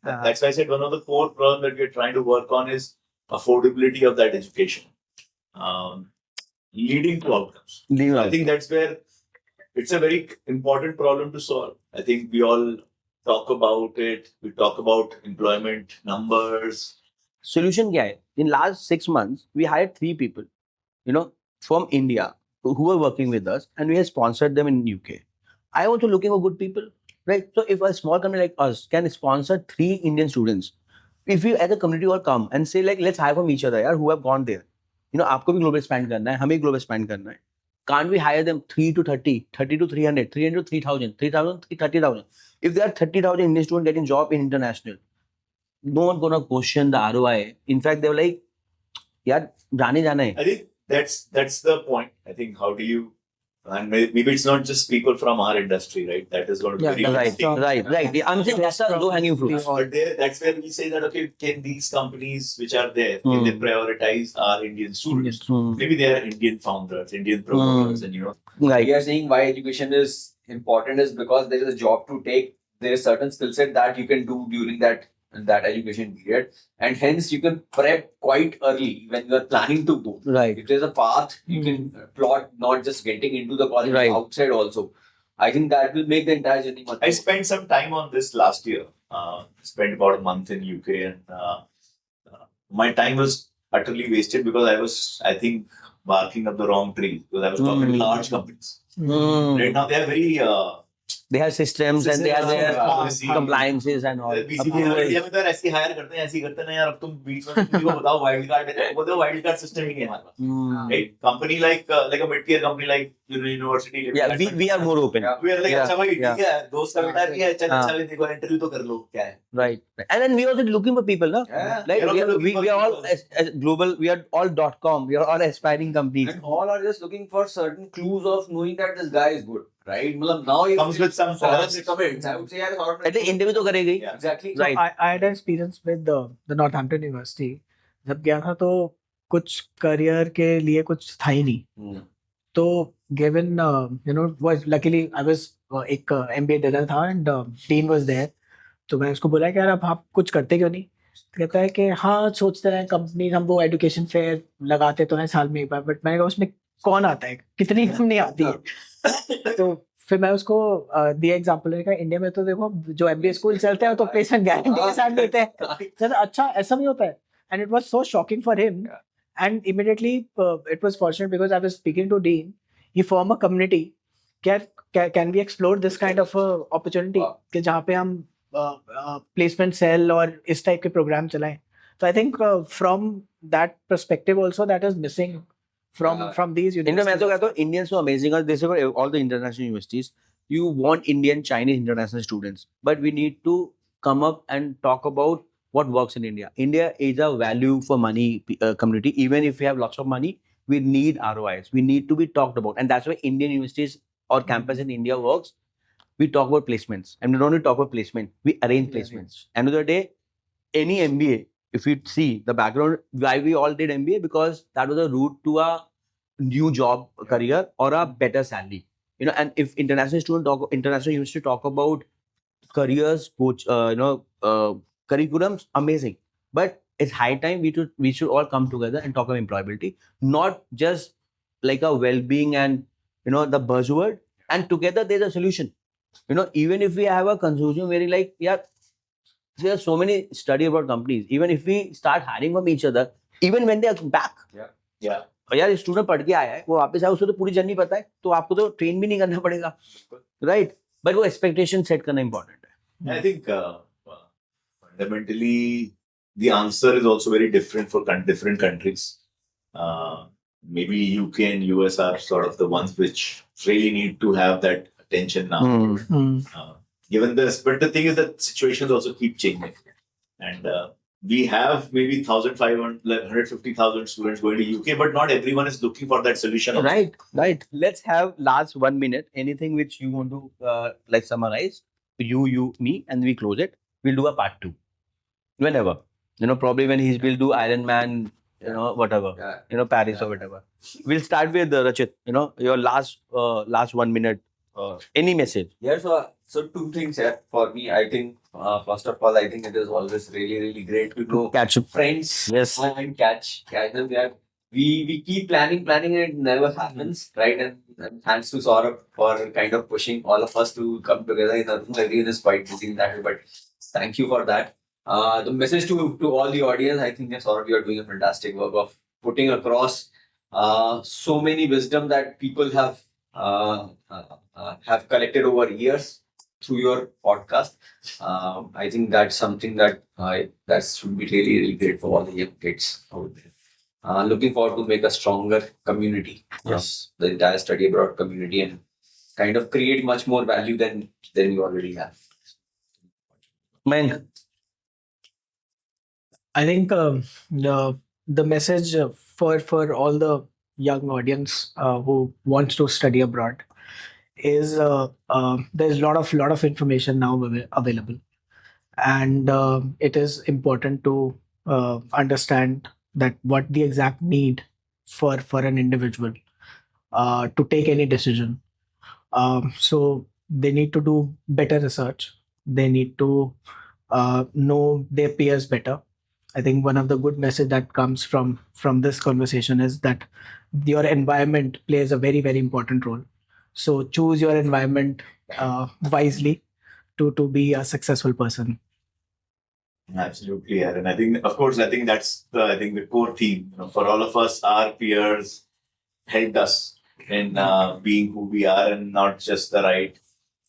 That's why I said one of the core problems that we're trying to work on is affordability of that education, leading to outcomes. I think that's where it's a very important problem to solve. I think we all talk about it. We talk about employment numbers. Solution क्या है? In last 6 months, we hired 3 people, from India who were working with us, and we have sponsored them in UK. I also looking for good people, right? So if a small company like us can sponsor 3 Indian students, if we as a community all come and say like, let's hire from each other, who have gone there. आपको भी global spend करना है, हमें global spend करना है. Can't we hire them 3 to 30, 30 to 300, 300 to 3,000, 3,000 to 30,000? If there are 30,000 Indian students getting job in international, no one gonna question the ROI. In fact, they were like, यार जाने जाना है. I think that's the point. I think how do you And maybe it's not just people from our industry, right? That is going to be Yeah, very that's interesting. Right. I'm saying that's the low-hanging fruit. But that's where we say that, okay, can these companies which are there, can they prioritize our Indian students? Maybe they are Indian founders, Indian promoters, and Right. We are saying why education is important is because there is a job to take. There is certain skill set that you can do during that education period, and hence you can prep quite early when you are planning to go. Right. If there's a path, you can plot not just getting into the college, Right. outside also. I think that will make the entire journey much. I spent some time on this last year. Spent about a month in UK, and my time was utterly wasted because I think, barking up the wrong tree because I was talking to large companies. Right now, they are very. They have systems and they have their policy. compliances and all. India में तो ऐसे higher करते हैं, ऐसे ही करते हैं यार. अब तुम बीच में किसी को बताओ वाइल्ड कार्ड है, बोलते हो वाइल्ड कार्ड सिस्टम ही नहीं है हमारे पास. Right? Company like a mid-tier company like university. Yeah, we are more open. We are like, Yeah, अच्छा भाई yeah. ठीक है, दोस्त का बेटा भी है, चल अच्छा भाई देखो इंटरव्यू तो कर लो, क्या है. Right. And then we also looking for people, no? Yeah. Like We are also we are all as global. We are all .com. We are all aspiring companies. And all are just looking for certain clues of knowing that this guy is good, right? Matlab now if Comes with some Saurabh recommends, I would say यार Saurabh At the interview तो करेगी. Yeah. exactly. So Right. I had an experience with the Northampton University. जब गया था तो कुछ career के लिए कुछ था ही नहीं. तो given was luckily I was एक MBA dinner था and Dean was there. तो मैं उसको बोला कि यार अब आप कुछ करते क्यों नहीं. तो कहता है कि हाँ सोचते रहे कंपनी हम वो एजुकेशन फेयर लगाते तो हैं साल में एक बार, बट मैंने कहा उसमें कौन आता है, कितनी कंपनी आती है. तो फिर मैं उसको दिया एग्जांपल है. इंडिया में तो देखो जो MBA स्कूल चलते हैं तो प्लेसमेंट गारंटी के साथ देते हैं. कहता अच्छा ऐसा भी होता है. And it was so shocking for him and immediately it was fortunate because I was speaking to dean. He form a community. Can we explore this kind of opportunity कि जहाँ पे हम प्लेसमेंट सेल और इस type के programme चलाएं. तो I think from that perspective also that is missing from these India में तो universities. कहता हूँ Indians so amazing are. This is for all the international universities. You want Indian, Chinese, international students, but we need to come up and talk about what works in India. India is a value for money community. Even if we have lots of money, we need ROIs. We need to be talked about, and that's why Indian universities or campus in India works. We talk about placements, and we don't only talk about placement. We arrange placements. End of the day, any MBA, if you see the background, why we all did MBA, because that was a route to a new job career or a better salary. And if international university talk about careers, coach, curriculums, amazing. But it's high time we should all come together and talk about employability, not just like a well-being and the buzzword. And together there's a solution. Even if we have a consortium where like, yeah, there are so many study about companies. Even if we start hiring from each other, even when they are back. Yeah. और यार student पढ़ के आया है, वो वापस आया, उसको तो पूरी जर्नी पता है, तो आपको तो ट्रेन भी नहीं करना पड़ेगा, राइट. बट वो एक्सपेक्टेशन सेट करना इंपॉर्टेंट है. I think fundamentally the answer is also very different for different countries. Maybe UK and US are sort of the ones which really need to have that attention now. Given this, but the thing is that situations also keep changing, and we have maybe 1,500, 150,000 students going to UK, but not everyone is looking for that solution. Right. Let's have last 1 minute. Anything which you want to like summarize? You, me, and we close it. We'll do a part 2. Whenever. Probably when we'll do Iron Man, whatever. Paris or whatever. We'll start with Rachit. Your last 1 minute. Any message? Yeah, so two things here for me. I think first of all, I think it is always really, really great to know Catch up. friends Yes. and catch them. We keep planning and it never happens, right? And thanks to Saurabh for kind of pushing all of us to come together in a room. Everyone is quite busy in that way, but thank you for that. The message to all the audience, I think Saurabh, you are doing a fantastic work of putting across so many wisdom that people have collected over years through your podcast. I think that's something that should be really, really great for all the young kids out there. Looking forward to make a stronger community. Yes. The entire study abroad community, and kind of create much more value than we already have. Man. I think the message for all the young audience who wants to study abroad is there's a lot of information now available, and it is important to understand that what the exact need for an individual to take any decision. So they need to do better research. They need to know their peers better. I think one of the good message that comes from this conversation is that your environment plays a very important role. So choose your environment wisely to be a successful person. Absolutely, Aaron. I think, of course, I think that's the core theme. You know, for all of us, our peers helped us in being who we are, and not just the right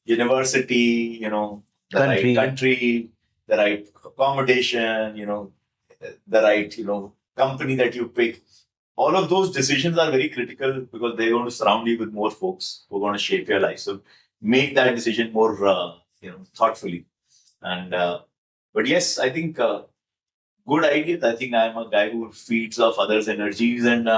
university, you know, the Country. right country, the right accommodation, you know, the right, you know, company that you pick. All of those decisions are very critical because they're going to surround you with more folks who are going to shape your life. So make that decision more, thoughtfully. And but yes, I think good ideas. I think I'm a guy who feeds off others' energies, and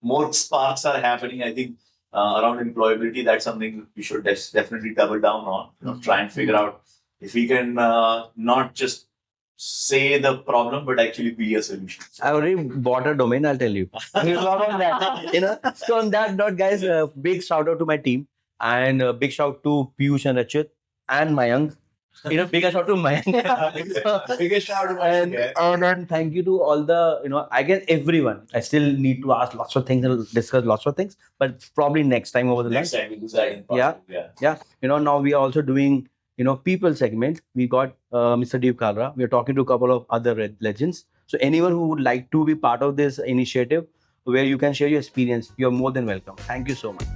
more sparks are happening. I think around employability, that's something we should definitely double down on. You know, try and figure out if we can not just say the problem, but actually be a solution. I already bought a domain, I'll tell you. We'll work on that. You know? So on that note, guys, big shout out to my team, and big shout to Piyush and Rachit and Mayank. You know, big shout to Mayank. Biggest shout out. And thank you to all the, you know, I guess everyone. I still need to ask lots of things and discuss lots of things, but probably next time over the Next lunch. time we do that in part. Yeah. Yeah. You know, now we are also doing, you know, people segment. We got Mr. Deep Kalra. We are talking to a couple of other legends. So anyone who would like to be part of this initiative where you can share your experience, you're more than welcome. Thank you so much.